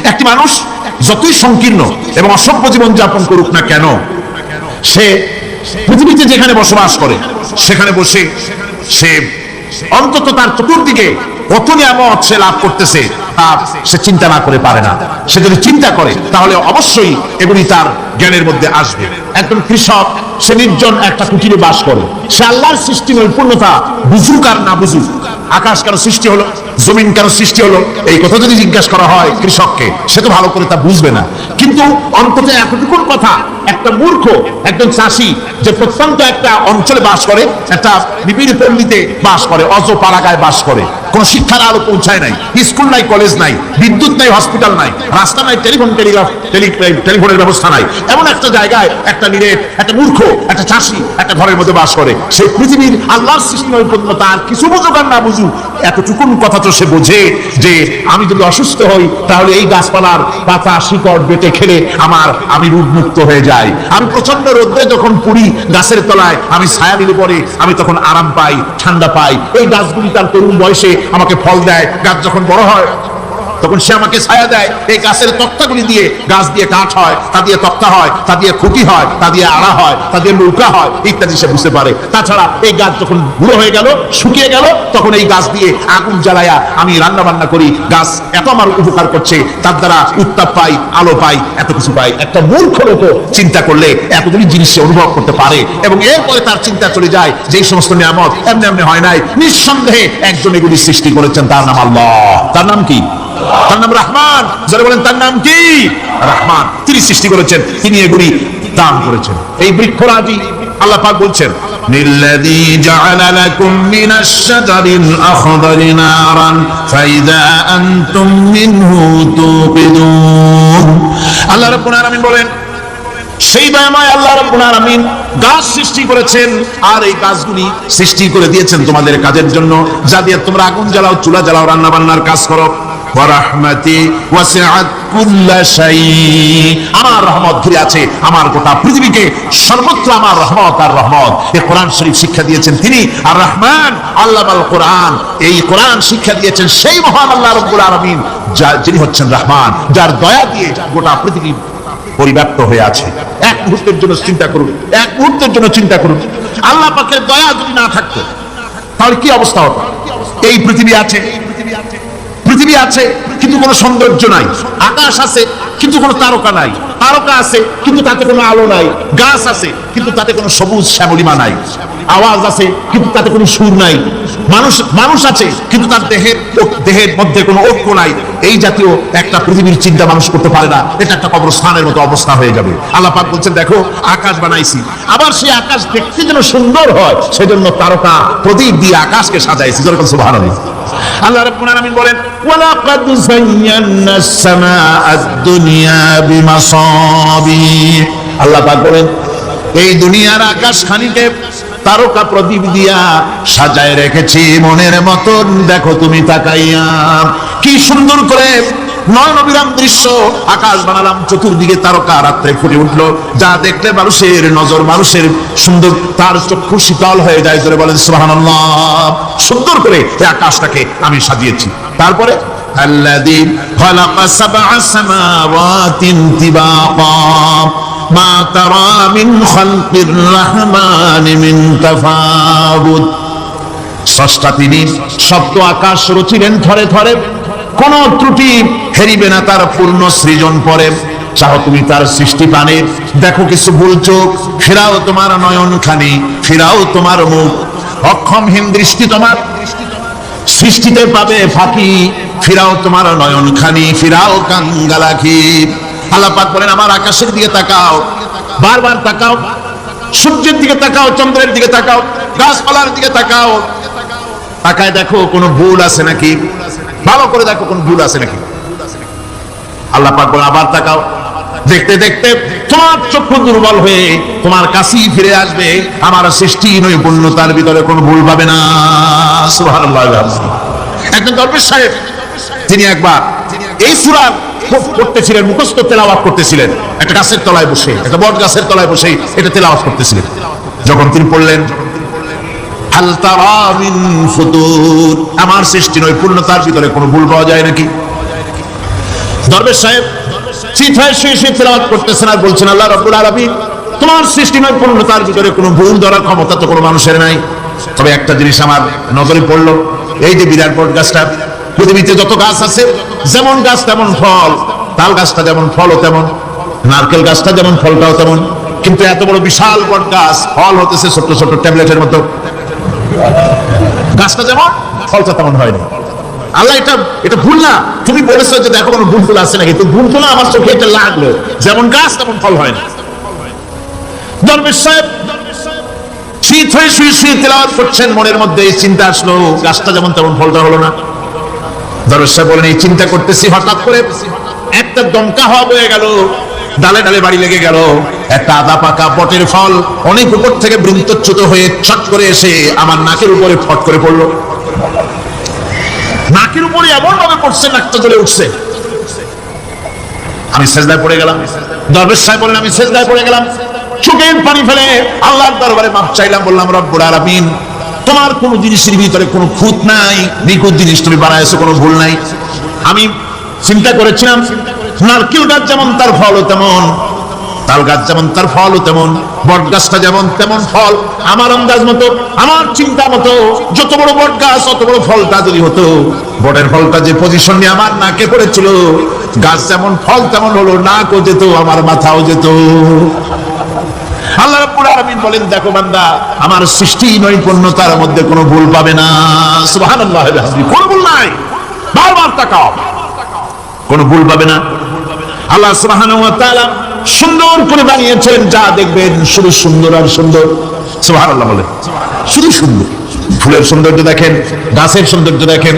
একটি মানুষ যতই সংকীর্ণ এবং অসভ্য জীবন যাপন করুক না কেন, সে পৃথিবীতে যেখানে বসবাস করে সেখানে বসে সে অন্তত তার চতুর্দিকে কত নিয়ামত সে লাভ করতেছে তা সে চিন্তা না করে পারে না। সে যদি চিন্তা করে তাহলে অবশ্যই এগুলি তার জ্ঞানের মধ্যে আসবে। একজন কৃষক, সে নির্জন একটা কুটিরে বাস করে, সে আল্লাহর সৃষ্টি নৈপুণ্যতা বুঝুক আর না বুঝুক, আকাশ কেন সৃষ্টি হলো, জমিন কেন সৃষ্টি হলো, এই কথা যদি জিজ্ঞাসা করা হয় কৃষককে, সে তো ভালো করে তা বুঝবে না। কিন্তু অন্তত এতটুকুন কথা একটা মূর্খ একজন চাষি যে প্রত্যন্ত একটা অঞ্চলে বাস করে, একটা নিবিড় পল্লীতে বাস করে, অজ পাড়াগায় বাস করে, কোন শিক্ষার আলো পৌঁছায় নাই, স্কুল নাই, কলেজ নাই, বিদ্যুৎ নাই, হসপিটাল নাই, রাস্তা নাই, টেলিফোনের ব্যবস্থা নাই, এমন একটা জায়গায় একটা নিরেট, একটা মূর্খ, একটা চাষি একটা ঘরের মধ্যে বাস করে। সেই পৃথিবীর আল্লাহর সৃষ্টি নৈপুণ্য তার কিছু বুঝুক আর না বুঝুক, এতটুকুন কথা তো সে বোঝে যে আমি যদি অসুস্থ হই তাহলে এই গাছপালার পাতা শিকড় বেটে খেলে আমি রোগমুক্ত হয়ে যাই। আমি প্রচন্ড রোদ্রে যখন পুড়ি গাছের তলায়, আমি ছায়া নিলে পরে আমি তখন আরাম পাই, ঠান্ডা পাই। এই গাছগুলি তার তরুণ বয়সে আমাকে ফল দেয়, গাছ যখন বড় হয় তখন সে আমাকে ছায়া দেয়। এই গাছের তক্তাগুলি দিয়ে, গাছ দিয়ে কাঠ হয়, তা দিয়ে তক্তা হয়, তা দিয়ে খুঁটি হয়, তা দিয়ে আড়া হয়, তা দিয়ে নৌকা হয়, ইত্যাদি সে বুঝতে পারে। তাছাড়া এই গাছ যখন বুড়ো হয়ে গেল, শুকিয়ে গেল, তখন এই গাছ দিয়ে আগুন জ্বালায়া আমি রান্না বান্না করি, গাছ এত আমার উপকার করছে, তার দ্বারা উত্তাপ পাই, আলো পাই, এত কিছু পাই। একটা মূর্খ লোক চিন্তা করলে এতগুলি জিনিস সে অনুভব করতে পারে এবং এরপরে তার চিন্তা চলে যায় যে এই সমস্ত নিয়ামত এমনি এমনি হয় নাই, নিঃসন্দেহে একজন এগুলি সৃষ্টি করেছেন, তার নাম আল্লাহ। তার নাম কি? তার নাম রহমান। যারা বলেন তার নাম কি? রহমান। তিনি সৃষ্টি করেছেন, তিনি এগুলি দান করেছেন। এই বৃক্ষরাজি আল্লাহ পাক বলছেন, নিল্লাযী জাআলা লাকুম মিনাশ শাজারিল আখদারি নারান ফাইযা আনতুম মিনহু তুকিদুন। আল্লাহ রাব্বুল আলামিন বলেন, সেই দয়াময় আল্লাহ রাব্বুল আলামিন গাছ সৃষ্টি করেছেন, আর এই গাছগুলি সৃষ্টি করে দিয়েছেন তোমাদের কাজের জন্য, যা দিয়ে তোমরা আগুন জ্বালাও, চুলা জ্বালাও, রান্না বান্নার কাজ করো। ওয়া রাহমাতি ওয়াসিআত কুল্লা শাই। আমার রহমত ঘিরে আছে আমার গোটা পৃথিবীকে, সর্বত্র আমার রহমত আর রহমত। এই কোরআন শরীফ শিক্ষা দিয়েছেন তিনি আর রহমান, আল্লামাল কোরআন। এই কোরআন শিক্ষা দিয়েছেন সেই মহান আল্লাহ রাব্বুল আলামিন, যিনি হচ্ছেন রহমান, যার দয়া দিয়ে গোটা পৃথিবী পরিব্যাপ্ত হয়ে আছে। এক মুহূর্তের জন্য চিন্তা করুন, এক মুহূর্তের জন্য চিন্তা করুন, আল্লাহ পাকের দয়া যদি না থাকতো তাহলে কি অবস্থা হতো? এই পৃথিবী আছে, পৃথিবী আছে কিন্তু কোনো সৌন্দর্য নাই, আকাশ আছে কিন্তু কোনো তারকা নাই, তারকা আছে কিন্তু তাতে কোনো আলো নাই, গাছ আছে কিন্তু তাতে কোনো সবুজ শ্যামলিমা নাই, আওয়াজ আছে কিন্তু তাতে কোনো সুর নাই, মানুষ আছে কিন্তু তার দেহের মধ্যে কোনো ঐক্য নাই। এই জাতীয় একটা পৃথিবীর চিন্তা মানুষ করতে পারে না, এটা একটা কবরস্থানের মতো অবস্থা হয়ে যাবে। আল্লাহ পাক বলছেন, দেখো আকাশ বানাইছি, আবার সেই আকাশ দেখতে যেন সুন্দর হয় সেজন্য তারকা প্রদীপ দিয়ে আকাশকে সাজাইছি। যেরকম সুবহানাল্লাহ। আল্লাহ রাব্বুল আলামিন বলেন, ওয়ালাকাদ যায়্যানাস সামাআদ দুনিয়া বিমাসাবিহ। আল্লাহ পাক বলেন, এই দুনিয়ার আকাশখানিকে তারকা প্রদীপ দিয়া সাজায় রেখেছি মনের মতন। দেখো তুমি তাকাইয়া কি সুন্দর করে নয়নবিরাম দৃশ্য আকাশ বানালাম, চতুর্দিকে তারকা রাত্রে ফুটে উঠলো, যা দেখলে মানুষের নজর, মানুষের সুন্দর, তার চক্ষু শীতল হয়ে যায়। জোরে বলেন সুবহানাল্লাহ। সুন্দর করে এই আকাশটাকে আমি সাজিয়েছি। তারপরে আল্লাযী খালাকা সাবআ সামাওয়াতিন তিবাকা মা তারা মিন খালকির রহমানি মিন তাফাউত। স্রষ্টা তিনি সপ্ত আকাশ রচিলেন থরে থরে, কোন ত্রুটি হেরিবে না তার পূর্ণ সৃজন পরে। চাও তুমি তার সৃষ্টি পানে, দেখো কিছু ভুল চোখ, ফিরাও তোমার নয়ন খানি, ফিরাও তোমার মুখ, অক্ষমহীন দৃষ্টি তোমার সৃষ্টিতে পাবে ফাঁকি, ফিরাও তোমার নয়ন খানি, ফিরাও কাঙ্গালাখি। আল্লাহ পাক বলেন, আমার আকাশের দিকে তাকাও, বারবার তাকাও, সূর্যের দিকে তাকাও, চন্দ্রের দিকে তাকাও, গাছপালার দিকে তাকাও, তাকায় দেখো কোনো ভুল আছে নাকি, ভালো করে দেখো কোন ভুল আছে নাকি। আল্লাহ পাক বলেন, আবার তাকাও, দেখতে দেখতে তোমার চক্ষু দুর্বল হয়ে তোমার কাছেই ফিরে আসবে, আমার সৃষ্টি নৈপুণ্যতার ভিতরে কোনো ভুল পাবে না। সুবহানাল্লাহ। একজন দরবেশ সাহেব, তিনি একবার এই সূরা পড়তেছিলেন, মুখস্থ তেলাওয়াত করতেছিলেন, একটা গাছের তলায় বসে, একটা বট গাছের তলায় বসে এটা তেলাওয়াত করতেছিলেন। যখন তিনি পড়লেন, হাল তারা মিন ফুতুর, আমার সৃষ্টি নৈপুণ্যতার ভিতরে কোনো ভুল পাওয়া যায় নাকি? দরবেশ সাহেব চিত হয়ে শুয়ে তেলাওয়াত করতেছেন আর বলছেন, আল্লাহ রাব্বুল আলামিন, তোমার সৃষ্টি নৈপুণ্যতার ভিতরে কোনো ভুল ধরার ক্ষমতা তো কোনো মানুষের নাই। তবে একটা জিনিস আমার নজরে পড়লো, এই যে বিরাট বট গাছটা, পৃথিবীতে যত গাছ আছে যেমন গাছ তেমন ফল, তাল গাছটা যেমন ফলও তেমন, নারকেল গাছটা যেমন ফলটাও তেমন, কিন্তু এত বড় বিশাল বট গাছ ফল হতেছে ছোট্ট ছোট্ট ট্যাবলেটের মতো, গাছটা যেমন ফলটা তেমন হয়নি। আল্লাহ এটা ভুল না, তুমি বলেছো যে দেখো কোনো ভুল আছে নাকি, তো ভুল তো না, আমার চোখে এটা লাগলো, যেমন গাছ তেমন ফল হয় না। দরবেশ সাহেব শীত হয়ে শুয়ে তেলাওয়াত করছেন, মনের মধ্যে এই চিন্তা আসলো, গাছটা যেমন তেমন ফলটা হলো না। দরবেশ সাহেব বলেন, এই চিন্তা করতেছি, হঠাৎ করে একটা দমকা হওয়া বয়ে গেল, ডালে ডালে বাড়ি লেগে গেল, একটা আদা পাকা বটের ফল অনেক উপর থেকে বৃন্তচ্যুত হয়ে ছট করে এসে আমার নাকের উপরে ফট করে পড়লো। নাকের উপরে এমন ভাবে পড়ছে, নাকটা জ্বলে উঠছে। আমি সেজদায় পড়ে গেলাম। দরবেশ সাহেব বলেন, আমি সেজদায় পড়ে গেলাম, চোখের পানি ফেলে আল্লাহর দরবারে মাপ চাইলাম, বললাম, রব্বুল আলামিন, তোমার কোন জিনিসের ভিতরে কোনো খুঁত নাই, নিখুঁত জিনিস তুমি বানাইছো, কোনো ভুল নাই। আমি চিন্তা করেছিলাম নারকেল গাছ যেমন তার ফলও তেমন, তাল গাছ যেমন তার ফলও তেমন, বট গাছটা যেমন তেমন ফল। আমার আন্দাজ মতো, আমার চিন্তা মতো, যত বড় বট গাছ অত বড় ফলটা যদি হতো, বটের ফলটা যে পজিশন নিয়ে আমার নাকে পড়েছিল, গাছ যেমন ফল তেমন হলো, নাকও যেত, আমার মাথাও যেত। আল্লাহ রাব্বুল আলামিন বলেন, দেখো বান্দা, আমার সৃষ্টি নৈপুণ্যতার মধ্যে কোনো ভুল পাবে না। সুবহানাল্লাহ, কোনো ভুল নাই, বারবার তাকাও, কোনো ভুল পাবে না। আল্লাহ সুবহানাহু ওয়া তাআলা সুন্দর করে বানিয়েছেন, যা দেখবেন শুধু সুন্দর আর সুন্দর। সুবহানাল্লাহ বলে, শুধু সুন্দর। ফুলের সৌন্দর্য দেখেন, গাছের সৌন্দর্য দেখেন,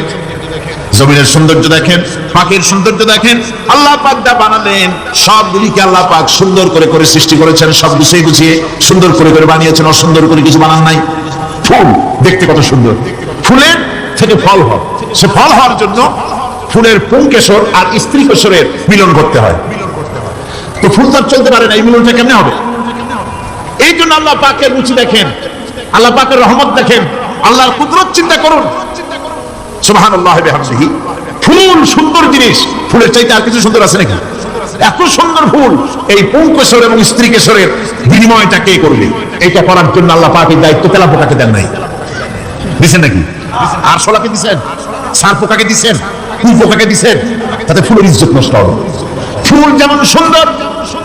জমিনের সৌন্দর্য দেখেন, পাখির সৌন্দর্য দেখেন। আল্লাহ পাক যা বানালেন সবগুলিকে আল্লাহ পাক সুন্দর করে করে সৃষ্টি করেছেন, সব গুছিয়ে গুছিয়ে সুন্দর করে করে বানিয়েছেন, অসুন্দর করে কিছু বানান নাই। ফুল দেখতে কত সুন্দর, ফুলের থেকে ফল হয়, সে ফল হওয়ার জন্য ফুলের পুংকেশর আর স্ত্রী কেশরের মিলন করতে হয়। তো ফুল তো চলতে পারে না, এই মিলনটা কেমনে হবে? এই জন্য আল্লাহ পাকের রুচি দেখেন, আল্লাহ পাকের রহমত দেখেন, আল্লাহর কুদরত চিন্তা করুন। সুবহানাল্লাহ বিহামদিহি। ফুল সুন্দর জিনিস, ফুলের চাইতে আর কিছু সুন্দর আছে নাকি? এত সুন্দর ফুল, এই পুংকেশর এবং স্ত্রী কেশরের বিনিময়টা কে করবে? এইটা করার জন্য আল্লাহ পাক এই দায়িত্ব তেলাপোকাকে দেন নাই, দিচ্ছেন নাকি? আর শোলাকে দিচ্ছেন, সার পোকাকে দিচ্ছেন, কুল পোকাকে দিচ্ছেন, তাতে ফুলের ইজ্জত নষ্ট হবে। ফুল যেমন সুন্দর,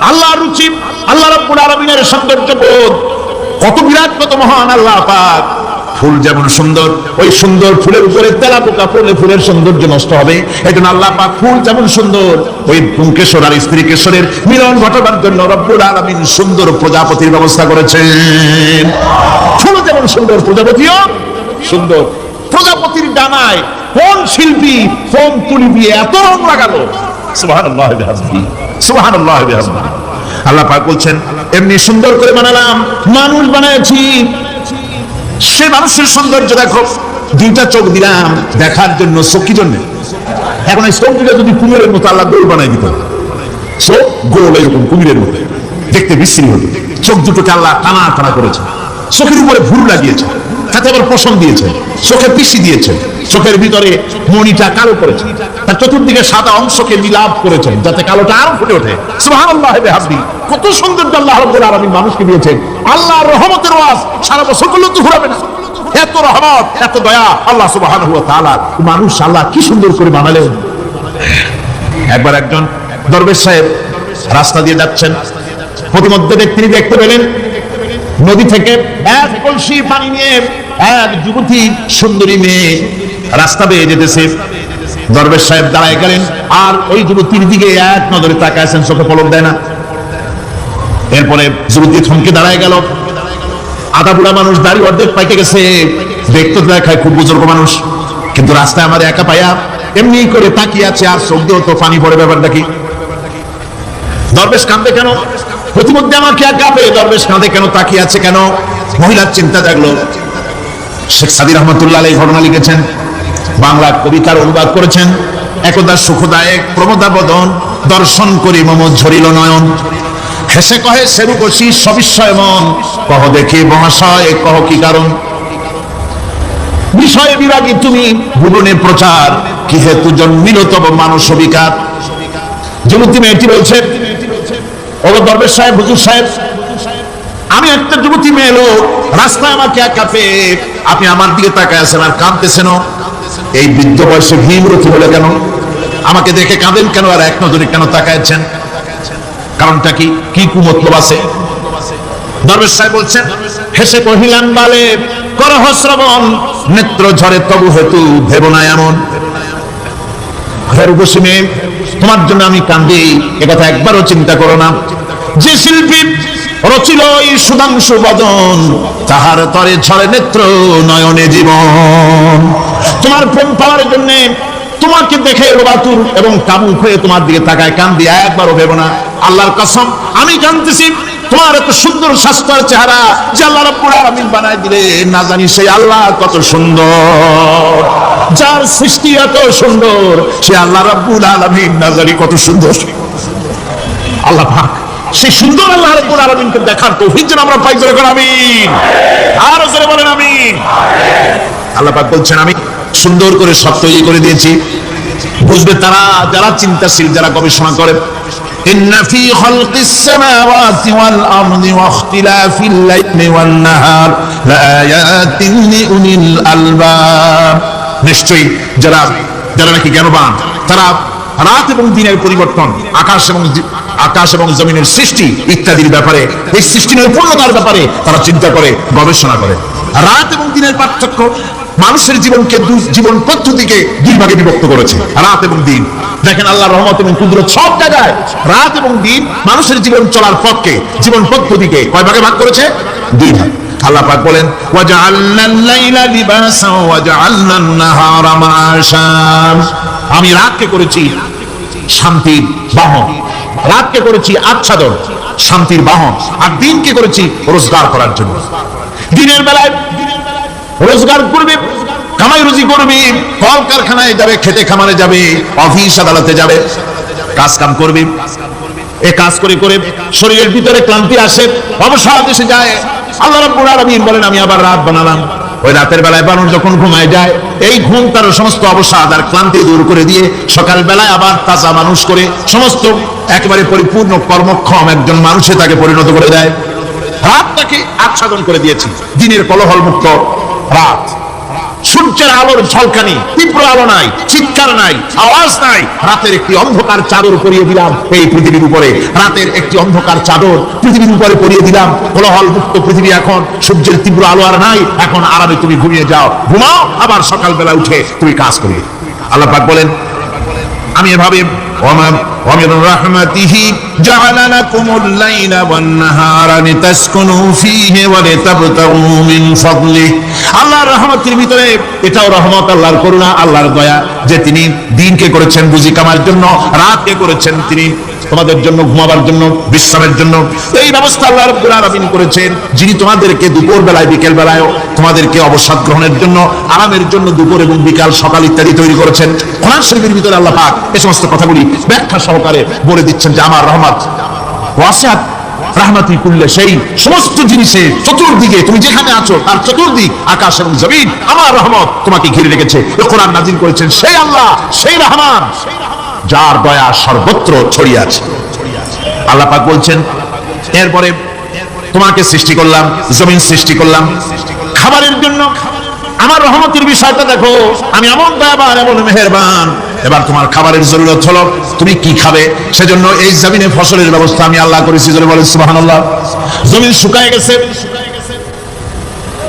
আল্লাহর রুচি, আল্লাহ রাব্বুল আলামিনের সৌন্দর্য বোধ কত বিরাট, কত মহান আল্লাহ পাক। ফুল যেমন সুন্দর, ওই সুন্দর ফুলের উপরে তেলাপোকা পড়লে ফুলের সৌন্দর্য নষ্ট হবে। এই জন্য আল্লাহ পাক ফুল যেমন সুন্দর, ওই পুংকেশর আর স্ত্রী কেশরের মিলন ঘটাবার জন্য রব্বুল আলামিন সুন্দর প্রজাপতির ব্যবস্থা করেছেন। ফুল যেমন সুন্দর, প্রজাপতিও সুন্দর। প্রজাপতির ডানায় কোন শিল্পী কোন তুলি দিয়ে এত রং লাগালো? সুবহানাল্লাহ বিহামদিহি, সুবহানাল্লাহ বিহামদিহি। আল্লাহ পাক বলছেন, এমনি সুন্দর করে বানালাম, মানুষ বানাইছি, সে মানুষের সৌন্দর্য দেখো। দুইটা চোখ দিলাম দেখার জন্য, চোখ কি জন্য? এখন এই চোখ দুটা যদি কুমিরের মতো আল্লাহ গোল বানাই দিত, চোখ গোল এরকম কুমিরের মতো দেখতে বিশ্রী হতো। চোখ দুটোকে আল্লাহ টানা টানা করেছে, চোখের উপরে ভুল লাগিয়েছে, তাতে আবার পশম দিয়েছে, চোখে পিসি দিয়েছে, চোখের ভিতরে মণিটা কালো করেছে, তার চতুর্দিকে সাদা অংশকে বিলাপ করেছেন যাতে কালোটা আরো ফুটে ওঠে। সুবহানাল্লাহ বিহামদিহি। কত সৌন্দর্য আল্লাহ রাব্বুল আলামিন মানুষকে দিয়েছেন। আল্লাহর রহমতের ওয়াজ সারা বছর করলেও তো ঘুরাবে না, এত রহমত, এত দয়া আল্লাহ সুবহানাহু ওয়া তাআলা। মানুষ আল্লাহ কি সুন্দর করে বানালেন। একবার একজন দরবেশ সাহেব রাস্তা দিয়ে যাচ্ছেন, প্রতিমধ্যে তিনি দেখতে পেলেন নদী থেকে এক কলসি পানি নিয়ে এক যুবতী সুন্দরী মেয়ে রাস্তা বেয়ে যেতেছে। দরবেশ সাহেব দাঁড়ায় গেলেন আর ওই যুবতীর দিকে এক নজরে তাকাইছেন, চোখে পলক দেয় না। এরপরে যুবতী থমকে দাঁড়ায় গেল। আধা বুড়া মানুষ, দাড়ি অর্ধেক পাইকে গেছে, দেখতে দেখায় খুব বুজুর্গ মানুষ, কিন্তু রাস্তায় আমার একা পাইয়া এমনি করে তাকিয়ে আছে, আর চোখ দিয়েও তো পানি পড়ে। ব্যাপারটা কি? দরবেশ কাঁদবে কেন? প্রতিমধ্যে আমার কে কাঁপে, দরবেশ কাঁদে কেন, তাকিয়ে আছে কেন? মহিলার চিন্তা জাগলো। শেখ সাদী রহমতুল্লাহ আলাইহি ঘটনা লিখেছেন, বাংলা কবিতার অনুবাদ করেছেন। একদা সুখদায়ক প্রমোদা বদন, দর্শন করি মম ঝরিল নয়ন, হেসে কহে সেরু বসি সবিস্ময় মন, কহ দেখি মহাশয় কহ কি কারণ, বিষয়ে বিরাগী তুমি ভুবনে প্রচার, কি হেতু জন্মিল তব মানস বিকার, যুবতী মেয়েটি বলছে, ও দরবেশ সাহেব, হুজুর সাহেব, আমি একটা যুবতী মেয়ে লোক, রাস্তায় আমাকে একা পেয়ে আপনি আমার দিকে তাকায় আছেন আর কাঁদতেছেন। এই বৃদ্ধ বয়সে ভীমরতি বলে কেন? আমাকে দেখে কাঁদেন কেন আর এক নজরে কেন তাকাচ্ছেন? কারণটা কি? কি কুমতলব আছে? দরবেশ সাহেব বলছেন, হেসে কহিলাম, বালে করহ শ্রবণ, নেত্র ঝরে তবু হেতু ভেব না এমন। রূপসী মেয়ে, তোমার জন্য আমি কান্দি, একথা একবারও চিন্তা করো না। যে শিল্পী রচিল এই সুধাংশু বদন, তাহার তরে ঝরে নেত্র নয়নে জীবন। তোমার প্রেম পাওয়ার জন্য তোমাকে দেখে রবাতুর এবং কামুক হয়ে তোমার দিকে তাকায় কান্দি, একবারও ভেব না। আল্লাহর কসম, আমি জানতেছি তোমার এত সুন্দর স্বাস্থ্যের চেহারা যে আল্লাহ রাব্বুল আলামিন বানায় দিলে, না জানি সেই আল্লাহ কত সুন্দর, যার সৃষ্টি এত সুন্দর, সে আল্লাহ রাব্বুল আলামিন না জানি কত সুন্দর। আল্লাহ পাক সেই সুন্দর আল্লাহ রাব্বুল আলামিনকে দেখার তৌফিক যেন আমরা পাই। জোরে করে আমিন, আরো জোরে বলেন আমিন। আল্লাহ পাক বলছেন, আমি সুন্দর করে সব তৈরি করে দিয়েছি। বুঝবে তারা যারা চিন্তাশীল, যারা গবেষণা করে। ইন্না ফি খালকিস সামাওয়াতি ওয়াল আরদি ওয়া ইখতিলাফিল লাইলি ওয়ান নাহার লাআয়াতিন লিউলিল আলবাব। নিশ্চয়ই যারা নাকি জ্ঞানবান, তারা রাত এবং দিনের পরিবর্তন, আকাশ এবং জমিনের সৃষ্টি ইত্যাদির ব্যাপারে, এই সৃষ্টির পূর্ণতার ব্যাপারে তারা চিন্তা করে, গবেষণা করে। রাত এবং দিনের পার্থক্য মানুষের জীবনকে, জীবন পদ্ধতিকে দুই ভাগে বিভক্ত করেছে, রাত এবং দিন। দেখেন আল্লাহর রহমত এবং কুদরত সব জায়গায় রাত এবং দিন মানুষের জীবন চলার পথকে, জীবন পদ্ধতিকে কয় ভাগে ভাগ করেছে? দুই ভাগ। আল্লাহ পাক বলেন, ওয়াজআলনাল লাইলা লিবাসান ওয়াজআলনান নাহারা মাআশা। আমি রাতকে করেছি শান্তির বাহন, রাতকে করেছি আচ্ছাদন, শান্তির বাহন, আর দিনকে করেছি রোজগার করার জন্য। দিনের বেলায় রোজগার করবে, কামাই রুজি করবে, কল কারখানায় যাবে, খেতে খামারে যাবে, অফিস আদালতে যাবে, কাজ কাম করবে। এই কাজ করে করে শরীরের ভিতরে ক্লান্তি আসে, অবসাদ এসে যায়। আল্লাহ রাব্বুল আলামিন বলেন, আমি আবার রাত বানালাম। ওই রাতের বেলায় মানুষ যখন ঘুমায় যায়, এই ঘুম তার সমস্ত অবসাদ আর ক্লান্তি দূর করে দিয়ে সকাল বেলায় আবার তাজা মানুষ করে, সমস্ত একেবারে পরিপূর্ণ কর্মক্ষম একজন মানুষে তাকে পরিণত করে দেয়। রাতটাকে আচ্ছাদন করে দিয়েছি, দিনের কোলাহল মুক্ত রাত। সূর্যের আলোর ঝলকানি, তীব্র আলো নাই, চিৎকার নাই, আওয়াজ নাই। রাতের একটি অন্ধকার চাদর পরিয়ে দিলাম এই পৃথিবীর উপরে, রাতের একটি অন্ধকার চাদর পৃথিবীর উপরে পরিয়ে দিলাম। কোলাহল মুক্ত পৃথিবী এখন, সূর্যের তীব্র আলো আর নাই। এখন আরামে তুমি ঘুমিয়ে যাও, ঘুমাও, আবার সকালবেলা উঠে তুমি কাজ করবে। আল্লাহ পাক বলেন, আমি এভাবে ومن رحمته جعل لكم الليل والنهار لتسكنوا فيه ولتبتغوا من فضله। আল্লাহর রহমতের ভিতরে এটাও রহমত, আল্লাহর করুণা, আল্লাহর দয়া যে তিনি দিনকে করেছেন বুঝি কামার জন্য, রাতকে করেছেন তিনি তোমাদের জন্য ঘুমাবার জন্য, বিশ্রামের জন্য। এই ব্যবস্থা আল্লাহ রাব্বুল আলামিন করেছেন, যিনি তোমাদেরকে দুপুর বেলায়, বিকেল বেলায় তোমাদেরকে অবসাদ গ্রহণের জন্য, আরামের জন্য দুপুর এবং বিকাল, সকাল ইত্যাদি তৈরি করেছেন। কোরআন শরীফের ভিতরে আল্লাহ পাক এই সমস্ত কথাগুলি ব্যাখ্যা সহকারে বলে দিচ্ছেন যে আমার রহমত ওয়াসিআত রাহমাতি কুল্লি সেই সমস্ত জিনিসে চতুর্দিকে, তুমি যেখানে আছো তার চতুর্দিক, আকাশ এবং জমিন, আমার রহমত তোমাকে ঘিরে রেখেছে। এই কোরআন নাযিল করেছেন সেই আল্লাহ, সেই রহমান, যার দয়া সর্বত্র ছড়িয়ে আছে। আল্লাহ পাক বলছেন, এরপরে তোমাকে সৃষ্টি করলাম, জমিন সৃষ্টি করলাম খাবারের জন্য। আমার রহমতের বিষয়টা দেখো, আমি এমন দয়াবান, এমন মেহেরবান। এবার তোমার খাবারের জরুরত হলো, তুমি কি খাবে, সেজন্য এই জমিনে ফসলের ব্যবস্থা আমি আল্লাহ করেছি। জোরে বলেন সুবহানাল্লাহ। জমিন শুকায় গেছে,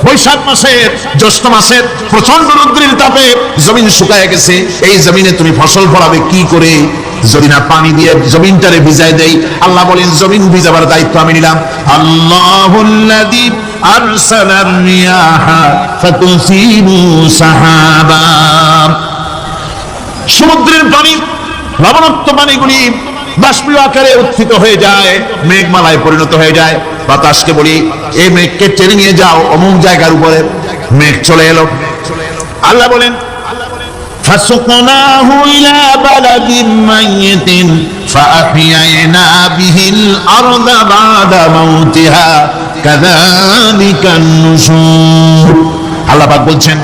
বৈশাখ মাসের, জ্যৈষ্ঠ মাসের প্রচন্ড রৌদ্রের তাপে জমিন শুকায় গেছে। এই জমিনে তুমি ফসল ফলাবে কি করে? যদি না পানি দিয়ে জমিনটারে ভিজাই দেই। আল্লাহ বলেন, জমিন ভিজাবার দায়িত্ব আমি নিলাম। আল্লাহুল্লাযী আরসালার রিয়াহা ফাতুসিবু সাহাবা। সমুদ্রের পানি, লবণাক্ত পানিগুলি বাষ্পীয় আকারে উত্থিত হয়ে যায়, মেঘমালায় পরিণত হয়ে যায়। বাতাসকে বলি, এই মেঘকে টেনে নিয়ে যাও অমুক জায়গার উপরে। মেঘ চলে এলো। আল্লাহ বলেন, فسقناه إلى بلد ميت فأحيينا به الأرض بعد موتها كذلك النشور। আল্লাহ পাক বলছেন,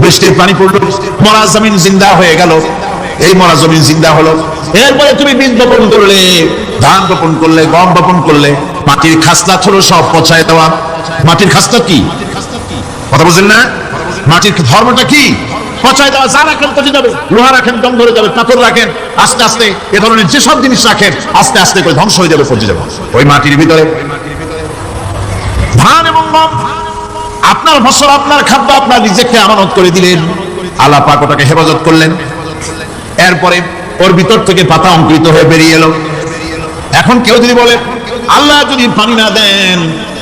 বৃষ্টির পানি পড়লো, মরা জমিন জিন্দা হয়ে গেল। এই মরা জমিন জিন্দা হলো। এরপরে তুমি বীজ বপন করলে, ধান বপন করলে, গম বপন করলে, মাটির খাসলাত হলো সব পচায় দেওয়া। মাটির খাসলাত কি কথা বুঝেন না? মাটির ধর্মটা কি? পচায় দেওয়া। যা রাখেন পচে যাবে, লোহা রাখেন দম ধরে যাবে, পাথর রাখেন আস্তে আস্তে, এ ধরনের যেসব জিনিস রাখেন আস্তে আস্তে করে ধ্বংস হয়ে যাবে, পচে যাবে। ওই মাটির ভিতরে ধান এবং গম, আপনার ফসল, আপনার খাদ্য, আপনার রিজিককে আমানত করে দিলেন, আল্লাহ পাক ওটাকে হেফাজত করলেন। এরপরে ওর ভিতর থেকে পাতা অঙ্কুরিত হয়ে বেরিয়ে এলো। এখন কেউ যদি বলে আল্লাহ যদি পানি না দেন,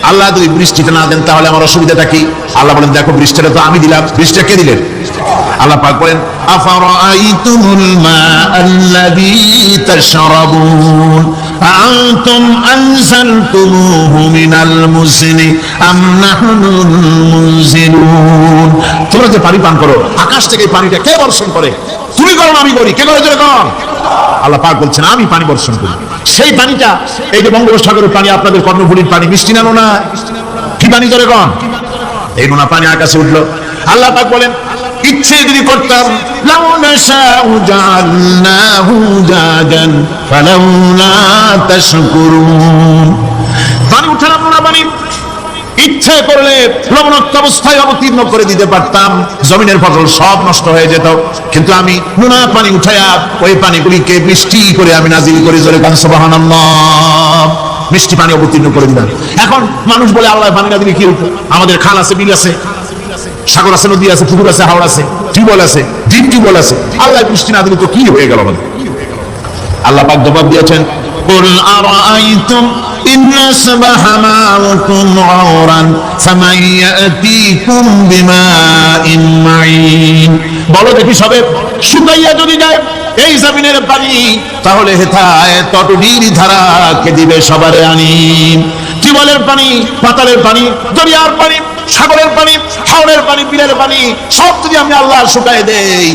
আল্লাহ যদি বৃষ্টিটা না দেন, তাহলে আমার অসুবিধাটা কি? আল্লাহ বলেন দেখো, বৃষ্টিটা তো আমি দিলাম। বৃষ্টিটা কে দিলেন? আল্লাহ পাক বলেন আফারাআইতুমুল মাআল্লাযী তাশরাবুন আনতুম আনজালতুমুহু মিনাল মুজনি আম নাহনুল মুনজিলুন। তোমরা যে পানি পান করো, আকাশ থেকে পানিটা কে বর্ষণ করে? তুমি করো না আমি করি? কে করে জোরে কর? আল্লাহ পাক বলছেন আমি পানি বর্ষণ করি। সেই পানিটা, এই যে বঙ্গোপসাগরের পানি, আপনাদের কর্ণফুলীর পানি, মিষ্টি না নোনা? কি পানি জোরে কর? এই নোনা পানি আকাশে উঠলো। আল্লাহ পাক বলেন ইচ্ছে যদি করতাম লাউ নাশাউ জাআলনাহু জাদান ফালাউলা তাশকুরুন। পানি উঠালাম নোনা পানি, ইচ্ছে করলে লবণাক্ত অবস্থায় অবতীর্ণ করে দিতে পারতাম, জমিনের ফসল সব নষ্ট হয়ে যেত। কিন্তু আমি নোনা পানি উঠাইয়া ওই পানিগুলিকে বৃষ্টি করে আমি নাজিল করে জোরে কান সুবহানাল্লাহ, মিষ্টি পানি অবতীর্ণ করে দিলাম। এখন মানুষ বলে আল্লাহ পানি না দিলে কি হতো? আমাদের খাল আছে, বিল আছে, সাগর আছে, নদী আছে, পুকুর আছে, হাওড় আছে, টিউবওয়েল আছে, ডিপ টিউবওয়েল আছে, আল্লাহ বৃষ্টি না দিলে তো কি হয়ে গেল আমাদের? আল্লাহ পাক জবাব দিয়েছেন কুল আরাআইতুম ইন আসবাহা মাউকুম আওরান ফামান ইয়াতিকুম বিমাইন মাইন। বলো দেখি, সবে শুকাইয়া যদি যায় এই জমিনের পানি, তাহলে হেথায় তটনির ধারা কে দিবে সবারে আনি। টিউবওয়েলের পানি, পাতালের পানি, দরিয়ার পানি, সাগরের পানি, হাওরের পানি, বিলের পানি, সব যদি আমি আল্লাহ শুকায় দেই,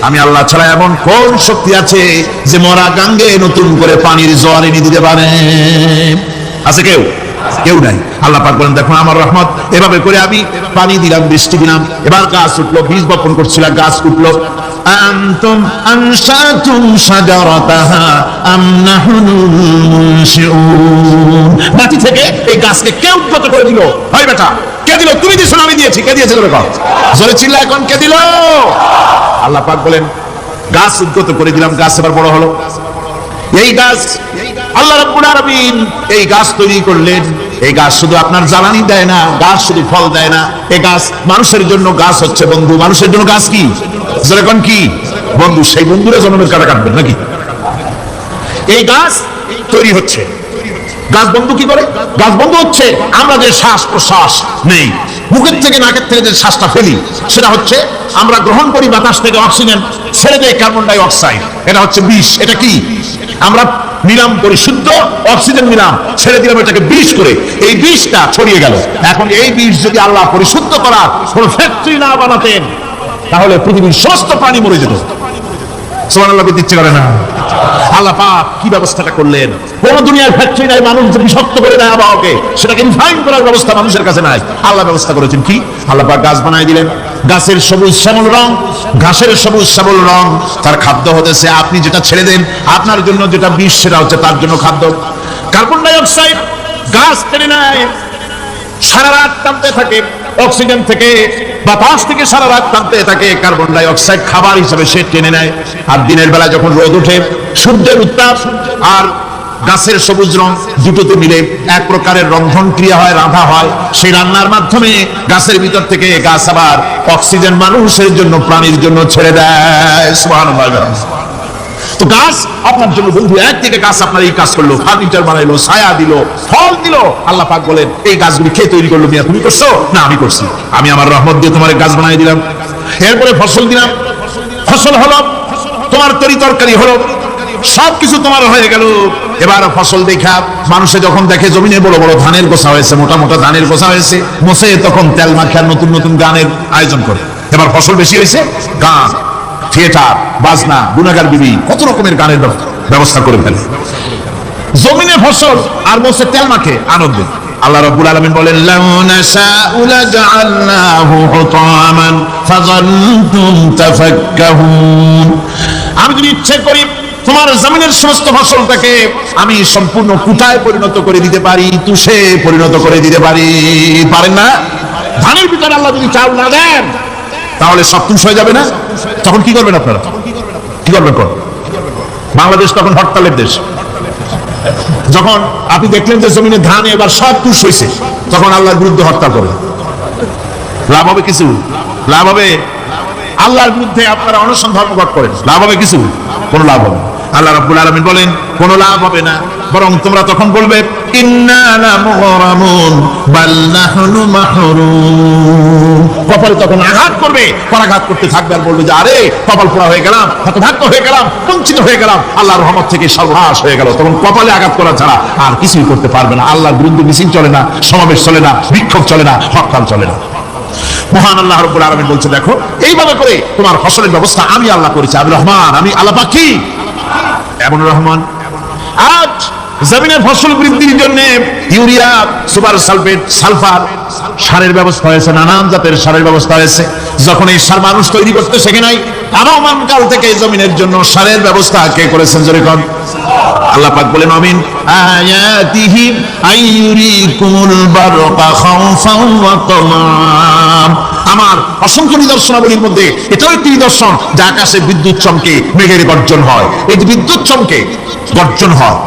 আমি আল্লাহ ছাড়া এমন কোন শক্তি আছে যে মরা গাঙ্গে নতুন করে পানির জোয়ার এনে দিতে পারে? আছে কেউ? কেউ নাই। আল্লাহ পাক বলেন দেখো আমার রহমত, এভাবে করে আমি পানি দিলাম, বৃষ্টি দিলাম, এবার গাছ উঠলো, বীজ বপন করছিলাম, গাছ উঠলো। আনতুম আনশাতুম শাজারাতাহা আম নাহনুল মুনশিউন। মাটি থেকে এই গাছকে কে উৎপন্ন করে দিল? ভাই বেটা, কে দিল? তুমি দিছো না আমি দিয়েছি? কে দিয়েছে? জোরে কর, জোরে চিল্লা এখন, কে দিল? আল্লাহ পাক বলেন গাছ উৎপন্ন করে দিলাম, গাছ এবার বড় হলো। এই গাছ আল্লাহ রাব্বুল আলামিন এই গাছ তৈরি করলেন। এই গাছ শুধু আপনার জ্বালানি দেয় না, গাছ শুধু ফল দেয় না, এই গাছ মানুষের জন্য গাছ হচ্ছে বন্ধু। মানুষের জন্য গাছ কি? যেরকম কি বন্ধু, সেই বন্ধুরা জন্মের কাটা কাটবেন নাকি? এই গাছ তৈরি হচ্ছে, গাছ বন্ধু কি করে? গাছ বন্ধু হচ্ছে আমরা যে শ্বাস প্রশ্বাস নেই, মুখের থেকে নাকের থেকে যে শ্বাসটা ফেলি, সেটা হচ্ছে আমরা গ্রহণ করি বাতাস থেকে অক্সিজেন, ছেড়ে দেয় কার্বন ডাই অক্সাইড। এটা হচ্ছে বিষ। এটা কি? আমরা নিলাম পরিশুদ্ধ অক্সিজেন, নিলাম, ছেড়ে দিলাম এটাকে বিষ করে, এই বিষটা ছড়িয়ে গেল। এখন এই বিষ যদি আল্লাহ পরিশুদ্ধ করার কোন ফ্যাক্টরি না বানাতেন, তাহলে পৃথিবীর সমস্ত প্রাণী মরে যেত। সুবহানাল্লাহ বলতে ইচ্ছে করে না? আল্লাহ পাক কি ব্যবস্থাটা করলেন! কোন দুনিয়ার ফ্যাক্টরি নাই, মানুষ যে বিষাক্ত করে দেয় আবহাওয়াকে, সেটাকে রিফাইন করার ব্যবস্থা মানুষের কাছে নাই। আল্লাহ ব্যবস্থা করেছেন কি? আল্লাহ পাক গাছ বানাই দিলেন, গাছের সবুজ শ্যামল রং, ঘাসের সবুজ শ্যামল রং, তার খাদ্য হতেছে আপনি যেটা ছেড়ে দেন, আপনার জন্য যেটা বিষ, সেটা হচ্ছে তার জন্য খাদ্য। কার্বন ডাই অক্সাইড গাছ টেনে নেয়, সারা রাত টানতে থাকে, অক্সিজেন থেকে বাতাস থেকে সারা রাত টানতে থাকে, কার্বন ডাই অক্সাইড খাবার হিসেবে সে টেনে নেয়। আর দিনের বেলা যখন রোদ ওঠে, সূর্যের উত্তাপ আর গাছের সবুজ রং দুটোতে মিলে এক প্রকারের রন্ধন ক্রিয়া হয়, রান্না হয়। সেই রান্নার মাধ্যমে গাছের ভিতর থেকে গাছ আবার অক্সিজেন মানুষের জন্য, প্রাণীর জন্য ছেড়ে দেয়। সুবহানাল্লাহ। তো গাছ আপনার জন্য বন্ধু। একদিকে গাছ আপনার এই কাজ করলো, ফার্নিচার বানাইলো, ছায়া দিল, ফল দিল। আল্লাহ পাক বলেন এই গাছগুলি কে তৈরি করলো? মিয়া তুমি করছো না? আমি করছি। আমি আমার রহমত দিয়ে তোমার গাছ বানাই দিলাম। এরপরে ফসল দিলাম, ফসল হলো, তোমার তরি তরকারি হলো, সবকিছু তোমার হয়ে গেল। এবার ফসল দেখা মানুষে যখন দেখে জমিনে বড় বড় ধানের গোছা হয়েছে, মোটা মোটা ধানের গোছা হয়েছে, মোছে তখন তেল মাখার নতুন নতুন গানের আয়োজন করে। এবার ফসল বেশি হয়েছে, গান, থিয়েটার, বাজনা, গুনাগার বিবি, কত রকমের গানের ব্যবস্থা করে ফেলে। জমিনে ফসল আর মোছে তেল মাখে আনন্দে। আল্লাহ রাব্বুল আলামিন বলেন লাউ নাশাউ লাজআলনাহু হুতামান ফাযাল্তুম তাফাক্কাহুন। আমি যদি ইচ্ছে করি তোমার জমিনের সমস্ত ফসলটাকে আমি সম্পূর্ণ কুটায় পরিণত করে দিতে পারি, তুষে পরিণত করে দিতে পারি। পারেন না? ধানের ভিতরে আল্লাহ যদি চাউল না দেন তাহলে সব তুষ হয়ে যাবে না? তখন কি করবেন আপনারা? কি করবেন? বাংলাদেশ তখন হরতালের দেশ। যখন আপনি দেখলেন যে জমিনে ধান এবার সব তুষ হয়েছে, তখন আল্লাহর বিরুদ্ধে হরতাল করবেন। লাভ হবে কিছু? লাভ হবে? আল্লাহর বিরুদ্ধে আপনারা অনশন ধর্মঘট করেন, লাভ হবে কিছু? কোনো লাভ হবে না। আল্লাহ রাব্বুল আলামিন বলেন কোনো লাভ হবে না, বরং তোমরা তখন বলবে ইন্না লামুগরামুন বাল নাহনু মাহরুম। কপালে তখন আঘাত করবে, পরাঘাত করতে থাকবে আর বলবে যে আরে কপাল পোড়া হয়ে গেলাম, হতভাগ্য হয়ে গেলাম, বঞ্চিত হয়ে গেলাম, আল্লাহর রহমত থেকে সর্বনাশ হয়ে গেল। তখন কপালে আঘাত করা ছাড়া আর কিছুই করতে পারবে না। আল্লাহর বিরুদ্ধে মিছিল চলে না, সমাবেশ চলে না, বিক্ষোভ চলে না, হরতাল চলে না। মহান আল্লাহ রাব্বুল আলামিন বলছে দেখো এইভাবে করে তোমার ফসলের ব্যবস্থা আমি আল্লাহ করেছি। আমি রহমান, আমি আল্লাহ পাক কি এমন রহমান। আজ জমিনের ফসল বৃদ্ধির জন্য ইউরিয়া, সুপার সালফেট, সালফার সারের ব্যবস্থা হয়েছে, নানান জাতের সারের ব্যবস্থা হয়েছে। যখন এই সার মানুষ তৈরি করতে শেখে নাই, আরমান কাল থেকে জমিনের জন্য সারের ব্যবস্থা কে করেছেন? জোরে কোন? আল্লাহ পাক বলেন আমিন আয়াতিহি আইয়ুরিকুমুল বারকা খাওফান ওয়া তামাম। আমার অসংখ্য নিদর্শনাবলীর মধ্যে এটাও একটি নিদর্শন যে আকাশে বিদ্যুৎ চমকে মেঘের গর্জন হয়। এই যে বিদ্যুৎ চমকে গর্জন হয়,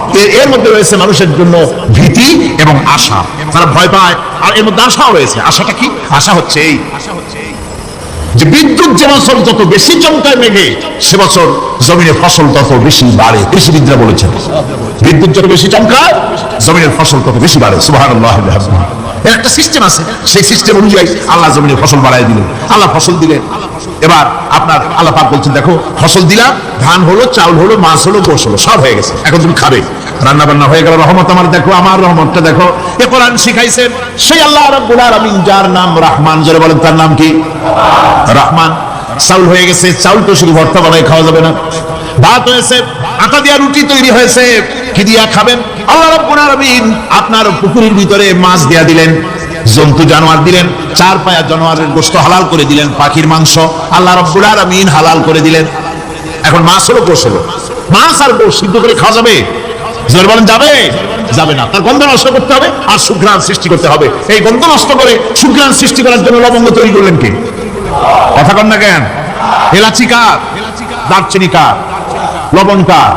এর মধ্যে রয়েছে মানুষের জন্য ভীতি এবং আশা। তারা ভয় পায়, আর এর মধ্যে আশাও রয়েছে। আশাটা কি? আশা হচ্ছে এই যে বিদ্যুৎ যে বছর যত বেশি চমকায় মেঘে, সে বছর জমিনের ফসল তত বেশি বাড়ে। কৃষিবিদরা বলেছেন বিদ্যুৎ যত বেশি চমকায় জমিনের ফসল তত বেশি বাড়ে। সুবহানাল্লাহ। এর একটা সিস্টেম আছে, সেই সিস্টেম অনুযায়ী আল্লাহ জমিনের ফসল বাড়ায় দিলেন। আল্লাহ ফসল দিলেন। এবার আপনার আল্লাহ পাক বলছেন দেখো ফসল দিলাম, ধান হলো, চাউল হলো, মাছ হলো, গোশ হলো, সব হয়ে গেছে, এখন তুমি খাবে। রান্না বান্না হয়ে গেল, রহমত আমার দেখো, আমার রহমতটা দেখো। এ কোরআন শিখাইছেন সেই আল্লাহ রাব্বুল আলামিন যার নাম রহমান। জোরে বলেন তার নাম কি? রহমান। চাউল হয়ে গেছে, চাউল তো শুধু ভর্তা বানায় খাওয়া যাবে না। ভাত হয়েছে, আটা দিয়া রুটি তৈরি হয়েছে, কি দিয়া খাবেন? আল্লাহ রাব্বুল আলামিন আপনার পুকুরের ভিতরে মাছ দিয়া দিলেন, জন্তু জানোয়ার দিলেন, চার পায়া জানোয়ারের গোশত হালাল করে দিলেন, পাখির মাংস আল্লাহ রাব্বুল আলামিন হালাল করে দিলেন। এখন মাছ হলো, গোশত হলো, মাছ আর গোশত সিদ্ধ করে খাওয়া যাবে? জোরে বলেন যাবে? যাবে না। তার গন্ধ নষ্ট করতে হবে আর সুঘ্রাণ সৃষ্টি করতে হবে। এই গন্ধ নষ্ট করে সুঘ্রাণ সৃষ্টি করার জন্য লবঙ্গ তৈরি করলেন কে? কথা কন না কেন? এলাচি কার? দারচিনি কার? লবণ কার?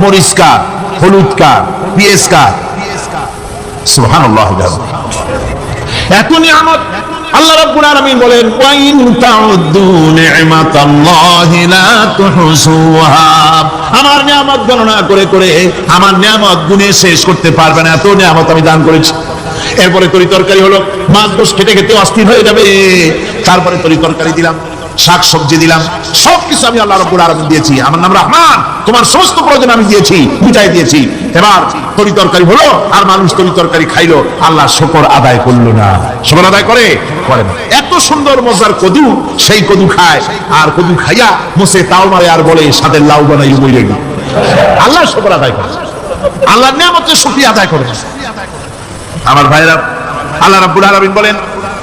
মরিচ কার? হলুদ কার? পেঁয়াজ কার? সুবহানাল্লাহ। এত নিয়ামত আল্লাহ রাব্বুল আলামিন বলেন ওয়া ইন তাউদ্দু নি'মাতাল্লাহি লা তুহসুহা। আমার নিয়ামত গণনা করে করে আমার নিয়ামত গুণে শেষ করতে পারবে না, এত নিয়ামত আমি দান করেছি। এরপরে তরি তরকারি হলো, মাছ গোশ খেতে খেতে অস্থির হয়ে যাবে, তারপরে তরি তরকারি দিলাম, শাক সবজি দিলাম, সবকিছু আমি আল্লাহ রাব্বুল আলামিন দিয়েছি। আমার নাম রহমান, তোমার সমস্ত প্রয়োজন আমি দিয়েছি, মিটাই দিয়েছি। এবার তরি তরকারি হলো আর মানুষ তরি তরকারি খাইলো, আল্লাহ শুকর আদায় করলো না। শুকর আদায় করে না। এত সুন্দর মজার কদু, সেই কদু খায় আর কদু খাইয়া মুছে তাও মারে আর বলে সাথে লাউ বানাই বই রেখে। আল্লাহ শুকর আদায় করে, আল্লাহর নিয়ামতের শুকরিয়া আদায় করে। আমার ভাইরা, আল্লাহ রাব্বুল আলামিন বলেন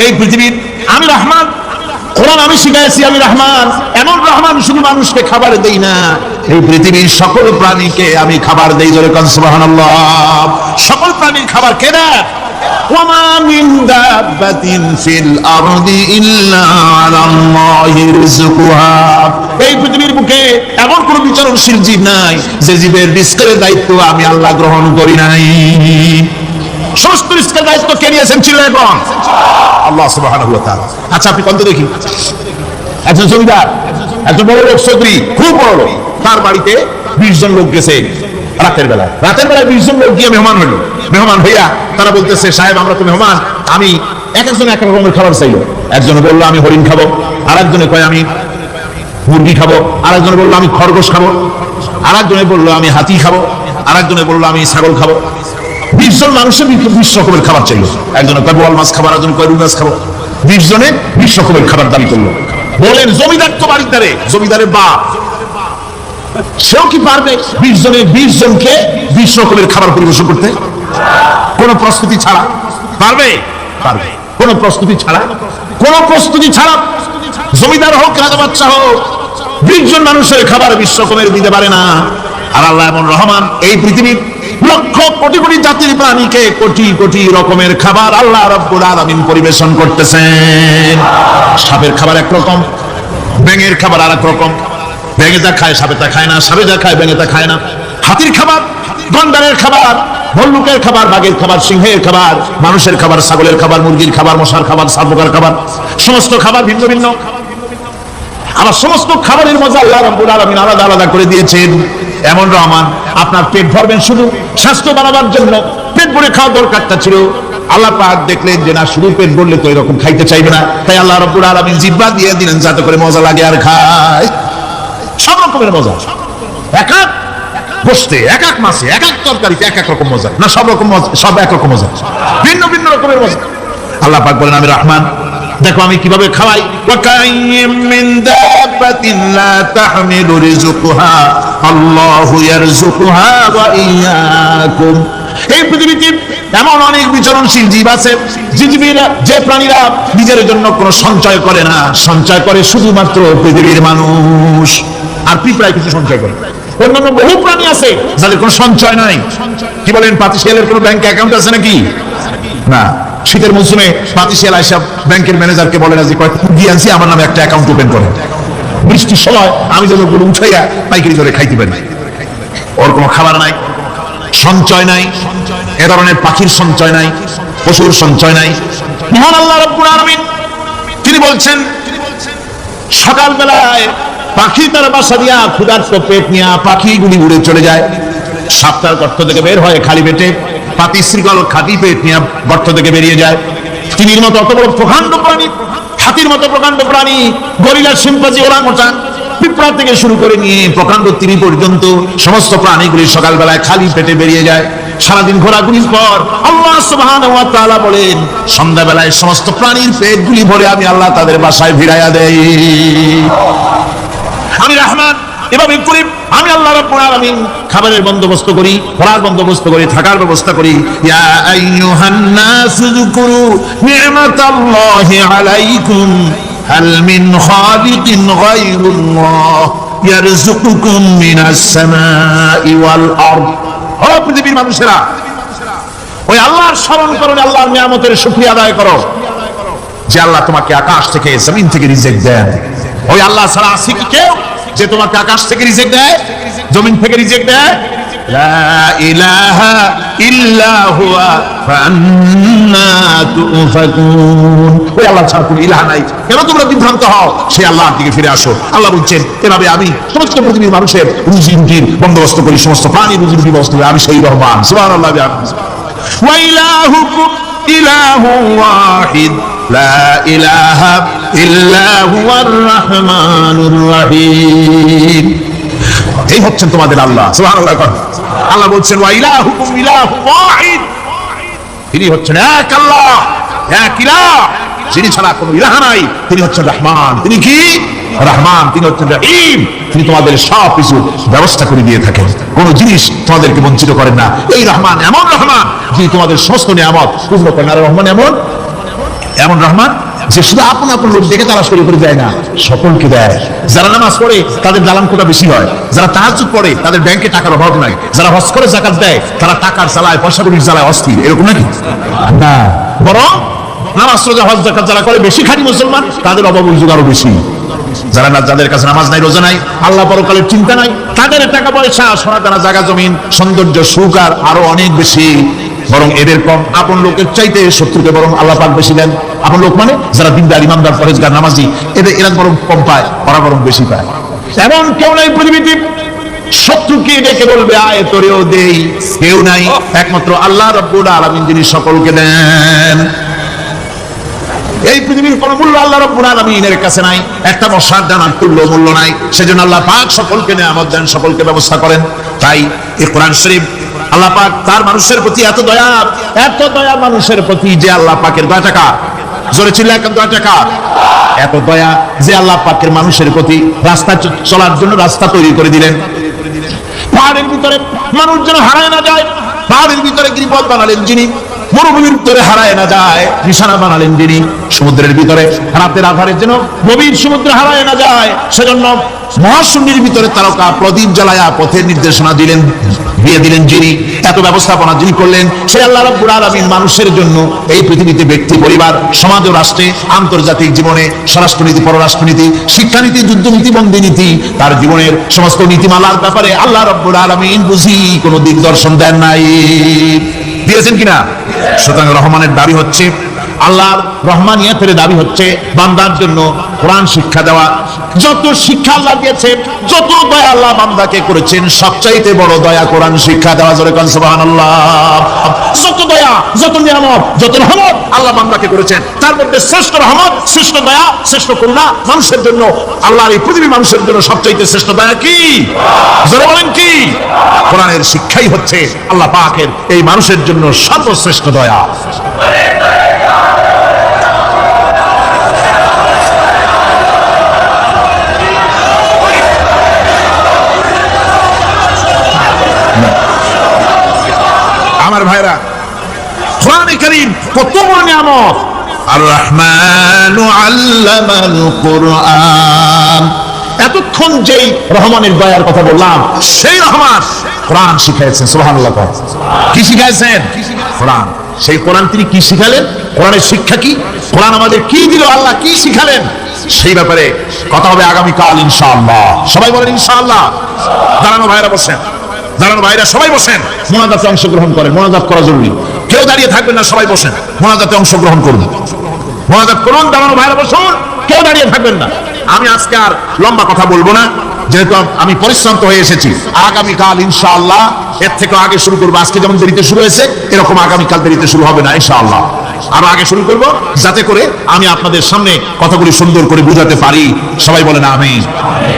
এই পৃথিবীর আমি রহমান, কোরআন আমি শিখাইছি আমি রহমান। এমন রহমান শুধু মানুষকে খাবার দেই না, এই পৃথিবীর সকল প্রাণীকে আমি খাবার দেই। জোরে কোন সুবহানাল্লাহ। সকল প্রাণীর খাবার কে দেয়? ওয়ামা মিন দাব্বাতিন ফিল আরদি ইল্লা আলাল্লাহি রিজকুহা। এই পৃথিবীর বুকে এমন কোন বিচরণশীল জীব নাই যে জীবের রিজকের দায়িত্ব আমি আল্লাহ গ্রহণ করি নাই। সমস্ত রিজকের দায়িত্ব কে নিয়েছেন? ছিল এখন আল্লাহ সুবহানাহু ওয়া তাআলা। আচ্ছা আপনি কত দেখি একজন জমিদার, একজন বড় লোক, চৌধুরী, খুব বড় লোক, তার বাড়িতে 20 জন লোক গেছে রাতের বেলায় 20 জন লোক গিয়ে মেহমান হইলো। মেহমান হইয়া তারা বলতেছে সাহেব আমরা তো মেহমান, আমি এক একজন এক রকমের খাবার চাইলো। একজনে বললো আমি হরিণ খাবো, আর একজনে কয় আমি মুরগি খাবো, আর একজনে বললো আমি খরগোশ খাবো, আর একজনে বললো আমি হাতি খাবো, আর একজনে বললো আমি ছাগল খাবো। 20 জন মানুষের 20 রকমের খাবার চাইলো। একজনে কয় বোয়াল মাছ খাবো, একজনে কয় রুই মাছ খাবো। 20 জনে 20 রকমের খাবার দাবি করলো। বলেন জমিদার তো বাড়িতে, জমিদারের বাপ, সেও কি পারবে 20 জনে 20 জনকে 20 রকমের খাবার পরিবেশন করতে? কোন প্রস্তুতি ছাড়া। পারবে? পারবে। কোন প্রস্তুতি ছাড়া, কোন প্রস্তুতি ছাড়া জমিদার হোক, রাজা বাদশা হোক, 20 জন মানুষের খাবার বিশ্বকর্মের দিতে পারে না। আর আল্লাহ এমন রহমান, এই পৃথিবীর লক্ষ কোটি কোটি জাতির প্রাণীকে কোটি কোটি রকমের খাবার আল্লাহ রাব্বুল আলামিন পরিবেশন করতেছেন। সাপের খাবার একরকম, ব্যাঙের খাবার আর এক রকম। ব্যাঙে যা খায় সাপে তা খায় না, সাপে যা খায় ব্যাঙে তা খায় না। হাতির খাবার, গন্ডারের খাবার, ভল্লুকের খাবার, বাঘের খাবার, সিংহের খাবার, মানুষের খাবার, ছাগলের খাবার, মুরগির খাবার, মশার খাবার, শাপোকার খাবার, সমস্ত খাবার ভিন্ন ভিন্ন। আবার সমস্ত খাবারের মজা আল্লাহ রাব্বুল আলামিন আলাদা আলাদা করে দিয়েছেন। এমন রহমান, আপনার পেট ভরবেন শুধু স্বাস্থ্য বাড়াবার জন্য, পেট ভরে খাওয়ার দরকারটা ছিল। আল্লাহ পাক দেখলেন যে না, শুধু পেট ভরলে তো এরকম খাইতে চাইবে না, তাই আল্লাহ রাব্বুল আলামিন জিহ্বা দিয়ে দিলেন যাতে করে মজা লাগে আর খায়। সব রকমের মজা, এক এক গোশতে, এক এক মাছে, এক এক তরকারিতে এক এক রকম মজা, না সব রকম মজা, সব এক রকম মজা, ভিন্ন ভিন্ন রকমের মজা। আল্লাহ পাক বলেন আমি রহমান, দেখো আমি কিভাবে খাওয়াই। ওয়াকাইয়্যিম মিন দাব্বাতিন লা তাহমিলু রিজকুহা আল্লাহু ইয়ারযুকুহা ওয়া ইয়্যাকুম। এই পৃথিবীতে এমন অনেক বিচরণশীল জীব আছে, যে প্রাণীরা নিজের জন্য কোনো সঞ্চয় করে না, সঞ্চয় করে শুধুমাত্র পৃথিবীর মানুষ। আর পিঁপড়ায় কিছু সঞ্চয় করে। অন্যান্য বহু প্রাণী আছে যাদের কোনো সঞ্চয় নাই। কি বলেন, পাতিশিয়ালের কোনো ব্যাংক অ্যাকাউন্ট আছে নাকি? না। শীতের মৌসুমে পাতিশিয়াল আইসা ব্যাংকের ম্যানেজারকে বলে না যে দিয়ে আনছি, আমার নামে একটা অ্যাকাউন্ট ওপেন করেন, বৃষ্টির সময় আমি যেন ওগুলো উঠাইয়া পাইকারি করে খাইতে পারি। ওর কোনো খাবার নাই, সঞ্চয় নাই, এ ধরনের পাখির সঞ্চয় নাই, পশুর সঞ্চয় নাই। মহান আল্লাহ রাব্বুল আলামিন তিনি বলছেন, সকালবেলায় পাখি তার বাসা দিয়া ক্ষুধার্ত পেট নিয়ে পাখিগুলি উড়ে চলে যায়, সাপটার গর্ত থেকে বের হয় খালি পেটে, পাতি শৃঙ্খল খাঁটি পেট নিয়ে গর্ত থেকে বেরিয়ে যায়। তিনির মতো অত বড় প্রকাণ্ড প্রাণী, হাতির মতো প্রকাণ্ড প্রাণী, গরিলা, শিম্পাঞ্জি, ওরাংওটাং, পিঁপড়া থেকে শুরু করে নিয়ে প্রকাণ্ড তিনি পর্যন্ত সমস্ত প্রাণীগুলি সকালবেলায় খালি পেটে বেরিয়ে যায়। সারাদিন ঘোরাঘুরির পর আল্লাহ সুবহানাহু ওয়া তাআলা বলেন, সন্ধ্যাবেলায় সমস্ত প্রাণীর পেটগুলি ভরে আমি আল্লাহ তাদের বাসায় ভিড়াইয়া দেই। আমি রহমান, এভাবে করি আমি আল্লাহ রাব্বুল আলামিন খাবারের বন্দোবস্ত করি, পড়ার বন্দোবস্ত করি, থাকার ব্যবস্থা করি। ইয়া আইয়ুহান নাসু যুকুরু নি'মাতাল্লাহি আলাইকুম হাল মিন খালিকিন গায়রুল্লাহ ইয়ারযুকুকুম মিনাস সামাই ওয়াল আরদ। ও পৃথিবীর মানুষেরা, ওই আল্লাহর স্মরণ করো, আল্লাহর নিয়ামতের শুকরিয়া আদায় করো যে আল্লাহ তোমাকে আকাশ থেকে, জমিন থেকে রিজিক দেন। ওই আল্লাহ ছাড়া আছে কি কেউ যে তোমাকে আকাশ থেকে রিজিক দেয়, জমিন থেকে রিজিক দেয়? লা ইলাহা ইল্লা হুয়া ফান্না তুফাকুন। ওই আল্লাহ ছাড়া কোনো ইলাহ নাই, কেন তোমরা বিভ্রান্ত হও? সেই আল্লাহর দিকে ফিরে আসো। আল্লাহ বলছেন, এভাবে আমি সমস্ত পৃথিবীর মানুষের রুজি রুটির বন্দোবস্ত করি, সমস্ত প্রাণীর রুজি রুটির ব্যবস্থা করি, আমি সেই রহমান। সুবহানাল্লাহ। ওয়া ইলাহুকুম ইলাহু ওয়াহিদ লা ইলাহা ইল্লা হুয়ার রাহমানুর রহিম। এই হচ্ছেন তোমাদের আল্লাহ। সুবহানাল্লাহ। আল্লাহ বলছেন ওয়া ইলাহুকুম ইলাহু ওয়াহিদ, তিনি হচ্ছেন এক আল্লাহ, এক ইলাহ, যিনি ছাড়া কোনো ইলাহ নাই। তিনি হচ্ছেন রহমান। তিনি কি? রহমান। তিনি হচ্ছেন রহিম। তিনি তোমাদের সব কিছু ব্যবস্থা করে দিয়ে থাকেন, কোনো জিনিস তোমাদেরকে বঞ্চিত করেন না। এই রহমান এমন রহমান যিনি তোমাদের সমস্ত নিয়ামত পূর্ণ করেন। আর রহমান এমন রহমান যে শুধু আপন আপন লোক দেখে তারা শুরু করে দেয় না, সকলকে দেয়। যারা নামাজ পড়ে তাদের দালান কোটা বেশি হয়, যারা তাহাজ্জুদ পড়ে তাদের ব্যাংকে টাকার অভাব নাই, যারা হজ করে যাকাত দেয় তারা টাকার জ্বালায়, পয়সা কড়ির জ্বালায় অস্থির, এরকম নাকি? না, বরং নামাজ রোজা হজ যাকাত যারা করে বেশি খাঁটি মুসলমান, তাদের অভাব অভিযোগ আরো বেশি। যাদের কাছে নামাজ নাই, রোজা নাই, আল্লাহ পরকালের চিন্তা নাই, তাদের টাকা পয়সা, সোনা দানা, জায়গা জমিন, সৌন্দর্য, সুখ আর আরো অনেক বেশি। বরং এদের কম। আপন লোকের চাইতে শত্রুকে বরং আল্লাহ পাক বেশি দেন। আপন লোক মানে যারা দিনদার, ইমানদার, পরেজগার, নামাজি, এরা বরং কম পায়, ওরা বরং বেশি পায়। এমন কেউ নাই পৃথিবীতে শত্রুকে ডেকে বলবে আয় তোরেও দেই, কেউ নাই, একমাত্র আল্লাহ রাব্বুল আলামিন যিনি সকলকে দেন। এই পৃথিবীর কোন মূল্য আল্লাহ রাব্বুল আলামিনের কাছে নাই, একটা মশার দানার তুল্য মূল্য নাই। সেজন্য আল্লাহ পাক সকলকে নিয়ামত দেন, সকলকে ব্যবস্থা করেন। তাই এই কোরআন শরীফ আল্লাহ পাক তার মানুষের প্রতি এত দয়া মানুষের প্রতি যে আল্লাহ পাকের দয়াটা কার? জোরে চিল্লায় এখন দয়াটা কার? এত দয়া যে আল্লাহ পাকের মানুষের প্রতি রাস্তা চলার জন্য রাস্তা তৈরি করে দিলেন। পাহাড়ের ভিতরে মানুষ যেন হারায় না যায়, পাহাড়ের ভিতরে গিরিপথ বানালেন যিনি। মরুভূমির ভিতরে হারায় না যায়, নিশানা বানালেন যিনি সমুদ্রের ভিতরে রাতের আধারের জন্য গভীর সমুদ্রে হারায় না যায়, সেজন্য মহাশূন্যের ভিতরে তারকা প্রদীপ জ্বালায়া পথের নির্দেশনা দিলেন, দিয়ে দিলেন যিনি, এত ব্যবস্থাপনা যিনি করলেন, সেই আল্লাহ রাব্বুল আলামিন মানুষের জন্য এই পৃথিবীতে ব্যক্তি, পরিবার, সমাজ ও রাষ্ট্রে, আন্তর্জাতিক জীবনে স্বরাষ্ট্রনীতি, পররাষ্ট্রনীতি, শিক্ষানীতি, যুদ্ধনীতি, বন্দিনীতি, তার জীবনের সমস্ত নীতিমালার ব্যাপারে আল্লাহ রাব্বুল আলামিন বুঝি কোনো দিগদর্শন দেন নাই, দিয়েছেন কিনা? সুতরাং রহমানের দাবি হচ্ছে, আল্লাহর রহমানিয়তের দাবি হচ্ছে বান্দার জন্য কোরআন শিক্ষা দেওয়া। যত শিক্ষা আল্লাহ দিয়েছেন, যত দয়া আল্লাহ বান্দাকে করেছেন, সবচাইতে বড় দয়া কোরআন শিক্ষা দেওয়া। জোরে কোন সুবহানাল্লাহ। যত দয়া, যত নিয়ামত, যত রহমত আল্লাহ বান্দাকে করেছেন, তার মধ্যে শ্রেষ্ঠ রহমত, শ্রেষ্ঠ দয়া, শ্রেষ্ঠ করুণা মানুষের জন্য, আল্লাহর এই পৃথিবী মানুষের জন্য সবচাইতে শ্রেষ্ঠ দয়া কি? জোরে বলেন কি? কোরআনের শিক্ষাই হচ্ছে আল্লাহ পাকের এই মানুষের জন্য সর্বশ্রেষ্ঠ দয়া। আমার ভাইরা, কোরআনে কারীম কত বড় নিয়ামত। আর রহমানু আল্লামাল কোরআন, এতক্ষণ যেই রহমানের দয়ার কথা বললাম, সেই রহমান কোরআন শিখাইছেন। সুবহানাল্লাহ। কি শিখাইছেন? কোরআন। সেই কোরআন তিনি কি শিখালেন? কোরআনের শিক্ষা কি? কোরআন আমাদের কি দিল, আল্লাহ কি শিখালেন, সেই ব্যাপারে কথা হবে আগামীকাল ইনশাআল্লাহ। সবাই বলেন ইনশাআল্লাহ। দাঁড়ানো ভাইরা বসেন, দাঁড়ানো ভাইরা সবাই বসেন, মোনাজাতে অংশগ্রহণ করেন। মোনাজাত করা জরুরি, কেউ দাঁড়িয়ে থাকবেন না, সবাই বসেন, মোনাজাতে অংশগ্রহণ করুন, মোনাজাত করুন। দাঁড়ানো ভাইরা বসুন, কেউ দাঁড়িয়ে থাকবেন না। আমি আজকে আর লম্বা কথা বলবো না, যেহেতু আমি পরিশ্রান্ত হয়ে এসেছি। আগামীকাল ইনশাআল্লাহ এর থেকে আগে শুরু করবো। আজকে যেমন দেরিতে শুরু হয়েছে, এরকম আগামীকাল দেরিতে শুরু হবে না ইনশাআল্লাহ। আরো আগে শুরু করবো, যাতে করে আমি আপনাদের সামনে কথাগুলি সুন্দর করে বুঝাতে পারি। সবাই বলেন আমিন।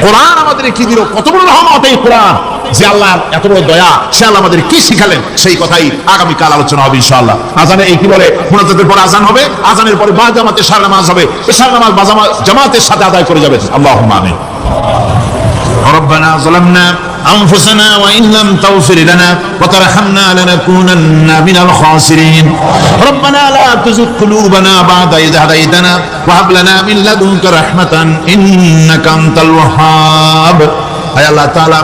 কোরআন আমাদের কি দিল, কত বড় রহমত এই কোরআন, যে আল্লাহ এত বড় দয়া, সে আল্লাহ আমাদের কি শিখালেন, সেই কথাই আগামীকাল আলোচনা হবে ইনশাআল্লাহ। আজানে এই কি বলে, মুনাজাতের পর আজান হবে, আজানের পরে বা জামাতে সারা নামাজ হবে, সারা নামাজ বা জামাতের সাথে আদায় করে যাবে। আল্লাহুম্মা আমিন। ربنا ظلمنا أنفسنا وإن لم تغفر لنا وترحمنا لنكونن من الخاسرين ربنا لا تزغ قلوبنا بعد إذ هديتنا وهب لنا من لدنك رحمة إنك أنت الوهاب। আয় আল্লাহ তাআলা,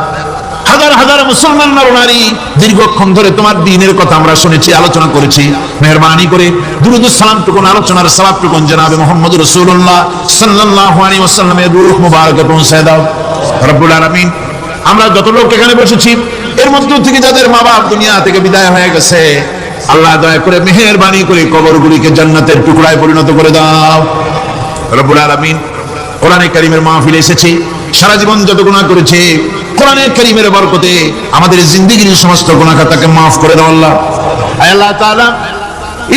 হাজার হাজার মুসলমান নরনারী দীর্ঘক্ষণ ধরে তোমার দ্বীনের কথা আমরা শুনেছি, আলোচনা করেছি। মেহেরবানি করে দুরূদ ও সালাম টুকুন, আলোচনার সওয়াব টুকুন জনাবে মুহাম্মদ রাসূলুল্লাহ সাল্লাল্লাহু আলাইহি ওয়াসাল্লামের রূহ মুবারকে পৌঁছে দাও রব্বুল আলামিন। আমরা যত লোক এখানে বসেছি, এর মধ্য থেকে যাদের মা বাপ দুনিয়া থেকে বিদায় হয়ে গেছে, আল্লাহ দয়া করে মেহেরবানি করে কবরগুলিকে জান্নাতের টুকরায় পরিণত করে দাও রব্বুল আলামিন। কোরআনে কারীমের মাহফিলে এসেছি, সারা জীবন যত গুনাহ করেছি, কোরআনে কারীমের বরকতে আমাদের জিন্দেগীর সমস্ত গুনাহ খাতাকে মাফ করে দাও আল্লাহ। আয় আল্লাহ তাআলা,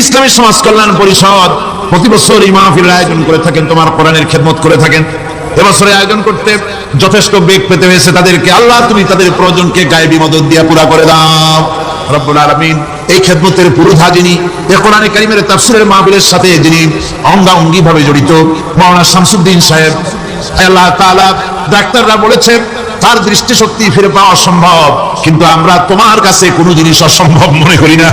ইসলামী সমাজ কল্যাণ পরিষদ প্রতি বছর এই মাহফিলের আয়োজন করে থাকেন, তোমার কোরআনের খেদমত করে থাকেন। এবছরে আয়োজন করতে যথেষ্ট বেগ পেতে হয়েছে তাদেরকে, আল্লাহ তুমি তাদের প্রয়োজনকে গায়েবী মদদ দিয়ে পুরা করে দাও রব্বুল আলামিন। এই খেদমতের পুরোধা যিনি, এই কোরআনে কারীমের তাফসীরের মাহফিলের সাথে যিনি অঙ্গাঙ্গী ভাবে জড়িত, মাওলানা শামসুদ্দিন সাহেব, আল্লাহ তাআলা, ডাক্তাররা বলেছে তার দৃষ্টিশক্তি ফিরে পাওয়া সম্ভব, কিন্তু আমরা তোমার কাছে কোনো জিনিস অসম্ভব মনে করি না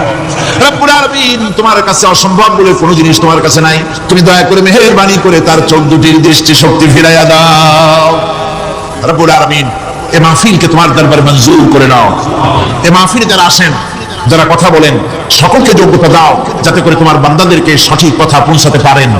রব্বুল আলামিন। তোমার কাছে অসম্ভব বলে কোনো জিনিস তোমার কাছে নাই। তুমি দয়া করে মেহেরবানি করে তার চোখ দুটির দৃষ্টিশক্তি ফিরাইয়া দাও রব্বুল আলামিন। এই মাহফিলকে তোমার দরবারে মঞ্জুর করে নাও। এই মাহফিলে যারা আসেন, যারা কথা বলেন, সকলকে যোগ্যতা দাও যাতে করে তোমার বান্দাদেরকে সঠিক কথা পৌঁছাতে পারেন।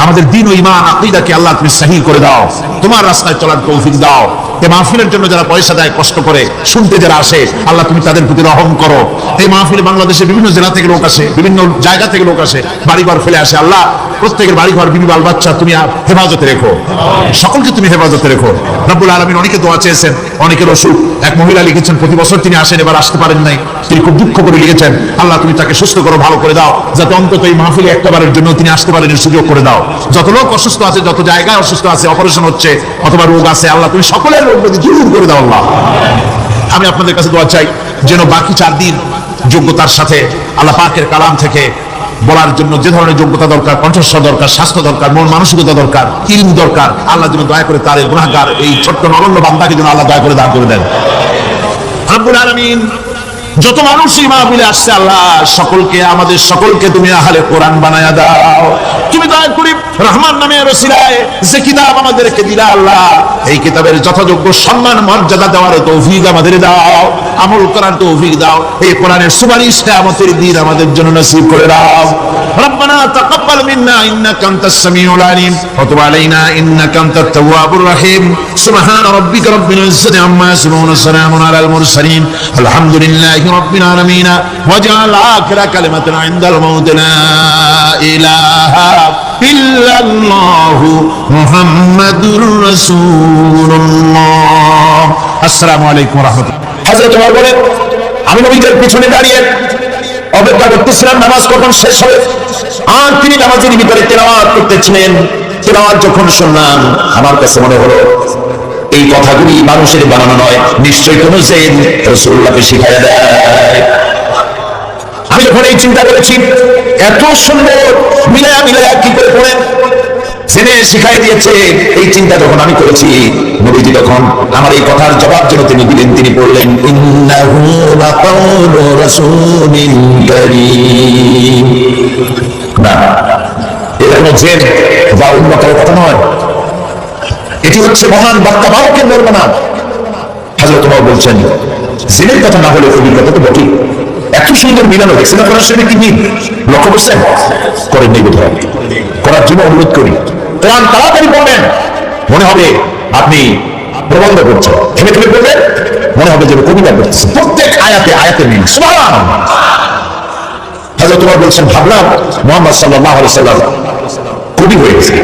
আমাদের দ্বীন ও ঈমান আকীদাকে আল্লাহ তুমি সহিহ করে দাও, তোমার রাস্তায় চলার তৌফিক দাও। এই মাহফিলের জন্য যারা পয়সা দেয়, কষ্ট করে শুনতে যারা আসে, আল্লাহ তুমি তাদের প্রতি রহম করো। এই মাহফিলে বাংলাদেশে বিভিন্ন জেলা থেকে লোক আসে, বিভিন্ন জায়গা থেকে লোক আসে, বাড়িঘর ফেলে আসে। আল্লাহ প্রত্যেকের বাড়িঘর, বিবি বাল বাচ্চা তুমি হেফাজতে রেখো, সকলকে তুমি হেফাজতে রেখো রব্বুল আলামিন। অনেকে দোয়া চেয়েছেন, অনেকের অসুখ। এক মহিলা লিখেছেন প্রতি বছর তিনি আসেন, এবার আসতে পারেন নাই, তিনি খুব দুঃখ করে লিখেছেন, আল্লাহ তুমি তাকে সুস্থ করো, ভালো করে দাও, যাতে অন্তত এই মাহফিলে একবারের জন্য তিনি আসতে পারেন, সুযোগ করে দাও। যত লোক অসুস্থ আছে, যত জায়গায় অসুস্থ আছে, অপারেশন হচ্ছে অথবা রোগ আছে, আল্লাহ তুমি সকলের রোগ দূর করে দাও আল্লাহ। আমি আপনাদের কাছে দোয়া চাই যেন বাকি 4 দিন যোগ্যতার সাথে আল্লাহ পাকের কালাম থেকে বলার জন্য যে ধরনের যোগ্যতা দরকার, কণ্ঠস্বর দরকার, স্বাস্থ্য দরকার, মন মানসিকতা দরকার, ইলম দরকার, আল্লাহ যেন দয়া করে তার গুনাহগার এই ছোট্ট নগণ্য বান্দাকে যেন আল্লাহ দয়া করে দান করে দেন রব্বুল আলামিন। যত মানুষই মাহফিলে আসছে আল্লাহ সকলকে, আমাদের সকলকে তুমি আহলে কোরআন বানায়া দাও। তুমি দয়া করে রহমান নামের ওসিলায় যে কিতাব আমাদেরকে দিলা আল্লাহ, এই কিতাবের যথাযোগ্য সম্মান মর্যাদা দেওয়ার তৌফিক আমাদের দাও, আমল করার তৌফিক দাও। এই কোরআনের সুপারিশ কিয়ামতের দিন আমাদের জন্য নসিব করে দাও। রব্বানা তাকাব্বাল মিন্না ইন্নাকা আনতাস সামিউল আলিম ওয়া তুব আলাইনা ইন্নাকা আনতাত তাওয়াবুর রহিম। সুবহান রাব্বিকা রাব্বিল ইজ্জাতি আম্মা ইয়াসিফুন ওয়া সালামুন আলাল মুরসালিন আলহামদুলিল্লাহি রাব্বিল আলামিন। ওয়াজআল আখিরা কালিমাতিনা ইনদাল মাউত লা ইলাহা ইল্লাল্লাহু মুহাম্মাদুর রাসূলুল্লাহ। আসসালামু আলাইকুম ওয়া রাহমাতুল্লাহ। হযরত ওমর বলেন, আমি নবীদের পিছনে দাঁড়িয়ে অপেক্ষা করতেছিলাম নামাজ কখন শেষ হবে, আর তিনি নামাজের ভিতরে তেলাওয়াত করতেছিলেন। তেলাওয়াত যখন শুনলাম আমার কাছে মনে হলো এই কথাগুলি মানুষের বানানো নয়, নিশ্চয়ই কোন জেন রাসূলুল্লাহকে শিখায়া দেয়। আমি যখন এই চিন্তা করেছি এত সুন্দর মিলায়া মিলায়া কি করে পড়েন জেনে শিখাই দিয়েছে, এই চিন্তা যখন আমি করেছি, নবীজি তখন আমার এই কথার জবাব যেন তিনি দিলেন। তিনি বললেন, ইন্নাহু লাকাউলু রাসূলিন কারীম। না, এটা কোনো জেন বা অন্য কারো কথা নয়, এটি হচ্ছে মহান বার্তাবাহকের বর্ণনা। হযরত ওমর বলছেন, জেনের কথা না হলে কবির কথা তো বটেই। এত সুন্দর মিলানো দেখছেন আপনার সাথে কি মিল লক্ষ্য করছেন? করেন নেই বোধ হয়, করার জন্য অনুরোধ করি। কোরআন তাড়াতাড়ি পড়বেন, মনে হবে আপনি প্রবন্ধ করছেন। থেমে থেমে পড়বেন, মনে হবে যে কবিতা করতেছেন। প্রত্যেক আয়াতে আয়াতে মিল। সুবহানাল্লাহ। হযরত ওমর বলছেন, ভাবলাম মুহাম্মদ সাল্লাল্লাহু আলাইহি ওয়াসাল্লাম কবি হয়ে গেছে।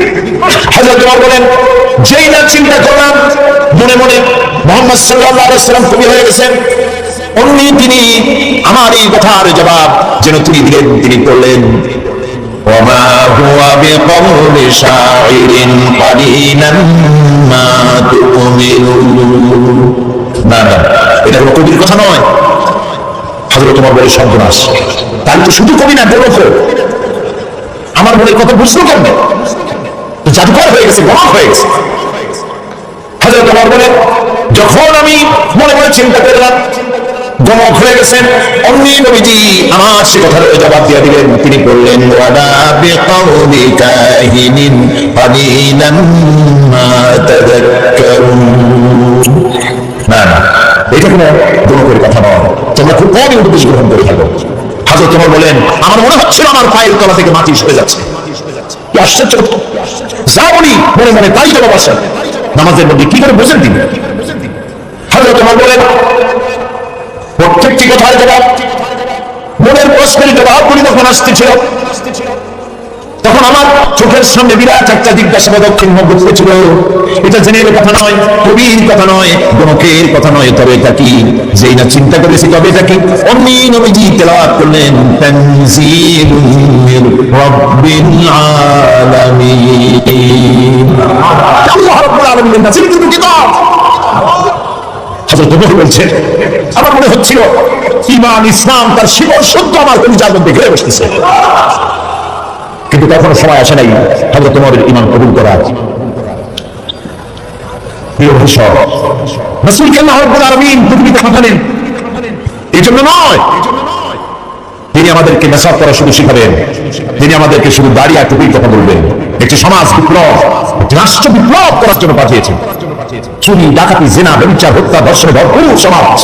হযরত ওমর বলেন, যেই না চিন্তা করলাম মনে মনে মুহাম্মদ সাল্লাল্লাহু আলাইহি ওয়াসাল্লাম কবি হয়ে গেছেন, অমনি তিনি আমার এই কথার জবাব যেন তিনি দিলেন। তিনি বললেন, ওমা হুয়া বিকাউলি শাইরিন কালিলাম মা তুমিনুন। না না, এটা কোনো কবির কথা নয়। হযরত ওমর বলে, সর্বনাশ, তাই তো শুধু কবি না, গণক। আমার মনের কথা বুঝলো কেমনে? জাদুকর হয়ে গেছে, গণক হয়ে গেছে। হযরত ওমর বলে, যখন আমি মনে মনে চিন্তা করলাম গণক হয়ে গেছেন, অমনি নবীজি আমার সে কথার জবাব দিয়ে দিলেন। তিনি বললেন, ওয়ালা বিকাউলি কাহিনিন কালিলাম মা তাযাক্কারুন। না না, এটা কোনো গণকের কথা নয়, তোমরা খুব কমই উপদেশ গ্রহণ করে থাকো। হযরত ওমর বলেন, আমার মনে হচ্ছিল আমার পায়ের তলা থেকে মাটি সরে যাচ্ছে। কি আশ্চর্য! যা বলি মনে মনে তাই জবাব আসে নামাজের মধ্যে। কি করে বোঝেন তিনি? হযরত ওমর বলেন, প্রত্যেকটি কথার জবাব, মনের প্রশ্নের জবাবগুলি যখন আসতেছিল, তখন আমার চোখের সামনে বিরাট একটা জিজ্ঞাসাবাদক চিহ্ন ঘুরতেছিল। এটা জেনের কথা নয়, কবির কথা নয়, গণকের কথা নয়, তবে এটা কি? যেই না চিন্তা করেছি তবে এটা কি? অমনি নবীজি তেলাওয়াত করলেন, তানজিলুম মির রাব্বিল আলামিন। আল্লাহ রাব্বুল আলামিনের নাযিল কিন্তু কিতাব। হযরত ওমর বলছেন, আমার মনে হচ্ছিল ঈমান ইসলাম তার শিকড় সত্য আমার কলিজার মধ্যে ঘিরে বসতেছে। কিন্তু তখন সময় আসে নাই হযরত ওমরের ঈমান কবুল করার। প্রিয় ভাষা, রাসূলকে আল্লাহ রাব্বুল আলামিন পৃথিবীতে পাঠালেন এই জন্য নয়, তিনি আমাদেরকে নেশাব করা শুধু শিখাবেন, তিনি আমাদেরকে শুধু দাড়ি আর টুপির কথা বলবেন। একটি সমাজ বিপ্লব, একটি রাষ্ট্র বিপ্লব করার জন্য পাঠিয়েছেন। চুরি, ডাকাতি, জিনা, ব্যভিচার, হত্যা, ধর্ষণে ভরপুর সমাজ,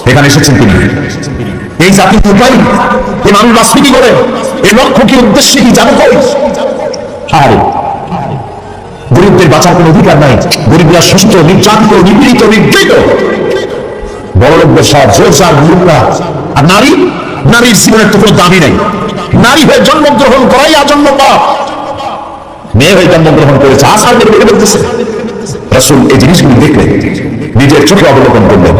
এখানে এসেছেন তিনি। এই জাতির উপায়, এই মানুষ রাজনীতি করে, এই লক্ষ্য কি, উদ্দেশ্য কি, জানো কই? আরে গরিবদের বাঁচার কোন অধিকার নাই। গরিবরা সুস্থ, নির্যাতিত, নিপীড়িত, নিগৃহীত। বড় লোকদের সব জোরজার মুরুব্বা। আর নারী, নারীর জীবনের তো কোনো দাবি নেই। নারী হয়ে জন্মগ্রহণ করাই আজন্ম পাপ। মেয়ে হয়ে জন্মগ্রহণ করেছে, আসার মেয়ে বেড়ে ফেলতেছে। রাসূল এই জিনিসগুলি দেখলেন, নিজের চোখে অবলোকন করলেন।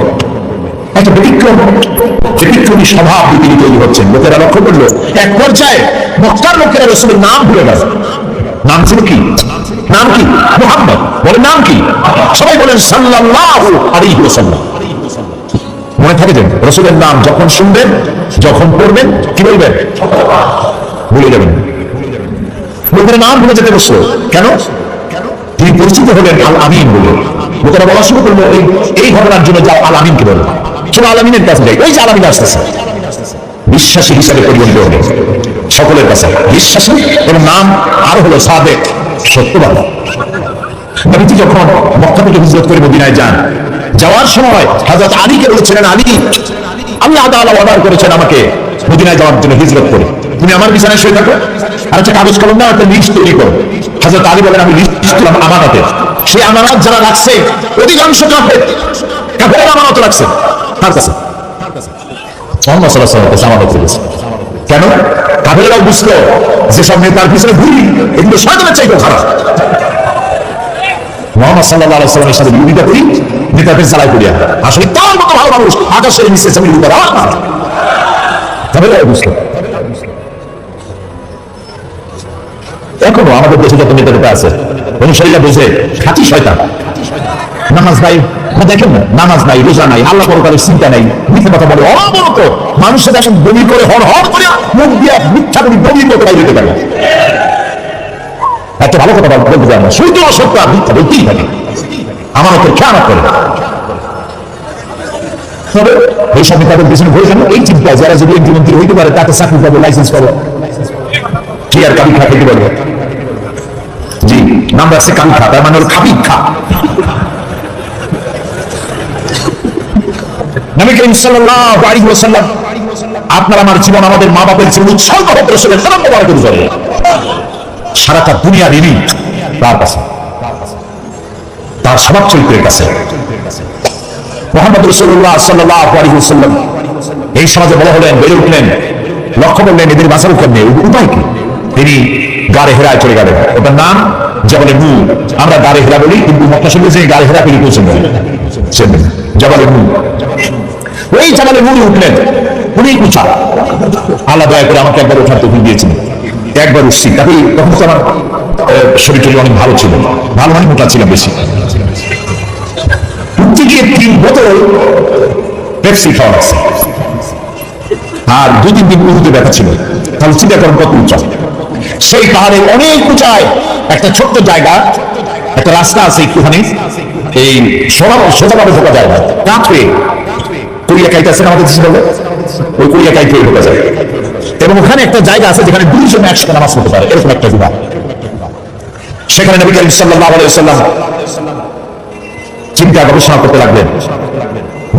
একটা ব্যতিক্রমী স্বভাব তিনি তৈরি হচ্ছেন। লোকেরা লক্ষ্য করলো, এক পর্যায়ে মক্কার লোকেরা রাসূলের নাম ভুলে গেল। নাম ছিল কি? নাম কি? মুহাম্মদ। বলে নাম কি? সবাই বলেন সাল্লাল্লাহু আলাইহি ওয়াসাল্লাম। মনে থাকে যে রাসূলের নাম যখন শুনবেন, যখন পড়বেন, কি বলবেন? ভুলে যাবেন। লোকেরা নাম ভুলে যেতে বসলো কেন? তিনি পরিচিত হলেন আল আমিন বলে। লোকেরা বলা শুরু করলো, এই ঘটনার জন্য যাও আল আমিনকে বলো। শুধু আলামিনের কাছে যাই, ওই যে আলামিন আসতেছে, বিশ্বাসী হিসাবে পরিগণিত হবে সকলের কাছে, বিশ্বাসী এবং নাম আরো হলো সাদেক, সত্যবাদী। নবীজি যখন মক্কা থেকে হিজরত করে মদিনায় যান, যাওয়ার সময় হযরত আলীকে বলেছিলেন, আলী, আল্লাহ তাআলা অর্ডার করেছেন আমাকে মদিনায় যাওয়ার জন্য হিজরত করে, তুমি আমার বিছানায় শুয়ে থাকো আর একটা কাগজ কলম দাও, একটা লিস্ট তৈরি করো। হযরত আলী বলেন, আমি লিস্ট দিলাম আমানতের। সেই আমানত যারা রাখছে অধিকাংশ কাফের আমানত রাখছে তার কাছে, মুহাম্মদ সাল্লাল্লাহু আলাইহি ওয়াসাল্লামের কাছে আমানত রেখেছে। কেন? কাফেররাও বুঝলো যে সব নেতার পিছনে ঘুরি এগুলো শয়তানের চাইতেও খারাপ। মুহাম্মদ সাল্লাল্লাহু আলাইহি ওয়াসাল্লামের সাথে বিরোধিতা করি, নেতাদের জ্বালায় করিয়া, আসলে তার মতো ভালো মানুষ আকাশের নিচে জমির উপর আওয়াজ না, কাফেররাও বুঝলো। এখনো আমাদের দেশে যত নেতা আছে অনুসারীরা বুঝে খাঁটি শয়তান। নামাজ নাই, দেখেন না, নামাজ নাই, রোজা নাই, আল্লাহ পরকালের চিন্তা নাই, মিথ্যা কথা বলে অবরত মানুষের এখন বমি করে হর হর করে মুখ দিয়ে মিথ্যা করে বমি করতে দিতে পারে। এত ভালো কথা বলতে পারে না, সত্য অসত্য আর মিথ্যা বলতেই থাকে, আমার ওপর খেয়াল করে। তবে এই সব নেতাদের পিছনে ভরে যান এই চিন্তায়, যারা যদি এমপি মন্ত্রী হইতে পারে তাকে চাকরি পাবে, লাইসেন্স পাবে, কি আর কাবি খা খেতে পারবে। জি, নাম রাখছে কাবি খা, তার মানে হল খাবি খা। নবী করিম সাল্লাল্লাহু আলাইহি ওয়াসাল্লাম, আপনার আমার জীবন, আমাদের মা বাপের জীবন উৎসর্গ হতে রাসূলের সালাম মোবারক করে সারাটা দুনিয়া ঋণী তার কাছে, তার স্বভাব চরিত্রের কাছে। মুহাম্মদ রাসূলুল্লাহ সাল্লাল্লাহু আলাইহি ওয়াসাল্লাম এই সমাজে বড় হলেন, বেড়ে উঠলেন, লক্ষ্য করলেন এদের বাঁচার কেমনে, উপায় কি? তিনি গারে হেরায় চলে গেলেন, ওটার নাম জবলে নূর। আমরা গারে হেরা বলি, কিন্তু মক্কা শরীফে যে গারে হেরা পেরিয়ে পৌঁছেন জবলে নূর। ওই জবলে নূরে উঠলেন, উনি উঠা, আল্লাহ দয়া করে আমাকে একবার ওঠার তৌফিক দিয়েছেন, একবার উঠছি। তখন তো আমার শরীরটা অনেক ভালো ছিল, ভালো মানে মোটা ছিলাম বেশি। উঠতে গিয়ে 3 বোতল পেপসি খাওয়া আছে, আর 2-3 দিন উঠতে ব্যথা ছিল। তাহলে চিন্তা করেন কত উঁচা। সেই পাহাড়ের অনেক উঁচায় একটা ছোট্ট জায়গা, একটা রাস্তা আছে একটুখানি, এই সোজাভাবে ঢোকা যায় না, কাঁচে কোরিয়া কাইতে আছে আমাদের দেশে বলে, ওই কোরিয়া কাইতে ঢোকা যায়। এবং ওখানে একটা জায়গা আছে যেখানে 2 জন একসাথে নামাজ পড়তে পারে, এরকম একটা বিভাগ। সেখানে নবী করিম সাল্লাল্লাহু আলাইহি ওয়াসাল্লাম চিন্তা গবেষণা করতে লাগলেন।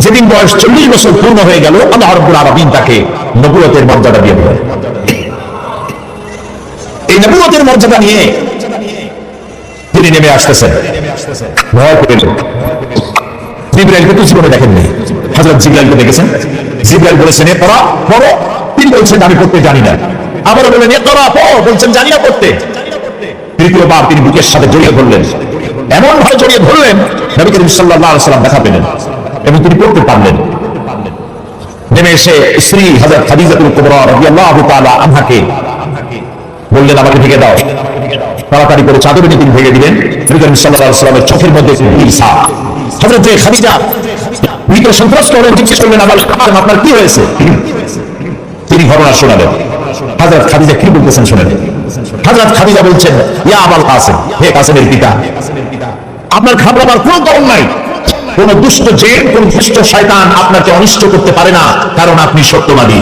যেদিন বয়স 40 বছর পূর্ণ হয়ে গেল, আল্লাহ রাব্বুল আলামিন তাকে নবুয়তের মর্যাদা দিয়ে দিলেন। এই নবুয়তের মর্যাদা নিয়ে তিনি নেমে আসতেছেন, ভয় পেলেন। জিবরাইলকে তো জীবনে দেখেননি, হযরত জিবরাইলকে দেখেছেন। জিবরাইল বলেছেন এ পড়া পড়ো, তিনি বলছেন আমি পড়তে জানি না। আবার বললেন এ পড়া পড়ো, বলছেন জানি না পড়তে। তৃতীয়বার তিনি বুকের সাথে জড়িয়ে ধরলেন, এমন ভাবে জড়িয়ে ধরলেন নবী করিম সাল্লাল্লাহু আলাইহি ওয়াসাল্লাম দেখা পেলেন এবং তিনি পড়তে পারলেন। নেমে এসে স্ত্রী হযরত খাদিজাতুল কুবরা রাদিয়াল্লাহু তাআলা আনহাকে বললেন আমাকে ঢেকে দাও। তাড়াতাড়ি করে চাদর নিয়ে তিনি ঢেকে দিলেন। নবী করিম সাল্লাল্লাহু আলাইহি ওয়াসাল্লামের চোখের মধ্যে ঈর্ষা। হযরত খাদিজা ভিতরে সন্ত্রস্ত হলেন, জিজ্ঞেস করলেন আপনার কি হয়েছে? তিনি ঘটনা শোনালেন। হযরত খাদিজা কি বলতেছেন শুনেন। হযরত খাদিজা বলছেন ইয়া আবুল কাসিম, হে কাসিমের পিতা, আপনার ঘাবড়াবার কোনো কারণ নাই। কোন দুষ্ট জিন, কোন দুষ্ট শয়তান আপনাকে অনিষ্ট করতে পারে না, কারণ আপনি সত্যবাদী।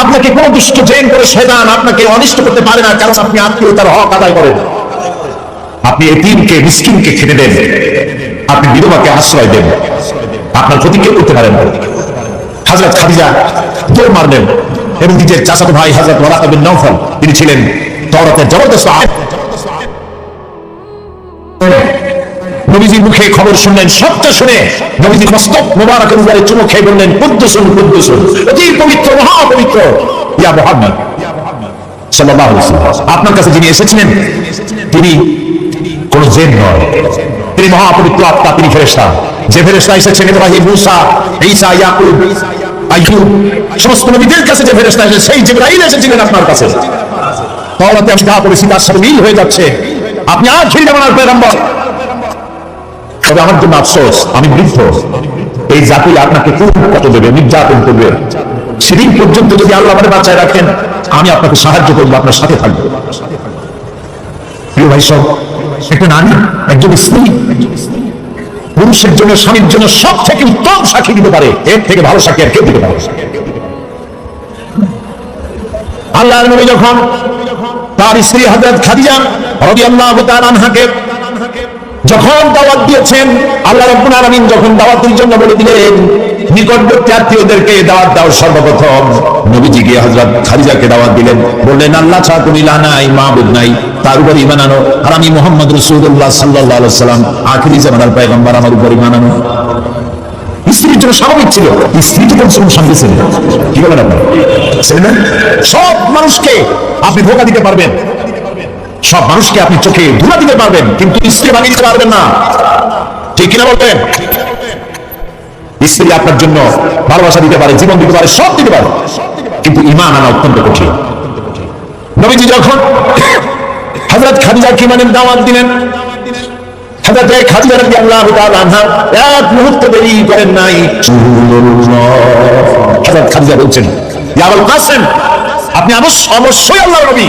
আপনাকে কোন দুষ্ট জিন, কোন শয়তান আপনাকে অনিষ্ট করতে পারে না, কারণ আপনি আত্মীয়তার হক আদায় করেন। আপনি এতিমকে, মিসকিনকে খেতে দেন, আপনি বিধবাকে আশ্রয় দেন, আপনার ক্ষতি কেউ করতে পারেন না। হযরত খাদিজা দৌড় মারলেন এবং নিজের চাচাতো ভাই হযরত ওয়ারাকা বিন নওফল, তিনি ছিলেন তাওরাতের জবরদস্ত আলেম। নবীজির মুখে খবর শুনলেন, সবটা শুনে নবীজির মস্তক মুবারকের উপরে চুমু খেয়ে বললেন কুদ্দুসুন কুদ্দুসুন, অতি পবিত্র, মহাপবিত্র ইয়া মুহাম্মদ সাল্লাল্লাহু আলাইহি ওয়াসাল্লাম। আপনার কাছে যিনি এসেছিলেন তিনি কোন জিন নয়, তিনি মহাপবিত্র আত্মা, তিনি ফেরেশতা। যে ফেরেশতা এসেছেন ইব্রাহিম, মুসা, ঈসা, ইয়াকুব, আইয়ুব, সমস্ত নবীদের কাছে যে ফেরেশতা এসেছে, সেই জিবরাইল এসেছিলেন আপনার কাছে। তাওরাতে আমি যা পড়েছি তার সাথে মিল হয়ে যাচ্ছে, আপনি আখির জামানার পয়গম্বর। তবে আমার জন্য আফসোস, আমি বৃদ্ধ, এই জাতি আপনাকে খুব কষ্ট দেবে, নির্যাতন করবে। সেদিন পর্যন্ত যদি আল্লাহ আমাদের বাঁচায় রাখেন, আমি আপনাকে সাহায্য করবো, আপনার সাথে থাকবো। প্রিয় ভাই সব, একটা নারী, একজন স্ত্রী পুরুষের জন্য, স্বামীর জন্য সব থেকে উত্তম সাক্ষী দিতে পারে, এর থেকে ভালো সাক্ষী আর কেউ দিতে পারে। আল্লাহর নবী যখন তার স্ত্রী হযরত খাদিজা রাদিয়াল্লাহু তাআলা আনহাকে যখন দাওয়াত দিয়েছেন, আল্লাহ রাব্বুল আলামিন যখন দাওয়াতের জন্য বলে দিলেন নিকটবর্তী আত্মীয়দেরকে দাওয়াত দাও, সর্বপ্রথম নবীজি গিয়ে হযরত খাদিজাকে দাওয়াত দিলেন, বললেন আল্লাহ ছাড়া কোনো ইলাহ নাই, মাবুদ নাই, তার উপর ঈমান আনো, আর আমি মুহাম্মদ রাসূলুল্লাহ সাল্লাল্লাহু আলাইহি ওয়াসাল্লাম আখিরি জামানার পয়গম্বর, আমার উপর ঈমান আনো। স্ত্রীর জন্য স্বাভাবিক ছিল, স্ত্রী তো পরিশ্রম সঙ্গে ছিল, কি বলেন আপনারা? সব মানুষকে আপনি ধোঁকা দিতে পারবেন, সব মানুষকে আপনি চোখে ধুলা দিতে পারবেন, কিন্তু স্ত্রী ভাঙিয়ে দিতে পারবেন না, ঠিক কিনা বলবেন? স্ত্রী আপনার জন্য ভালোবাসা দিতে পারে, জীবন দিতে পারে, সব দিতে পারে, কিন্তু ঈমান আনা অত্যন্ত কঠিন। নবীজি যখন হযরত খাদিজাকে ঈমানের দাওয়াত দিলেন, হযরত খাদিজা রাদিয়াল্লাহু তাআলা আনহা এক মুহূর্ত দেরি করেন নাই। হযরত খাদিজা বলছেন, ইয়া আবুল কাসেম, আপনি অবশ্যই আল্লাহর নবী,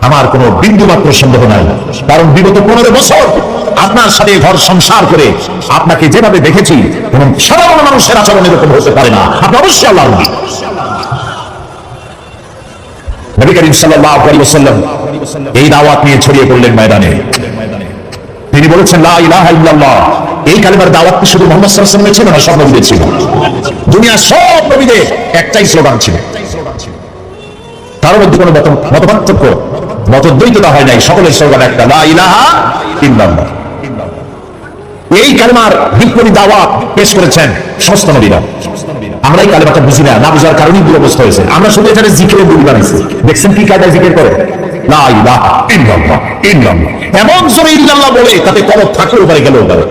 আমার কোনো বিন্দু মাত্র সন্দেহ নাই, কারণ বিগত 15 বছর আপনার সাথে ঘর সংসার করে আপনাকে যেভাবে দেখেছি, এবং সাধারণ মানুষের আচরণ এরকম হতে পারে না, আপনি অবশ্যই আল্লাহর নবী। নবী করিম সাল্লাল্লাহু আলাইহি ওয়াসাল্লাম এই দাওয়াত নিয়ে ছড়িয়ে পড়লেন ময়দানে। তিনি বলেছেন লা ইলাহা ইল্লাল্লাহ। এই কালিমার দাওয়াত শুধু মুহাম্মদ সাল্লাল্লাহু আলাইহি ওয়াসাল্লামের ছিল না, সব নবীদের ছিল। দুনিয়ার সব নবীদের একটাই স্লোগান ছিল, কারোর মধ্যে কোনো মতপার্থক্য, মতদ্বৈততা হয় নাই, সকলের স্লোগান একটা, লা ইলাহা ইল্লাল্লাহ। এই কালিমার বিপ্লবী দাওয়াত পেশ করেছেন সমস্ত নবীরা। আমরা এই কালিমাটা বুঝি না, না বুঝার কারণেই দুরবস্থা হয়েছে। আমরা শুধু এখানে জিকিরের বলি বানাইছি, দেখছেন কি কায়দায় জিকির করে, লা ইলাহা ইল্লাল্লাহ ইল্লাল্লাহ, এমন জোরে ইল্লাল্লাহ বলে তাতে কলব থাকলেও পারে, গেলেও পারে।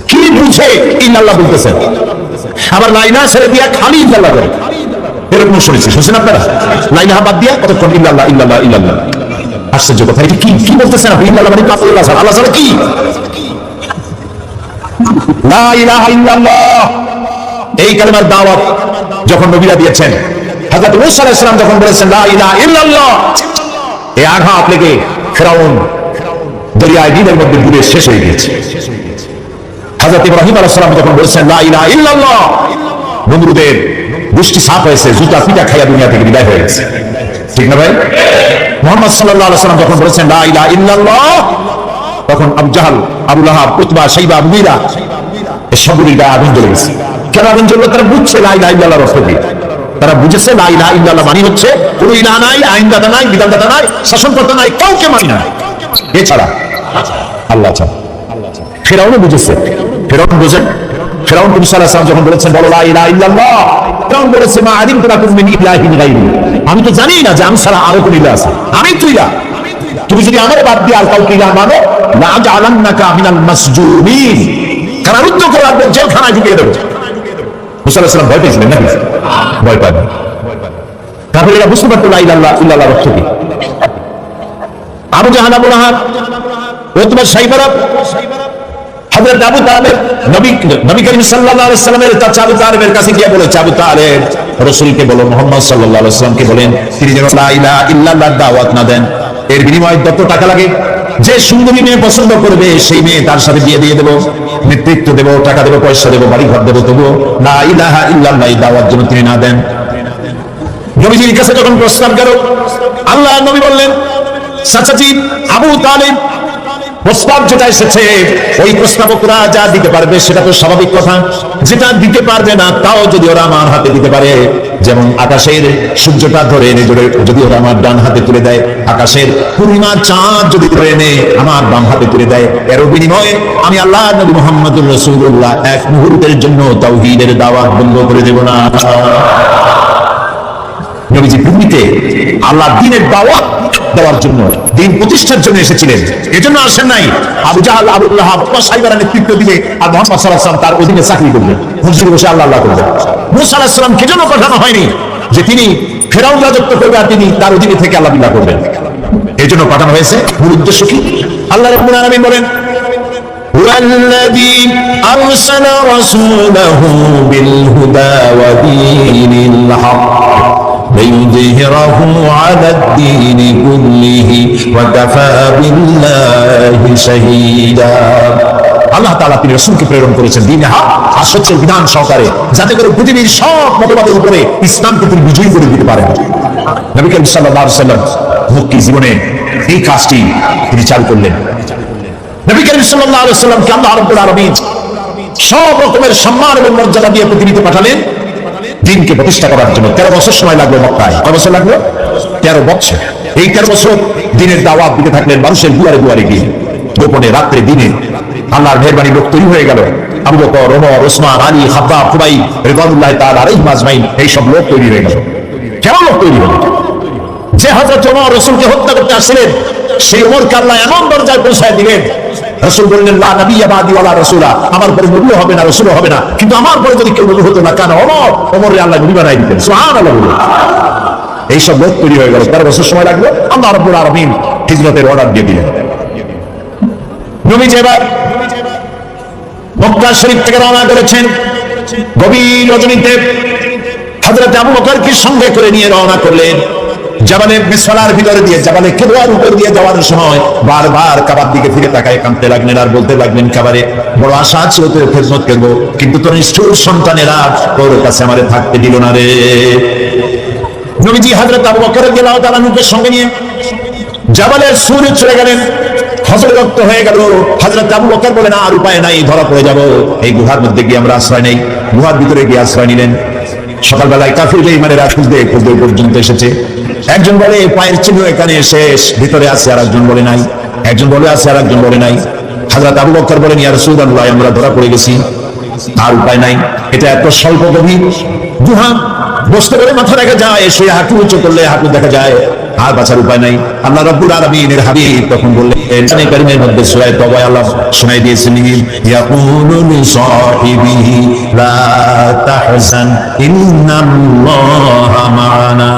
কি বুঝে ইল্লাল্লাহ বলতেছেন, আবার লা ইলাহা ছেড়ে দিয়া খালি ইল্লাল্লাহ করে, এরকম শুনেছি, শুনছেন আপনারা? লা ইলাহা বাদ দিয়া কতক্ষণ ইল্লাল্লাহ ইল্লাল্লাহ ইল্লাল্লাহ। আশ্চর্য কথা, এটা কি কি বলতেছেন আপনি? ইল্লাল্লাহ মানে আল্লাহ ছাড়া, আল্লাহ ছাড়া কি? লা ইলাহা ইল্লাল্লাহ এই কালিমার দাওয়াত যখন নবীরা দিয়েছেন, হযরত মূসা আলাইহিস সালাম যখন বলেছেন লা ইলাহা ইল্লাল্লাহ, এই আঘাত লেগে ফিরআউন দরিয়ায় নীলের মধ্যে ডুবে শেষ হয়ে গিয়েছে। হযরত ইব্রাহিম আলাইহিস সালাম যখন বলেছেন লা ইলাহা ইল্লাল্লাহ, নমরুদের দৃষ্টি সাফ হয়েছে, জুতা পিটা খাইয়া দুনিয়া থেকে বিদায় হয়ে গেছে, ঠিক না ভাই? মুহাম্মদ সাল্লাল্লাহু আলাইহি ওয়াসাল্লাম যখন বলেছেন লা ইলাহা ইল্লাল্লাহ, তখন আবু জাহাল, আবু লাহাব, উতবা, শাইবা, আবু মুগীরা এসবগুলির গায়ে আগুন জ্বলে গেছে। কেন আগুন জ্বললো? তারা বুঝছে লা ইলাহা ইল্লাল্লাহর অর্থ কি, তারা বুঝেছে লা ইলাহা ইল্লাল্লাহ মানে হচ্ছে কোনো ইলাহ নাই, আইনদাতা নাই, বিধানদাতা নাই, শাসনকর্তা নাই, কাউকে মানি না এছাড়া, আল্লাহ ছাড়া। ফিরআউনও বুঝেছে, ফিরআউন বোঝেন, ফিরআউন মুসা আলাইহিস সালাম যখন বলেছেন বলো লা ইলাহা ইল্লাল্লাহ, ফিরআউন বলেছে মা আলিমতু লাকুম মিন ইলাহিন গায়রি, আমি তো জানি না যে আমি ছাড়া আরো কোন ইলাহ আছে, আমি তো ইলাহ, তুমি যদি আমার বাদ দিয়ে আর কাউকে ইলাহ মানো লা আজআলান্নাকা মিনাল মাসজুনিন, কারারুদ্ধ করে রাখবো, জেলখানায় ঢুকিয়ে দেবো। মুসা আলাইহিস সালাম ভয় পেয়েছিলেন নাকি? ভয় পায় না, কাফেররা বুঝতে পারতো লা ইলাহা ইল্লাল্লাহর অর্থ কি। আবু জাহাল, আবু লাহাব, উতবা, শাইবা, হযরত আবু তালেব নবী করিম সাল্লাল্লাহু আলাইহি ওয়াসাল্লামের চাচা আবু তালেবের কাছে গিয়ে বলেছে, আবু তালেব রাসূলকে বলো, মুহাম্মদ সাল্লাল্লাহু আলাইহি ওয়াসাল্লামকে বলেন তিনি যেন লা ইলাহা ইল্লাল্লাহর দাওয়াত না দেন, এর বিনিময়ে যত টাকা লাগে, যে সুন্দরী মেয়ে পছন্দ করবে সেই মেয়ে তার সাথে বিয়ে দিয়ে দেবো, নেতৃত্ব দেবো, টাকা দেবো, পয়সা দেবো, বাড়ি ঘর দেবো, তবুও লা ইলাহা ইল্লাল্লাহ দাওয়াত যেন তিনি না দেন। নবীজির কাছে যখন প্রস্তাব গেল, আল্লাহ নবী বললেন চাচাজি আবু তালেব, প্রস্তাব যেটা এসেছে ওই প্রস্তাবকরা যা দিতে পারবে সেটা তো স্বাভাবিক কথা, যেটা দিতে পারবে না তাও যদি ওরা আমার হাতে দিতে পারে, যেমন আকাশের সূর্যটা ধরে এনে যদি ওরা আমার ডান হাতে তুলে দেয়, আকাশের পূর্ণিমা চাঁদ যদি ধরে এনে আমার বাম হাতে তুলে দেয়, এর বিনিময়ে আমি আল্লাহ নবী মুহাম্মদুর রাসূলুল্লাহ এক মুহূর্তের জন্য তাওহীদের দাওয়াত বন্ধ করে দেব না। নবীজি পৃথিবীতে আল্লাহ দ্বীনের দাওয়াত দেওয়ার জন্য, দ্বীন প্রতিষ্ঠার জন্য এসেছিলেন, এজন্য আসেন নাই আবু জাহাল, আবু লাহাব, সাইবারা নেতৃত্ব দিবে আর মুহাম্মদ সাল্লাল্লাহু আলাইহি ওয়াসাল্লাম তার অধীনে চাকরি করবেন, মসজিদে বসে আল্লাহ আল্লাহ করবেন। মূসা আলাইহিস সালামকে জন্য পাঠানো হয়নি যে তিনি ফিরআউন রাজত্ব করবে আর তিনি তার অধীনে থেকে আল্লাহ বিল্লাহ করবেন, এজন্য পাঠানো হয়েছে। মূল উদ্দেশ্য কি? আল্লাহ রাব্বুল আলামিন বলেন হুয়াল্লাযী আরসালা রাসূলাহু বিল হুদা ওয়া দীনিল হক ليظهره ليظهره على الدين كله وكفى بالله شهيدا আল্লাহ তাআলা তিনি রাসূলকে প্রেরণ করেছেন দ্বীনে হক আর সত্যের বিধান সহকারে, যাতে করে পৃথিবীর সব মতবাদের উপরে ইসলামকে তিনি বিজয়ী করে দিতে পারেন। নবী করিম সাল্লাল্লাহু আলাইহি ওয়াসাল্লাম মক্কি জীবনে এই কাজটি তিনি চালু করলেন। নবী করিম সাল্লাল্লাহু আলাইহি ওয়াসাল্লামকে আল্লাহ রাব্বুল আলামিন সব রকমের সম্মান এবং মর্যাদা দিয়ে পৃথিবীতে পাঠালেন দ্বীনকে প্রতিষ্ঠা করার জন্য। 13 বছর সময় লাগলো মক্কায়। কয় বছর লাগলো? 13 বছর। এই 13 বছর দ্বীনের দাওয়াত দিতে থাকলেন মানুষের দুয়ারে দুয়ারে গিয়ে, গোপনে রাত্রে দিনে। আল্লাহর মেহেরবানি লোক তৈরি হয়ে গেল। আবু বকর, ওমর, ওসমান, আলী, খাব্বাব, খুবাইব রিদওয়ানুল্লাহি তাআলা আলাইহিম আজমাইন, এই সব লোক তৈরি হয়ে গেল। কেমন লোক তৈরি হলো? যে হযরত ওমর রাসূলকে হত্যা করতে আসছিলেন, সেই ওমরকে আল্লাহ এমন দরজায় পৌঁছায় দিলেন, রাসূল বললেন লা নাবিয়্যা বাদি ওয়ালা রাসূলা, আমার পরে নবী হবে না, রাসূল হবে না, কিন্তু আমার পরে যদি কেউ নবী হতো না কেন ওমরকে আল্লাহ নবী বানাই দিতেন। সুবহানাল্লাহ। এই সব লোক তৈরি হয়ে গেল। 13 বছর সময় লাগলো। আল্লাহ রাব্বুল আলামিন হিজরতের অর্ডার দিয়ে দিলেন। নবী এবার মক্কা শরীফ থেকে রওনা করেছেন। গভীর রজনীতে হযরত আবু বকরকে সঙ্গে করে নিয়ে রওনা করলেন। জাবালে মিসফালার ভিতরে দিয়ে, জাবালে কেদওয়ার উপর দিয়ে যাওয়ার সময় বারবার কাবার দিকে ফিরে তাকায় কাঁদতে লাগলেন আর বলতে লাগলেন, কাবারে বড় আশা ছিল তোর খেদমত করব, কিন্তু তোর নিষ্ঠুর সন্তানেরা তোর কাছে আমাদের থাকতে দিল না রে। নবীজি হযরত আবু বকর রাদিয়াল্লাহু তাআলা আনহুকে সঙ্গে নিয়ে জাবালের সুরে চলে গেলেন। ফজর রক্ত হয়ে গেল। হযরত আবু বকর বলেন, আর উপায় নাই, ধরা পড়ে যাব। এই গুহার মধ্যে গিয়ে আমরা আশ্রয় নেই। গুহার ভিতরে গিয়ে আশ্রয় নিলেন। সকালবেলায় কাফিররা ইমানের খুঁজতে খুঁজতে পর্যন্ত এসেছে। একজন বলে পায়ের চিহ্ন এখানে শেষ, ভিতরে আছে, আর একজন বলে নাই। একজন বলে আছে, আর একজন বলে নাই। হযরত আবু বকর বলেন, ইয়া রাসূলুল্লাহ, আমরা ধরা পড়ে গেছি, আর উপায় নাই। এটা এত স্বল্প গভীর গুহা, বসতে করে মাথা দেখা যায়, শুয়ে হাঁটু উঁচু করলে হাঁটু দেখা যায়, আর বাঁচার উপায় নাই। আল্লাহ রাব্বুল আলামিনের হাবিব তখন বললেন, কোরআনে কারীমের মধ্যে সূরা তওবা আল্লাহ শোনাই দিয়েছেন, ইয়াকুলু লিসাহিবিহি লা তাহজান ইন্নাল্লাহা মা'ানা।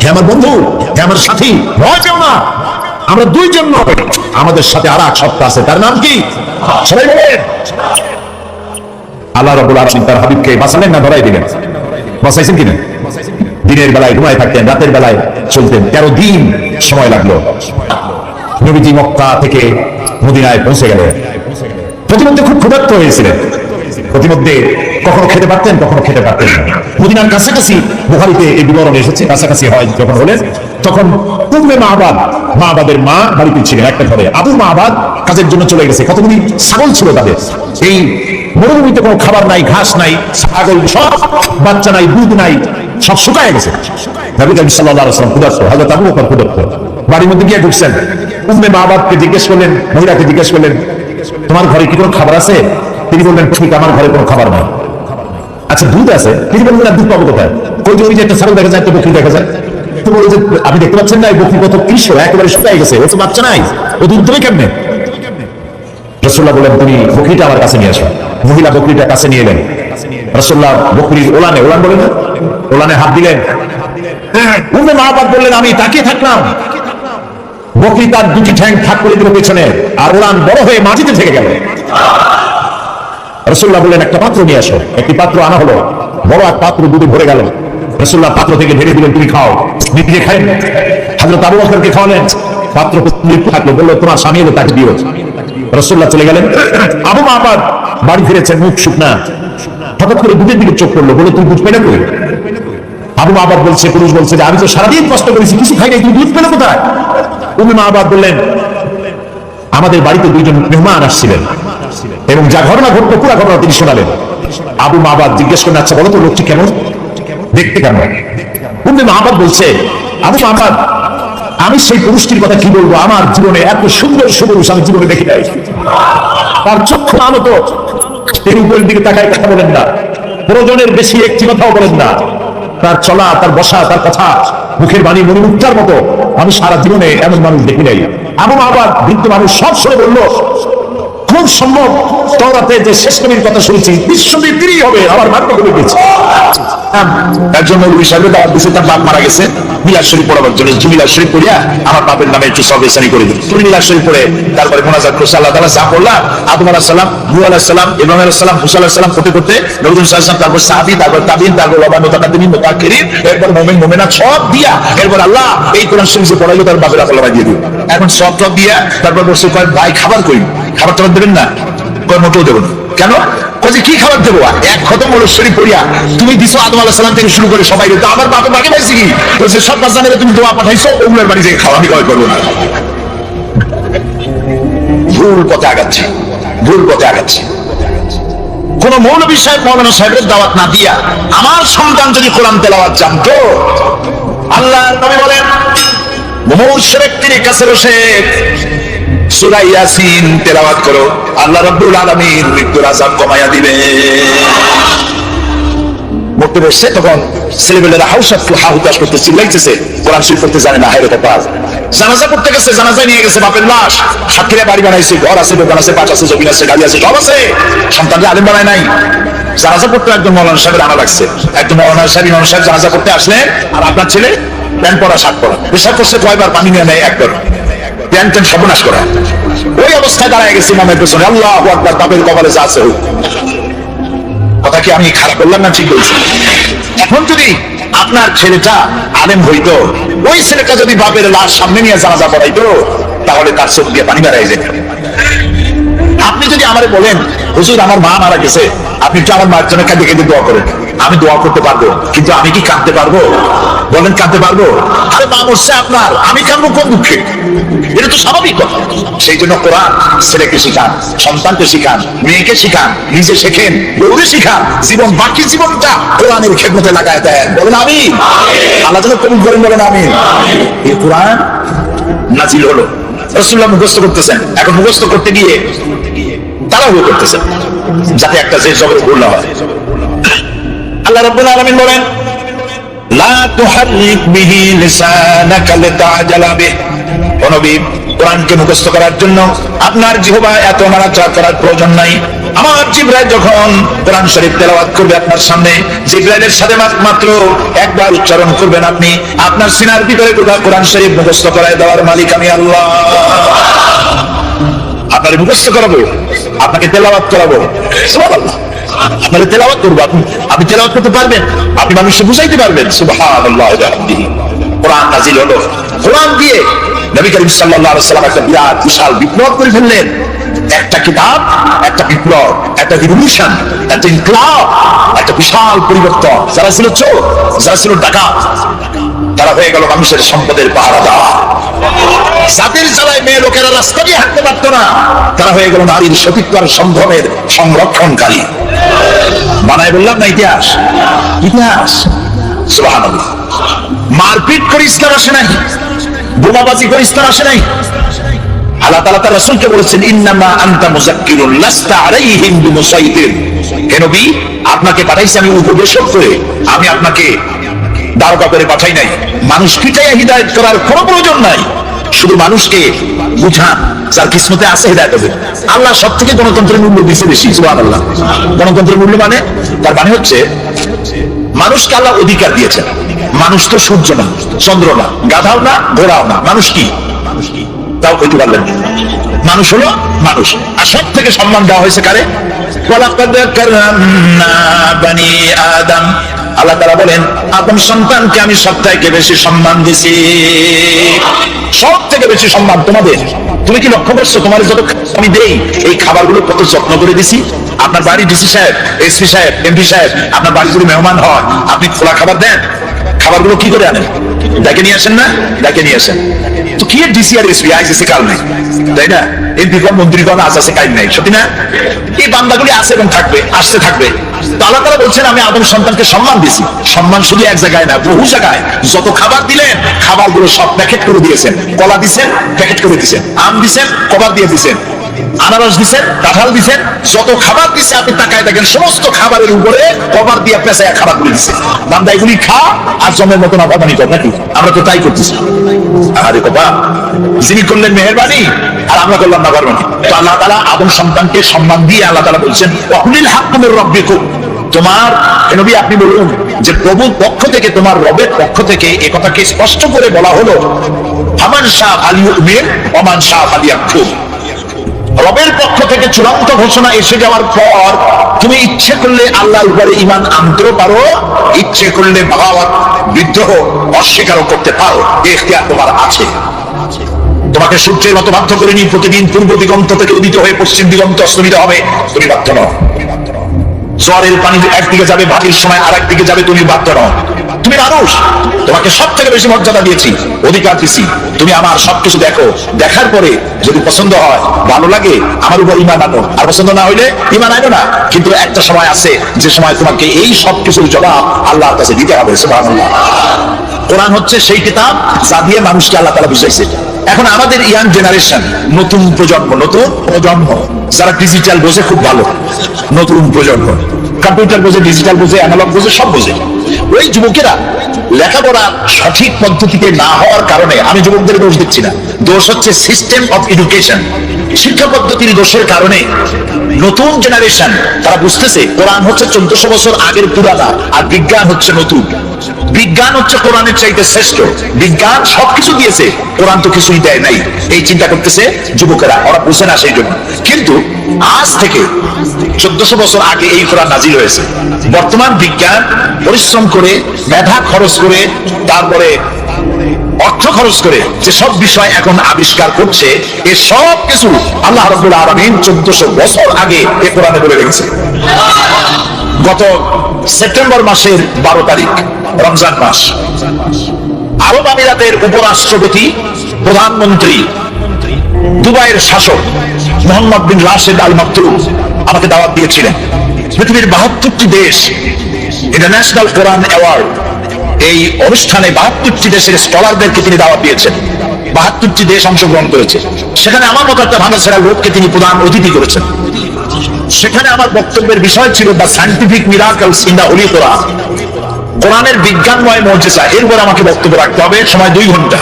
হে আমার বন্ধু, হে আমার সাথী, ভয় পেও না, আমরা দুইজন নয়, আমাদের সাথে আর এক সত্তা আছে, তার নাম কি? সবাই বলেন। আল্লাহ রাব্বুল আলামিন তার হাবিবকে বাঁচালেন না ধরাই দিলেন? বাঁচাইছেন কিনা? দিনের বেলায় ঘুমায় থাকতেন, রাতের বেলায় চলতেন। 13 দিন সময় লাগলো। নবীজি মক্কা থেকে মদিনায় পৌঁছে গেলেন। প্রতিমধ্যে খুব ক্ষুধার্ত হয়েছিলেন। প্রতিমধ্যে কখনো খেতে পারতেন, কখনো খেতে পারতেন না। মদিনার কাছাকাছি, বুখারীতে এই বিবরণ এসেছে, কাছাকাছি হয় যখন হলেন, তখন উম্মে মা'বাদ, মা'বাদের মা বাড়িতে ছিলেন একটা ঘরে। আবু মা'বাদ কাজের জন্য চলে গেছে। কতগুলি ছাগল ছিল তাদের। এই মরুভূমিতে কোনো খাবার নাই, ঘাস নাই, ছাগল সব, বাচ্চা নাই, দুধ নাই, সব শুকায় গেছে। নবী করিম সাল্লাল্লাহু আলাইহি ওয়াসাল্লাম ক্ষুধার্ত, হযরত আবু বকর ক্ষুধার্ত। বাড়ির মধ্যে গিয়ে ঢুকছেন। উম্মে মা'বাদকে জিজ্ঞেস করলেন, মহিলাকে জিজ্ঞেস করলেন, তোমার ঘরে কি কোনো খাবার আছে? তিনি বললেন, ঠিক, আমার ঘরে কোনো খাবার নাই। আচ্ছা, দুধ আছে? তিনি বললেন, দুধ পাবো কোথায়? কই যে একটা ছাগল দেখা যায়, একটা বকরি দেখা যায়। তো বলে যে, আপনি দেখতে পাচ্ছেন না, এই বকরি কত কৃষ্ণ, একেবারে শুকায় গেছে, ও তো বাচ্চা নাই, ও দুধ দেবে কেমনে? রাসূলুল্লাহ বললেন, তুমি বকরিটা আমার কাছে নিয়ে আসো। মহিলা বকরিটা কাছে নিয়ে এলেন। রাসূলুল্লাহ বকরির ওলানে, ওলান বলে না, ওলানে হাত দিলেন। উম্মে মা'বাদ বললেন, আমি তাকিয়ে থাকলাম। বকরি তার দুটি ঠ্যাং ফাঁক করে দিল পেছনে, আর ওলান বড় হয়ে মাটিতে থেকে গেল। রাসূলুল্লাহ বললেন, একটা পাত্র নিয়ে আসো। একটি পাত্র আনা হলো। বড় এক পাত্র দুধে ভরে গেল। রাসূলুল্লাহ পাত্র থেকে ঢেলে দিলেন, তুমি খাও। নিজে খাই। হযরত আবু বকরকে খাওয়ালেন। পাত্র থাকলো, বললো, তোমার স্বামী এলো, তাকে দিও। রাসূলুল্লাহ চলে গেলেন। আবু মা'বাদ বাড়ি ফিরেছেন, মুখ শুকনা। হঠাৎ করে দুধের দিকে চোখ পড়লো, বলে, তুমি দুধ পেলে কই? আবু মা'বাদ বলছে, পুরুষ বলছে, যে আমি তো সারাদিন কষ্ট করেছি, কিছু খাই নাই, তুমি দুধ পেলে কোথায়? উম্মে মা'বাদ বললেন, আমাদের বাড়িতে দুইজন মেহমান আসছিলেন এবং যা ঘটনা ঘটলো পুরো ঘটনা তিনি শোনালেন। আবু মা'বাদ জিজ্ঞেস করেন, আচ্ছা বলো তো, লোকটি কেমন দেখতে, কেমন? উম্মে মা'বাদ বলছে, আবু মা'বাদ, আমি সেই পুরুষটির কথা কি বলবো, আমার জীবনে এত সুন্দর সুপুরুষ আমি জীবনে দেখি নাই। তার চক্ষু আলোত, তিনি উপরের দিকে তাকায় কথা বলেন না, প্রয়োজনের বেশি একটি কথাও বলেন না। তার চলা, তার বসা, তার কথা, মুখের বাণী মণিমুক্তার মতো আমি সারা জীবনে এমন মানুষ দেখি নাই। আবু মা'বাদ বৃদ্ধ মানুষ সব শুনে বলল, খুব সম্ভব তাওরাতে যে শেষ নবীর কথা শুনছি, বিশ্বনবী তিনিই হবে, আমার ভাগ্য খুলে গেছে। একজন মৌলভী সাহেব দাওয়াত দিয়েছে, তার বাপ মারা গেছে, মিলাদ শরীফ পড়াবার জন্য। মিলাদ শরীফ পড়িয়া আমার বাপের নামে একটু সবেসানি করে দিন। তুমি মিলাদ শরীফ পড়ে তারপরে মোনাজাত করছে, আল্লাহ তাআলা যা বললাম, আদম আলাইহিস সালাম, নূহ আলাইহিস সালাম, ইব্রাহিম আলাইহিস সালাম, মুসা আলাইহিস সালাম করতে করতে নবী সাল্লাল্লাহু আলাইহি ওয়াসাল্লাম, তারপর সাহাবী, তারপর তাবিঈন, তারপর ওলামা মুতাকাদ্দিমিন, মুতাআখিরিন, এরপর মুমিন মুমিনাত সব দিয়া, এরপর আল্লাহ এই কোরআন শরীফ যে পড়াইলো তার বাপের আকল দিয়ে দিল। এখন সব দিয়া তারপর বলছে, ভাই খাবার কই, খাবার টাবার দেবেন না? মোটেও দেবো না। কেন? কি খাবার দেবো? এক খতম হলো শরীফ পড়িয়া তুমি দিছো আদম আলাইহিস সালাম থেকে শুরু করে সবাই, তো আমার বাপের বাড়ি পাইছি কি? বলছে সব জানে তুমি দোয়া পাঠাইছো, ওগুলোর বাড়ি থেকে খাওয়া, আমি খাওয়াই করবো না। ভুল পথে আগাচ্ছে, ভুল পথে আগাচ্ছে। কোন মৌলভী সাহেব, মৌলানা সাহেবের দাওয়াত না দিয়া আমার সন্তান যদি কোরআন তেলাওয়াত জানতো, আল্লাহর নবী বলেন মুমূর্ষ ব্যক্তির কাছে বসে সূরা ইয়াসিন তেলাওয়াত করো, আল্লাহ রাব্বুল আলামিন মৃত্যুর আযাব কমায়া দিবে। মরতে বসছে, তখন ছেলেবেলেরা হাউতাস করতে চিল্লাইতেছে, কোরআন শরীফ পড়তে জানে না। হায়রে কপাল। জানাজা করতে গেছে, জানাজায় নিয়ে গেছে বাপের লাশ, সাক্ষীরা বাড়ি বানাইছে, ঘর আছে, দোকান আছে, পাট আছে, জমিন আছে, গাড়ি আছে, সব আছে, সন্তানরা আলেম বানায় নাই। জানাজা করতে একজন মৌলানা সাহেবের আনা লাগছে, একজন মৌলানা সাহেব, ইমাম সাহেব জানাজা করতে আসলেন, আর আপনার ছেলে প্যান্ট পরা, শার্ট পরা, পেশাব করছে, কয়বার পানি নিয়ে নেয়, একবার প্যান্ট ট্যান্ট সর্বনাশ করা। ওই অবস্থায় দাঁড়ায় গেছে ইমামের পেছনে, আল্লাহু আকবার, বাপের কপালে যা আছে হোক। কথা কি আমি খারাপ বললাম না ঠিক বলছি? এখন যদি আপনার ছেলেটা আলেম হইতো, ওই ছেলেটা যদি বাপের লাশ সামনে নিয়ে জানাজা পড়াইতো, তাহলে তার চোখ দিয়ে পানি বেড়াই যেত। আপনি যদি আমারে বলেন, হুজুর আমার মা মারা গেছে, আপনি একটু আমার মায়ের জন্য কাঁদে কেঁদে দোয়া করেন, আমি দোয়া করতে পারবো, কিন্তু আমি কি কাঁদতে পারবো? বলেন কাঁদতে পারবো? আরে মা মরছে আপনার, আমি কাঁদবো কোন দুঃখে? এটা তো স্বাভাবিক কথা। সেই জন্য কোরআন ছেলেকে শিখান, সন্তানকে শিখান, মেয়েকে শিখান, নিজে শেখেন, বউকে শিখান, জীবন বাকি জীবনটা কোরআনের খেদমতে লাগায় দেন। বলেন আমিন। আল্লাহ যেন কবুল করেন, বলেন আমিন। এই কোরআন নাজিল হলো, রাসূলুল্লাহ মুখস্থ করতেছেন, এখন মুখস্থ করতে গিয়ে তাড়াহুড়ো করতেছেন যাতে একটা যে জগৎ ভুল না হয়। আল্লাহ রাব্বুল আলামিন বলেন, লা তুহাররিক বিহি লিসানাকা লিতাআজালা বিহি। ও নবী, কোরআনকে মুখস্থ করার জন্য আপনার জিহ্বা এত নাড়াচাড়া করার প্রয়োজন নাই। আমার জিবরাইল যখন কোরআন শরীফ তেলাওয়াত করবে আপনার সামনে, জিবরাইলের সাথে মাত্র একবার উচ্চারণ করবেন আপনি, আপনার সিনার ভিতরে গোটা কোরআন শরীফ মুখস্থ করায় দেওয়ার মালিক আমি আল্লাহ। আপনাকে মুখস্থ করাবো, আপনাকে তেলাওয়াত করাবো, সুবহানাল্লাহ। আপনাকে তেলাওয়াত করবো, আপনি তেলাওয়াত করতে পারবেন, আপনি মানুষকে বুঝাইতে পারবেন। সুবহানাল্লাহ ওয়া বিহামদিহি। কোরআন নাজিল হলো, কোরআন দিয়ে নবী করিম সাল্লাল্লাহু আলাইহি ওয়াসাল্লাম একটা বিরাট বিশাল বিপ্লব করে ফেললেন। একটা কিতাব, একটা বিপ্লব, একটা রিভলিউশন, একটা ইনকিলাব, একটা বিশাল পরিবর্তন। যারা ছিল চোর, যারা ছিল ডাকাত, তারা হয়ে গেল মানুষের সম্পদের পাহারাদার। জাতির জ্বালায় মেয়ে লোকেরা রাস্তা দিয়ে হাঁটতে পারতো না, তারা হয়ে গেল নারীর সতীত্ব আর সম্ভ্রমের সংরক্ষণকারী। বানায় বললাম না ইতিহাস, ইতিহাস। সুবহানাল্লাহ। মারপিট করে ইসলাম আসে নাই, বোমাবাজি করে ইসলাম আসে নাই। আল্লাহ তাআলা তার রাসূলকে বলেছেন, ইন্নামা আনতা মুযাক্কিরুন লাস্তা আলাইহিম বিমুসাইতির। হে নবী, আপনাকে পাঠাইছি আমি উপদেশক করে, আমি আপনাকে দারোগা করে পাঠাই নাই। মানুষ পিটাইয়া হিদায়াত করার কোনো প্রয়োজন নাই, শুধু মানুষকে বুঝান, যার কিসমতে আছে হিদায়াত হবে। আল্লাহ সব থেকে গণতন্ত্রের মূল্য দিচ্ছে বেশি। সুবহানাল্লাহ। গণতন্ত্রের মূল্য মানে, তার মানে হচ্ছে মানুষকে আল্লাহ অধিকার দিয়েছেন। মানুষ তো সূর্য না, চন্দ্র না, গাধাও না, ঘোড়াও না। মানুষ কি? তাও কইতে পারলেন না। মানুষ হলো মানুষ। আর সব থেকে সম্মান দেওয়া হয়েছে কারে? ওয়ালাকাদ কাররামনা বানি আদম। আল্লাহ তাআলা বলেন, আদম সন্তানকে আমি সব থেকে বেশি সম্মান দিয়েছি। সব থেকে বেশি সম্মান তোমাদের। তুমি কি লক্ষ্য করছো তোমার যত আমি দেই, এই খাবারগুলো কত যত্ন করে দিছি? আপনার বাড়ি ডিসি সাহেব, এসপি সাহেব, এমপি সাহেব আপনার বাড়ি যদি মেহমান হয়, আপনি খোলা খাবার দেন? খাবারগুলো কি করে আনেন? ডেকে নিয়ে আসেন না? ডেকে নিয়ে আসেন। তো কি ডিসি আর এসপি আজ এসে কাল নাই, তাই না? এমপিগণ মন্ত্রীগণ আজ আছে কাল নাই, সত্যি না? এই বান্দাগুলি আছে এবং থাকবে, আসতে থাকবে। আল্লাহ তাআলা বলছেন, আমি আদম সন্তানকে সম্মান দিয়েছি। সম্মান শুধু এক জায়গায় না, বহু জায়গায়। যত খাবার দিলেন, খাবারগুলো সব প্যাকেট করে দিয়েছেন। কলা দিছেন, প্যাকেট করে দিছেন। আম দিছেন, কভার দিয়ে দিছেন। আনারস দিছেন, কাঁঠাল দিছেন। যত খাবার দিছে আপনি তাকায় দেখেন, সমস্ত খাবারের উপরে কভার দিয়ে পেঁচায় খাবারগুলি দিছে। বান্দা এগুলি খা আর জমের মতন আবাদানি কর, নাকি? আমরা তো তাই করতেছি। আরে বাবা, যিনি করলেন মেহেরবানি, আর আমরা করলাম না পারবানি। তো আল্লাহ তাআলা আদম সন্তানকে সম্মান দিয়ে আল্লাহ তাআলা বলছেন, ওয়াকুলিল হাক্কু মির রাব্বিকুম। তোমার নবী আপনি বলুন যে প্রভুর পক্ষ থেকে, তোমার রবের পক্ষ থেকে এ কথাকে স্পষ্ট করে বলা হলো, আমান শাহ ফালিউমিন ওয়া মান শাহ ফালিয়াকফুর। রবের পক্ষ থেকে চূড়ান্ত ঘোষণা এসে যাওয়ার পর তুমি ইচ্ছে করলে আল্লাহর উপরে ঈমান আনতেও পারো, ইচ্ছে করলে বাগাওয়াত, বিদ্রোহ, অস্বীকারও করতে পারো। এই ইখতিয়ার তোমার আছে। তোমাকে সূর্যের মতো বাধ্য করিনি প্রতিদিন পূর্ব দিগন্ত থেকে উদিত হয়ে পশ্চিম দিগন্ত অস্তমিত হবে, তুমি বাধ্য নও। জোয়ারের পানি একদিকে যাবে, ভাটির সময় আর একদিকে যাবে, তুমি বাধ্য নও। তুমি মানুষ, তোমাকে সব থেকে বেশি মর্যাদা দিয়েছি, অধিকার দিছি। তুমি আমার সবকিছু দেখো, দেখার পরে যদি পছন্দ হয়, ভালো লাগে, আমার উপর ঈমান আনো, আর পছন্দ না হইলে ঈমান আনো না। কিন্তু একটা সময় আছে যে সময় তোমাকে এই সবকিছুর জবাব আল্লাহর কাছে দিতে হবে। সুবহানাল্লাহ। কোরআন হচ্ছে সেই কিতাব যা দিয়ে মানুষকে আল্লাহ তাআলা বুঝাইছে। এখন আমাদের ইয়াং জেনারেশন, নতুন প্রজন্ম যারা ডিজিটাল বোঝে খুব ভালো, নতুন প্রজন্ম কম্পিউটার বোঝে, ডিজিটাল বোঝে, অ্যানালগ বোঝে, সব বোঝে। ওই যুবকেরা লেখাপড়া সঠিক পদ্ধতিতে না হওয়ার কারণে, আমি যুবকদের দোষ দিচ্ছি না, দোষ হচ্ছে সিস্টেম অফ এডুকেশন, শিক্ষা পদ্ধতির দোষের কারণে নতুন জেনারেশন তারা বুঝতেছে কোরআন হচ্ছে 1400 বছর আগের পুরানা, আর বিজ্ঞান হচ্ছে নতুন। বিজ্ঞান হচ্ছে কোরআনের চাইতে শ্রেষ্ঠ। বিজ্ঞান সবকিছু দিয়েছে, কোরআন তো কিছুই দেয় নাই। এই চিন্তা করতেছে যুবকেরা, ওরা বুঝে না সেই জন্য। কিন্তু আজ থেকে 1400 বছর আগে এই কোরআন নাজিল হয়েছে। বর্তমান বিজ্ঞান পরিশ্রম করে, মেধা খরচ করে, তারপরে অর্থ খরচ করে যে সব বিষয় এখন আবিষ্কার করছে, এ সব কিছু আল্লাহ রাব্বুল আলামিন 1400 বছর আগে এ কোরআনে বলে রেখেছে। গত সেপ্টেম্বর মাসের 12 তারিখ, রমজান মাস, আরব আমিরাতের উপরাষ্ট্রপতি, প্রধানমন্ত্রী, দুবাইয়ের শাসক মোহাম্মদ বিন রাশেদ আল মাকতুম আমাকে দাওয়াত দিয়েছিলেন। পৃথিবীর 72টি দেশ ইন্টারন্যাশনাল কোরআন অ্যাওয়ার্ড, এই অনুষ্ঠানে 72টি দেশের স্কলারদেরকে তিনি দাওয়াত দিয়েছেন। 72টি দেশ অংশগ্রহণ করেছে। সেখানে আমার মতো একটা ভালো সেরা লোককে তিনি প্রধান অতিথি করেছেন। সেখানে আমার বক্তব্যের বিষয় ছিল the scientific miracles in the holy Quran, কোরআনের বিজ্ঞানময় মজেজা। এরপর আমাকে বক্তব্য রাখতে হবে, সময় 2 ঘন্টা।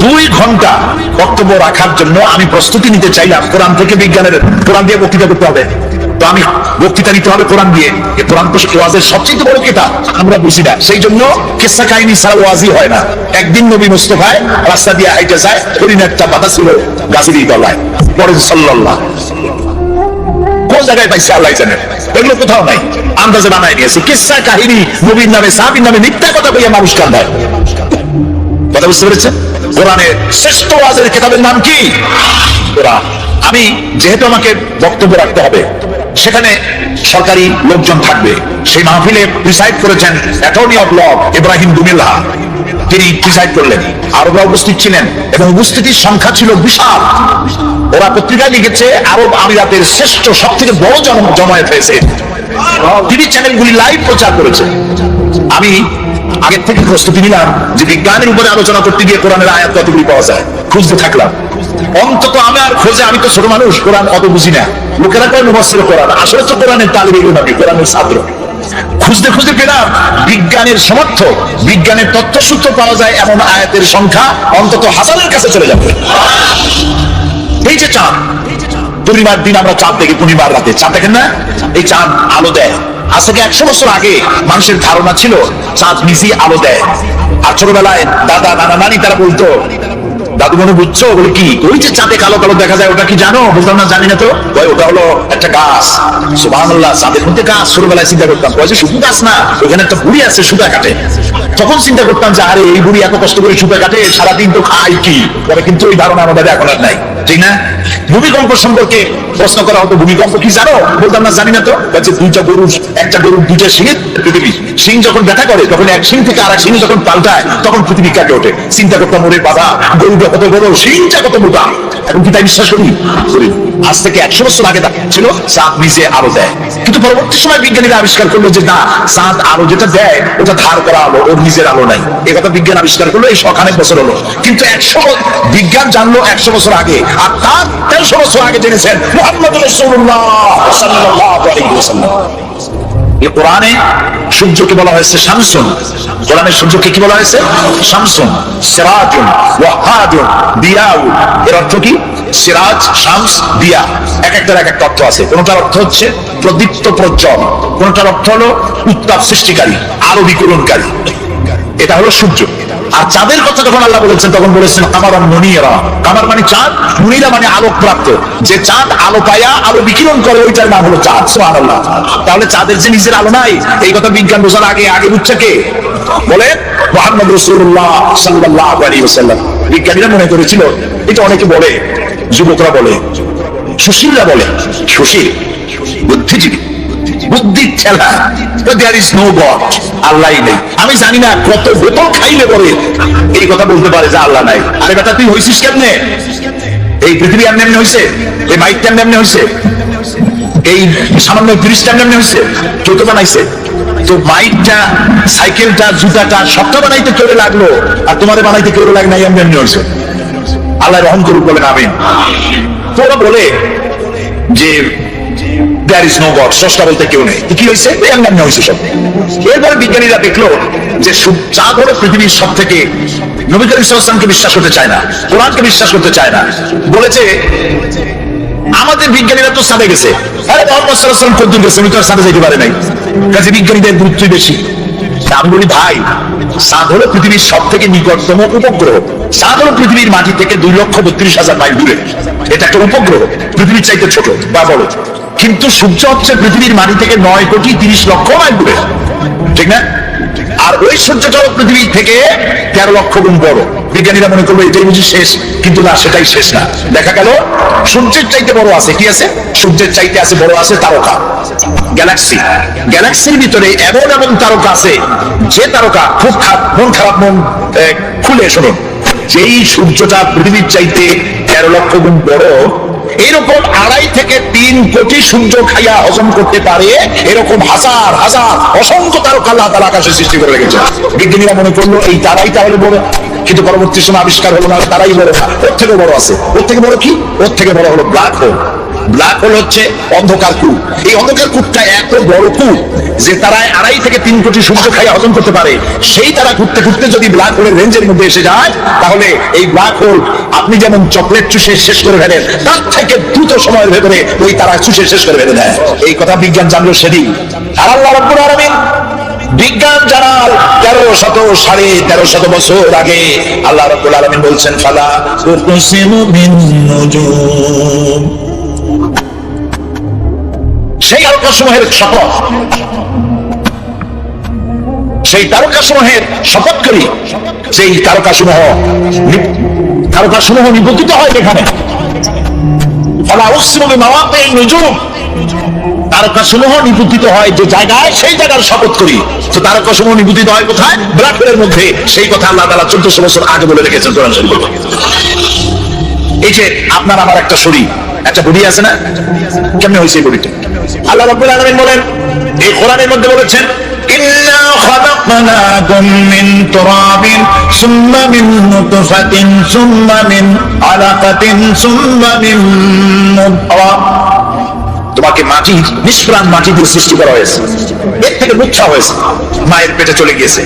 2 ঘন্টা বক্তব্য রাখার জন্য আমি প্রস্তুতি নিতে চাইলাম। কোরআন থেকে বিজ্ঞানের, কোরআন দিয়ে বক্তৃতা করতে হবে, তো আমি বক্তৃতা নিতে হবে কোরআন দিয়ে। কোরআন তো ওয়াজের সবচেয়ে বড় কিতাব, আমরা বুঝি না, সেই জন্য কিসসা কাহিনী ছাড়া ওয়াজই হয় না। একদিন নবী মুস্তাফায় রাস্তা দিয়ে হাইটে যায়, হরিণ একটা বাধা ছিল গাছেরই তলায়, পরে সাল্লাল্লাহ, কোন জায়গায় পাইছে আল্লাহ জানেন, এগুলো কোথাও নাই, আন্দাজে বানায় নিয়েছে। কিসসা কাহিনী নবীর নামে, সাহাবীর নামে মিথ্যা কথা বলে মানুষ কান্দায়। কথা বুঝতে পেরেছেন? কোরআনের শ্রেষ্ঠ ওয়াজের কিতাবের নাম কি? কোরআন। আমি যেহেতু আমাকে বক্তব্য রাখতে হবে, সেখানে সরকারি লোকজন থাকবে। সেই মাহফিলে প্রিসাইড করেছেন অ্যাটর্নি অফ ল ইব্রাহিম দুমিল্লাহ, তিনি প্রিসাইড করলেন। আরবরা উপস্থিত ছিলেন এবং উপস্থিতির সংখ্যা ছিল বিশাল। ওরা পত্রিকায় লিখেছে আরব আমিরাতের শ্রেষ্ঠ, সব থেকে বড় জমায়েত হয়েছে। টিভি চ্যানেলগুলি লাইভ প্রচার করেছে। আমি আগের থেকে প্রস্তুতি নিলাম যে বিজ্ঞানের উপরে আলোচনা করতে গিয়ে কোরআনের আয়াত কতগুলি পাওয়া যায়, খুঁজতে থাকলাম। অন্তত আমার খোঁজে, আমি তো ছোট মানুষ, কোরআন অত বুঝি না। লোকেরা কয় মুফাসসির কোরআন, আসলে তো কোরআনের তালিব ইলম, আমি কোরআনের ছাত্র। খুঁজতে খুঁজতে পেলাম বিজ্ঞানের সমর্থক, বিজ্ঞানের তথ্যসূত্র পাওয়া যায় এমন আয়াতের সংখ্যা অন্তত 1000-এর কাছে চলে যাবে। এই যে চাঁদ, পূর্ণিমার দিন আমরা চাঁদ দেখি, পূর্ণিমার রাতে চাঁদ দেখেন না? এই চাঁদ আলো দেয়। আজ থেকে 100 বছর আগে মানুষের ধারণা ছিল চাঁদ নিজেই আলো দেয়। আর ছোটবেলায় দাদা, নানা, নানি তারা বলতো, দাদু মনে বুঝছো? বলে কি? ওই যে চাঁদে কালো কালো দেখা যায়, ওটা কি জানো? বলতাম না, জানি না তো। ওটা হলো একটা গাছ। সুবহানাল্লাহ, চাঁদের মধ্যে গাছ। ছোটবেলায় চিন্তা করতাম, শুধু গাছ না, ওখানে একটা বুড়ি আছে সুতা কাটে। তখন চিন্তা করতাম যে আরে এই বুড়ি এত কষ্ট করে সুতা কাটে, সারাদিন তো খায় কি? তবে কিন্তু ওই ধারণা আমাদের এখন আর নাই, ঠিক না? ভূমিকম্প সম্পর্কে প্রশ্ন করা হতো, ভূমিকম্প কি জানো? বলতাম না, জানি না তো। একটা গরুর 2টা শিঙের পৃথিবী, শিং যখন ব্যথা করে তখন এক শিং থেকে আরেক শিং যখন পাল্টায় তখন পৃথিবী কাটে ওঠে। চিন্তা করতাম, ওরে বাবা, গরুটা কত বড়, শিংটা কত মোটা। এখন কি তাই বিশ্বাস করি? আজ থেকে 100 বছর আগে ছিল চাঁদ নিজে আলো দেয়। কিন্তু পরবর্তী সময় বিজ্ঞানীরা আবিষ্কার করলো যে না, চাঁদ আলো যেটা দেয় ওটা ধার করা আলো, ওর নিজের আলো নাই। এ কথা বিজ্ঞান আবিষ্কার করলো, এই অনেক বছর হলো। কিন্তু বিজ্ঞান জানলো 100 বছর আগে, আর তার 1300 বছর আগে জেনেছেন মুহাম্মদ রাসূলুল্লাহ সাল্লাল্লাহু আলাইহি ওয়াসাল্লাম। এই কোরআনে সূর্যকে বলা হয়েছে শামসুন। কোরআনের সূর্যকে কি বলা হয়েছে? শামসুন, সিরাজুন, ওয়াহাদুন, দিয়াউন। এর অর্থ কি? সিরাজ, শামস, দিয়া, এক একটার এক একটা অর্থ আছে। কোনটার অর্থ হচ্ছে প্রদীপ্ত প্রজ্জ্বল, কোনটার অর্থ হলো উত্তাপ সৃষ্টিকারী, আলো বিকিরণকারী। এটা হলো সূর্য। আর চাঁদের কথা যখন আল্লাহ বলেছেন তখন বলেছেন কামারান মুনীরা। কামার মানে চাঁদ, মুনীরা মানে আলোক প্রাপ্ত। যে চাঁদ আলো পায়া আলো বিকিরণ করে ওইটার নাম হলো চাঁদ। সুবহানাল্লাহ। তাহলে চাঁদের যে নিজের আলো নাই, এই কথা বিজ্ঞান বোঝার আগে বুঝছে কে? বলে মুহাম্মদ রাসূলুল্লাহ সাল্লাল্লাহু আলাইহি ওয়াসাল্লাম। বিজ্ঞানীরা মনে করেছিল, এটা অনেকে বলে, যুবকরা বলে, সুশীলরা বলে, সুশীল বুদ্ধিজীবী, বুদ্ধির ছেলা, দেয়ার ইজ নো গড, আল্লাহই নেই। আমি জানি না কত বোতল খাইলে পরে এই কথা বলতে পারে যে আল্লাহ নাই। আরে বেটা, তুই হইছিস কেমনে? এই পৃথিবী এমনি এমনি হয়েছে? এই মাইকটা এমনি এমনি হয়েছে? এই সামান্য ব্রিজটা এমনি এমনি হয়েছে? কেউ তো বানাইছে। তো মাইকটা, সাইকেলটা, জুতাটা সবটা বানাইতে কেউ লাগলো, আর তোমাদের বানাইতে কেউ লাগে নাই, এমনি এমনি হয়েছে। আল্লাহ রহম করুক, বলেন আমিন। তোরা বলে যে there is no God, স্রষ্টা বলতে কেউ নেই। কি হয়েছে? এমনি হয়েছে সব। এরপরে বিজ্ঞানীরা দেখলো যে চাঁদ হলো পৃথিবীর সব থেকে, নবী করিম সাল্লাল্লাহু আলাইহি ওয়াসাল্লামকে বিশ্বাস করতে চায় না, কোরআনকে বিশ্বাস করতে চায় না, বলেছে আমাদের বিজ্ঞানীরা তো চাঁদে গেছে। আরে মুহাম্মদ সাল্লাল্লাহু আলাইহি ওয়াসাল্লাম কতদূর গেছে? উনি তো আর চাঁদে যেতে পারে নাই। কাজে বিজ্ঞানীদের গুরুত্বই বেশি। আমি বলি ভাই, চাঁদ হলো পৃথিবীর সব থেকে নিকটতম উপগ্রহ। চাঁদ হলো পৃথিবীর মাটি থেকে 2,32,000 মাইল দূরে। এটা একটা উপগ্রহ, পৃথিবীর চাইতে ছোট বা বড়। কিন্তু সূর্য হচ্ছে পৃথিবীর মাটি থেকে 9,30,00,000 মাইল দূরে, ঠিক না? আর ওই সূর্যটা পৃথিবী থেকে 13 লক্ষ গুণ বড়। বিজ্ঞানীরা মনে করলো এটাই বুঝি শেষ, কিন্তু না, সেটাই শেষ না। দেখা গেল সূর্যের চাইতে বড় আছে। কি আছে? সূর্যের চাইতে আছে বড় আছে তারকা, গ্যালাক্সি। গ্যালাক্সির ভিতরে এমন এমন তারকা আছে, যে তারকা খুব মন খারাপ, মন খুলে শুনুন, যেই সূর্যটা পৃথিবীর চাইতে 13 লক্ষ গুণ বড়, এরকম 2.5 থেকে 3 কোটি সূর্য খাইয়া হজম করতে পারে এরকম হাজার হাজার অসংখ্য তারকা আল্লাহ তাআলা আকাশে সৃষ্টি করে রেখেছে। বিজ্ঞানীরা মনে করলো এই তারাই তাহলে বড়, কিন্তু পরবর্তী সময় আবিষ্কার হলো না, তারাই বড় না, ওর থেকে বড় আছে। ওর থেকে বড় কি? ওর থেকে বড় হলো ব্ল্যাক হোল। ব্ল্যাক হোল হচ্ছে অন্ধকার কূপ। এই অন্ধকার কূপটা এত বড় কূপ যে তারায় 2.5 থেকে 3 কোটি সূর্য খাইয়া হজম করতে পারে। সেই তারা ঘুরতে ঘুরতে যদি ব্ল্যাক হোলের রেঞ্জের মধ্যে এসে যায়, তাহলে এই ব্ল্যাক হোল আপনি যেমন চকলেট চুষে শেষ করে ফেলেন, তার থেকে দ্রুত সময়ের ভেতরে ওই তারা চুষে শেষ করে ফেলে দেয়। এই কথা বিজ্ঞান জানলো সেদিন। আর আল্লাহ রাব্বুল আলামিন বিজ্ঞান জানার 1300 বছর আগে আল্লাহ রাব্বুল আলামিন বলছেন ফালা তুকসিমু বিন নুজুম। সেই তারকাসমূহের শপথ, সেই তারকাসমূহের শপথ করি, সেই তারকাসমূহ নিবন্ধিত হয় যেখানে। ফালা উকসিমু বিমাওয়াকিন নুজুম, তারকাসমূহ নিবন্ধিত হয় যে জায়গায়, সেই জায়গার শপথ করি। তো তারকাসমূহ নিবন্ধিত হয় কোথায়? ব্ল্যাক হোলের মধ্যে। সেই কথা আল্লাহ তাআলা 1400 বছর আগে বলে রেখেছেন কোরআন শরীফে। এই যে আপনার আমার একটা শরীর, একটা বডি আছে না? কেমনে হয়েছে এই বডিটা? আল্লাহ রাব্বুল আলামিন বলেন, এই কোরআনের মধ্যে বলেছেন ইন্না খালাকনাকুম মিন তুরাবিন সুম্মা মিন নুতফাতিন সুম্মা মিন আলাকাতিন সুম্মা মিন মুদগা। তোমাকে মাটি, নিষ্প্রাণ মাটি দিয়ে সৃষ্টি করা হয়েছে, এর থেকে মুক্তা হয়েছে, মায়ের পেটে চলে গিয়েছে।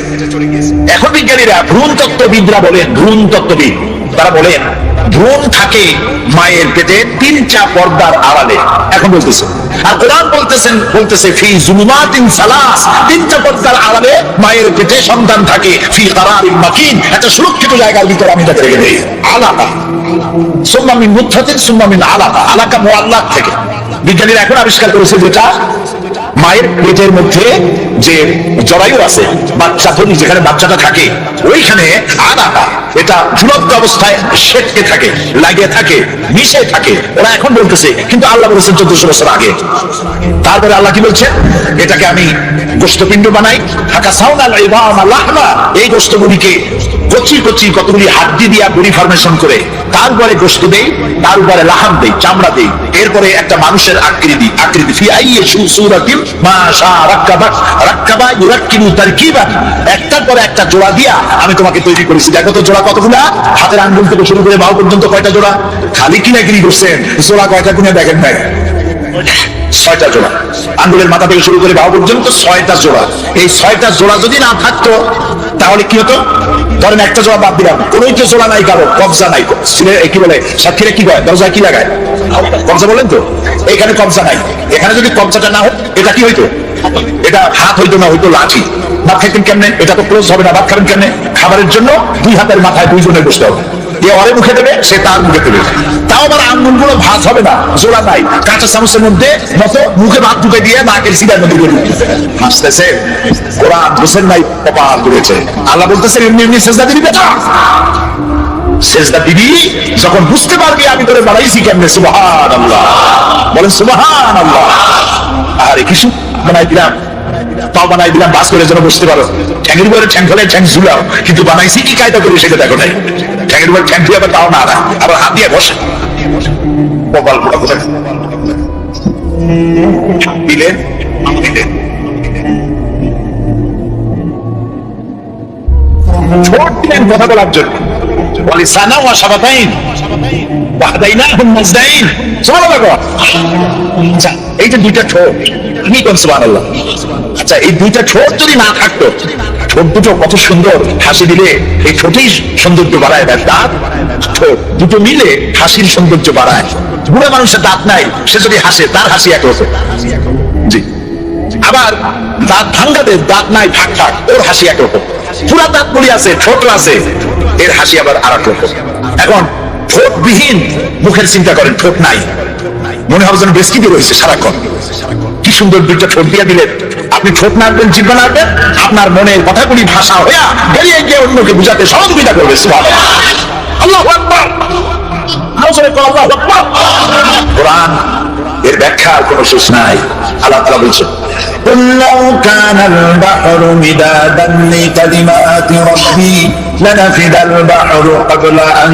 এখন বিজ্ঞানীরা, ভ্রূণতত্ত্ববিদরা বলেন, ভ্রূণতত্ত্ববিদ তারা বলেন ভ্রূণ থাকে মায়ের পেটে 3টা পর্দার আড়ালে। এখন বলতেছে, আর কোরআন বলতেছে ফি যুলুমাতিন সালাস, 3টা পর্দার আড়ালে মায়ের পেটে সন্তান থাকে। ফি কারারিন মাকিন, একটা সুরক্ষিত জায়গার ভিতরে আমি তাকে রেখে দেই। আলাকা, সুম্মা মিন মুতফাতিন সুম্মা মিন আলাকা, আলাকা মুআল্লাক থেকে। বিজ্ঞানীরা এখন আবিষ্কার করেছে যেটা মায়ের পেটের মধ্যে যে জরায়ু আছে, বাচ্চা ধরি যেখানে বাচ্চাটা থাকে, ওইখানে আলাকা, এটা ঝুলন্ত অবস্থায় সেটকে থাকে, লাগিয়ে থাকে, মিশে থাকে। ওরা এখন বলতেছে, কিন্তু আল্লাহ বলেছেন 1400 বছর আগে। তারপরে আল্লাহ কি বলছেন? এটাকে আমি গোশতপিণ্ড বানাই, হাকাসাউনাল ইবামা লাহমা, এই গোশতগুলিকে কচি কচি কতগুলি হাড্ডি দিয়া বডি ফরমেশন করে, তারপরে গোশত দেই, তার উপরে লাহাম দেই, চামড়া দেই, এরপরে একটা মানুষের আকৃতি ফি আইয়ি সূরাতিন মা শা রাক্কাবা ইউরাক্কিবু তারকিবান, একটার পরে একটা জোড়া দিয়া আমি তোমাকে তৈরি করেছি। দেখো তো জোড়া কতগুলা, হাতের আঙ্গুল থেকে শুরু করে বাহু পর্যন্ত কয়টা জোড়া। খালি কিনাকিনি করছেন, জোড়া কয়টা কিনে দেখেন ভাই। 6টা জোড়া, আঙ্গুলের মাথা থেকে শুরু করে বাহু পর্যন্ত 6টা জোড়া। এই 6টা জোড়া যদি না থাকতো তাহলে কি হতো? ধরেন একটা জোড়া বাদ দিলাম, কোনোই তো জোড়া নাই, কারো কবজা নাই। কি বলে সাক্ষীরা কি কয়, দরজায় কি লাগায়? কবজা বলেন তো। এখানে কবজা নাই। এখানে যদি কবজাটা না হয় এটা কি হইতো? এটা হাত হইতো না, হইতো লাঠি। ভাত খাইতেন কেমনে? এটা তো ক্লোজ হবে না। ভাত খাবেন কেমনে? খাবারের জন্য 2 হাতের মাথায় 2 জনের বসতে হবে। এ ওরে মুখে দেবে, সে তার মুখে দেবে। তাও আবার আঙ্গুলগুলো ভাত হবে না, জোড়া নাই। কাঁচা চামচের মধ্যে মতো মুখে ভাত ঢুকে দিয়ে নাকের সিধার মধ্যে হাসতেছে। কোরআন বুঝেন নাই, কপাল করেছে। আল্লাহ বলতেছে এমনি এমনি সেজদা দিবি বেটা, সেজদা দিবি যখন বুঝতে পারবি আমি তোরে বাড়াইছি কেমনে। সুবহানাল্লাহ বলেন, সুবহানাল্লাহ। আরে কিছু বানাই দিলাম, তাও বানাই দিলাম বাস করে যেন বসতে পারো। ঠ্যাঙের উপরে ঠ্যাং ফেলে ঠ্যাং ঝুলাও, কিন্তু বানাইছি কি কায়দা করে সেটা দেখো নাই। ঠ্যাঙের উপরে ঠ্যাং দিয়ে আবার তাও না, আবার হাত দিয়ে বসে কপাল পোড়া কোথায় দিলেন। ছোট দিলেন কথা বলার জন্য। ওয়ালিসানা ওয়া শাফাতাইন ওয়াহদাইনাহুম নাজদাইন। সুবহানাল্লাহ। আচ্ছা, এই যে 2টা ঠোঁট, কি কোন সুবহানাল্লাহ। আচ্ছা, এই 2টা ঠোঁট যদি না থাকতো, ঠোঁট দুটো কত সুন্দর, হাসি দিলে এই ঠোঁটেই সৌন্দর্য বাড়ায়। দাঁত ঠোঁট দুটো মিলে হাসির সৌন্দর্য বাড়ায়। বুড়া মানুষের দাঁত নাই, সে যদি হাসে তার হাসি একরকম। জি। আবার দাঁত ভাঙ্গাদের দাঁত নাই, থাক থাক, ওর হাসি একরকম। পুরা দাঁত গুলি আছে, ঠোঁট আছে, এর হাসি আবার আর এক রকম। এখন ঠোঁটবিহীন মুখের চিন্তা করেন, ঠোঁট নাই, মনে হবে যেন বেশকি দিয়ে রয়েছে সারাক্ষণ। কি সুন্দর 2টা ঠোঁট দিয়ে দিলেন। আপনি ঠোঁট নাড়বেন, জিহ্বা নাড়বেন, আপনার মনের কথাগুলি ভাষা হইয়া বেরিয়ে গিয়ে অন্যকে বুঝাতে সহযোগিতা করবে। সুবহানাল্লাহ, আল্লাহু আকবার। কোরআন এর ব্যাখ্যার কোনো শেষ নাই। আল্লাহ তাআলা বলছেন, قل لو كان البحر مدادا لكلمات ربي لنفد البحر قبل أن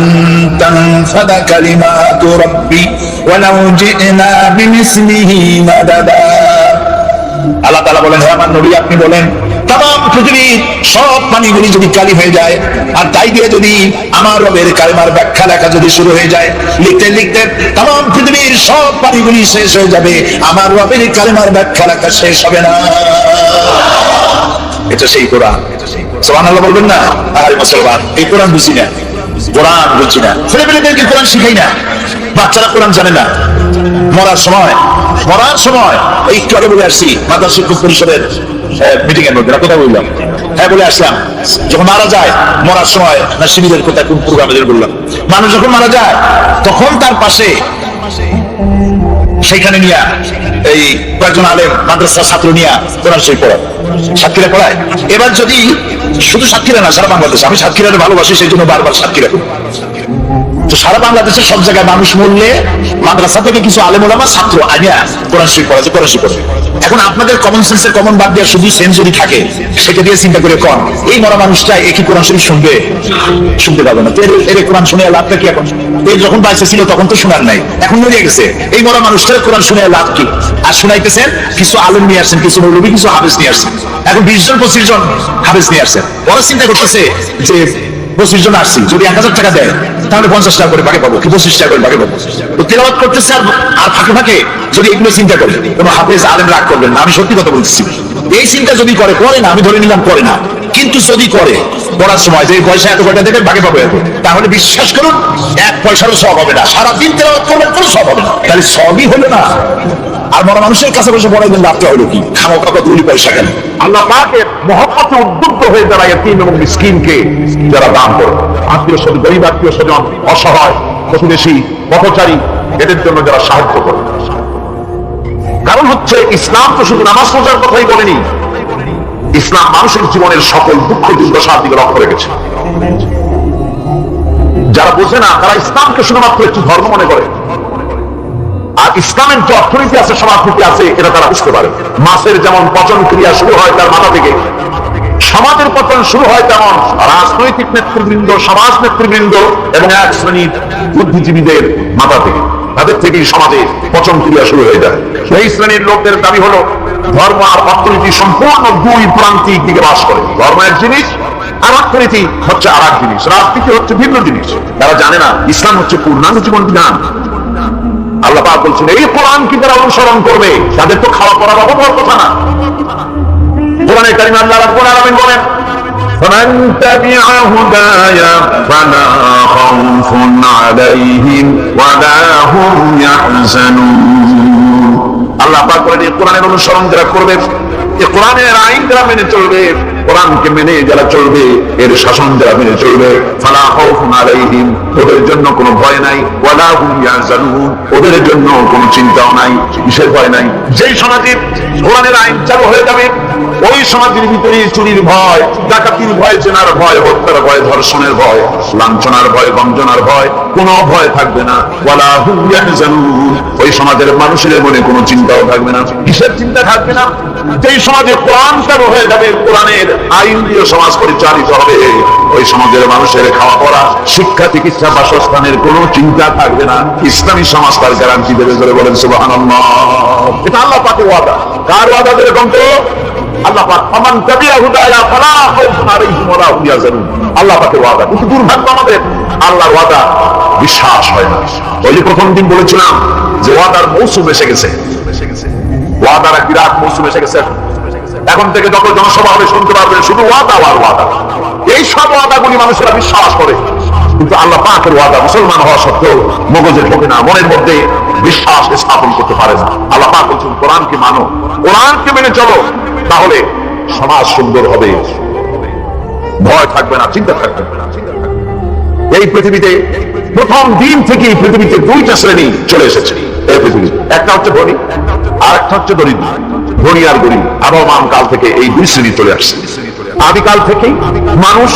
تنفد كلمات ربي ولو جئنا بمثله مددا। আল্লাহ তাআলা বলেন, হে আমার নবী আপনি বলেন, তাম পৃথিবীর সব পানিগুলি যদি কালি হয়ে যায়, আর তাই দিয়ে যদি আমার রবের কালিমার ব্যাখ্যা লেখা যদি শুরু হয়ে যায়, লিখতে লিখতে তাম পৃথিবীর সব পানিগুলি শেষ হয়ে যাবে, আমার রবের কালিমার ব্যাখ্যা লেখা শেষ হবে না। এটা সেই কোরআন। সুবহানাল্লাহ বলবেন না? আরে মুসলমান, এই কোরআন বুঝি না, কোরআন বুঝি না। ছেলেমেয়েদেরকে কোরআন শিখাই না, বাচ্চারা কোরআন জানে না। মরার সময় এই একটু আগে বলে আসছি মাদ্রাসা শিক্ষক পরিষদের মিটিং এর মধ্যে, কথা বললাম, হ্যাঁ বলে আসলাম, যখন মারা যায়, মরার সময় না শিবিরের কোথায় কোন প্রোগ্রামে বললাম, মানুষ যখন মারা যায় তখন তার পাশে সেইখানে নিয়ে এই কয়েকজন আলেম মাদ্রাসার ছাত্র নিয়ে কোরআন শরীফ পড়ায়, সাতক্ষীরা পড়ায়। এবার যদি শুধু সাতক্ষীরা না, সারা বাংলাদেশ, আমি সাতক্ষীরাকে ভালোবাসি সেই জন্য বারবার সাতক্ষীরা করি। তো সারা বাংলাদেশের সব জায়গায় মানুষ মরলে মাদ্রাসা থেকে কিছু আলেম ওলামা ছাত্র আনিয়া কোরআন শরীফ পড়াচ্ছে, কোরআন শরীফ পড়ে। এখন আপনাদের কমন সেন্সের কমন বাদ দিয়ে শুধু সেন্স যদি থাকে, সেটা দিয়ে চিন্তা করে কম, এই মরা মানুষটা একই কোরআন শরীফ শুনতে পাবে না। এর কোরআন শুনে লাভটা কি? এখন এই যখন বাইসে ছিল তখন তো শোনার নাই, এখন মরে গেছে। এই মরা মানুষটার কোরআন শুনে লাভ কি? আর শুনাইতেছেন কিছু আলেম নিয়ে আসছেন, কিছু মৌলবী, কিছু হাফেজ নিয়ে আসছেন। এখন 20 জন 25 জন হাফেজ নিয়ে আসছেন। ওরা চিন্তা করতেছে যে 25 জন আসছি, যদি 1000 টাকা দেয় তাহলে 50 টাকা করে ভাগে পাবো, কি 25 টাকা করে ভাগে পাবো। তো তেলাওয়াত করতেছে আর ফাঁকে ফাঁকে যদি এগুলো চিন্তা করে, কোনো হাফেজ আলেম রাগ করবেন না, আমি সত্যি কথা বলতেছি। এই চিন্তা যদি করে না, আমি ধরে নিলাম করে না, কিন্তু যদি করে পড়ার সময় যে পয়সা এত কয়টা দেবে ভাগে পাবো এত, তাহলে বিশ্বাস করুন 1 পয়সারও সব হবে না। সারাদিন তেলাওয়াত করবেন, কোনো সব হবে না, তাহলে সবই হলো না। আর মরা মানুষের কাছে বসে পড়াইবেন, লাভটা হলো কি? খামোখা কতগুলি পয়সা কেন? আল্লাহ পাকের মহব্বতে উদ্বুদ্ধ হয়ে যারা ইতিম এবং মিসকিনকে যারা দান করে, আত্মীয় স্বজন, গরিব আত্মীয় স্বজন, অসহায়, প্রতিবেশী, পথচারী, এদের জন্য যারা সাহায্য করে। কারণ হচ্ছে ইসলাম তো শুধু নামাজ রোজার কথাই বলেনি, ইসলাম মানুষের জীবনের সকল দুঃখ দুর্দশার দিকে লক্ষ্য রেখেছে। যারা বোঝে না তারা ইসলামকে শুধুমাত্র একটি ধর্ম মনে করে, আর ইসলামের যে অর্থনীতি আছে, সমাজনীতি আছে, এটা তারা বুঝতে পারে। মাছের যেমন পচন ক্রিয়া শুরু হয় তার মাথা থেকে, সমাজের পতন শুরু হয় তেমন রাজনৈতিক নেতৃবৃন্দ, সমাজ নেতৃবৃন্দ এবং এক শ্রেণীর বুদ্ধিজীবীদের মাথা থেকে, তাদের থেকেই সমাজে পচন ক্রিয়া শুরু হয়ে যায়। সেই শ্রেণীর লোকদের দাবি হলো ধর্ম আর অর্থনীতি সম্পূর্ণ 2 প্রান্তিক দিকে বাস করে। ধর্ম এক জিনিস আর অর্থনীতি হচ্ছে আর এক জিনিস, রাজনীতি হচ্ছে ভিন্ন জিনিস। তারা জানে না ইসলাম হচ্ছে পূর্ণাঙ্গ জীবন বিধান। আল্লাহ পাক বলছেন এই কোরআন কি তারা অনুসরণ করবে, তাদের তো খাওয়া পড়ার অভাব হওয়ার কথা না। কোরআনে কারিমে আল্লাহ রাব্বুল আলামিন বলেন فمن تبع هداي فلا خوف عليهم ولا هم يحزنون। আল্লাহ পাক বলেন এই কোরআনের অনুসরণ যারা করবে, এই কোরআনের আইন যারা মেনে চলবে, কোরআনকে মেনে যারা চলবে, এর শাসন যারা মেনে চলবে, ফালা খাউফুন আলাইহিম, ওদের জন্য কোনো ভয় নাই, ওয়ালা হুম ইয়াহজানুন, ওদের জন্য কোনো চিন্তাও নাই। কিসের ভয় নাই? যেই সমাজে কোরআনের আইন চালু হয়ে যাবে, ওই সমাজের ভিতরে চুরির ভয়, ডাকাতির ভয়, জেনার ভয়, হত্যার ভয়, ধর্ষণের ভয়, লাঞ্ছনার ভয়, বঞ্চনার ভয়, কোনো ভয় থাকবে না। ওয়ালা হুম ইয়াহজানুন, ওই সমাজের মানুষের মনে কোনো চিন্তাও থাকবে না। কিসের চিন্তা থাকবে না? যেই সমাজে কোরআন চালু হয়ে যাবে, কোরআনের আইন দিয়ে সমাজ পরিচালিত হবে, ওই সমাজের মানুষের খাওয়া পড়া, শিক্ষা, চিকিৎসা, বাসস্থানের কোনো চিন্তা থাকবে না। ইসলামী সমাজ তার গ্যারান্টি দেবে। ধরে বলেন সুবহানাল্লাহ। এটা আল্লাহ পাকের ওয়াদা। কার ওয়াদা? যেরকম তো আল্লাহ পাক ফামান তাবিআ হুদায়া ফালা খাউফুন আলাইহিম ওয়ালা হুম ইয়াহজানুন, আল্লাহ পাকের ওয়াদা। কিন্তু দুর্ভাগ্য আমাদের, আল্লাহর ওয়াদা বিশ্বাস হয় না। ওই যে প্রথম দিন বলেছিলাম যে ওয়াদার মৌসুম এসে গেছে, ওয়াদার এক বিরাট মৌসুম এসে গেছে। এখন থেকে যত জনসভা হবে শুনতে পারবেন শুধু ওয়াদা আর ওয়াদা। এই সব ওয়াদাগুলি মানুষেরা বিশ্বাস করে, কিন্তু আল্লাহ পাকের ওয়াদা মুসলমান হওয়া সত্ত্বেও মগজে ঢোকে না, মনের মধ্যে বিশ্বাস স্থাপন করতে পারে না। আল্লাহ পাক বলছেন কোরআনকে মানো, কোরআনকে মেনে চলো, তাহলে সমাজ সুন্দর হবে, ভয় থাকবে না, চিন্তা থাকবে না। এই পৃথিবীতে প্রথম দিন থেকে পৃথিবীতে দুইটা শ্রেণী চলে এসেছে এই পৃথিবী। একটা হচ্ছে ধনী, আর একটা হচ্ছে দরিদ্র। ধনী আর গরিব আবহমান কাল থেকে এই দুই শ্রেণী চলে আসছে। আদিকাল থেকেই মানুষ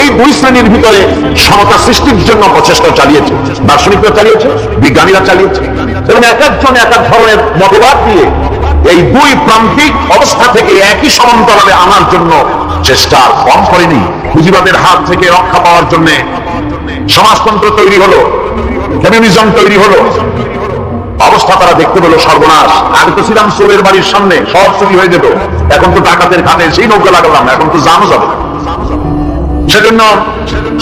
এই দুই শ্রেণীর ভিতরে সমতা সৃষ্টির জন্য প্রচেষ্টা চালিয়েছে, দার্শনিকরা চালিয়েছে, বিজ্ঞানীরা চালিয়েছে, এবং এক একজন এক এক ধরনের মতবাদ দিয়ে এই দুই প্রান্তিক অবস্থা থেকে একই সমান্তরালে আনার জন্য চেষ্টা কম করেনি। পুঁজিবাদের হাত থেকে রক্ষা পাওয়ার জন্য সমাজতন্ত্র তৈরি হলো, কমিউনিজম তৈরি হলো। অবস্থা তারা দেখতে পেল সর্বনাশ। আগে তো ছিলাম চোরের বাড়ির সামনে, সব চুরি হয়ে যেত, এখন তো ডাকাতের ঘাটে সেই নৌকা লাগালাম, এখন তো জানো যাবে। সেজন্য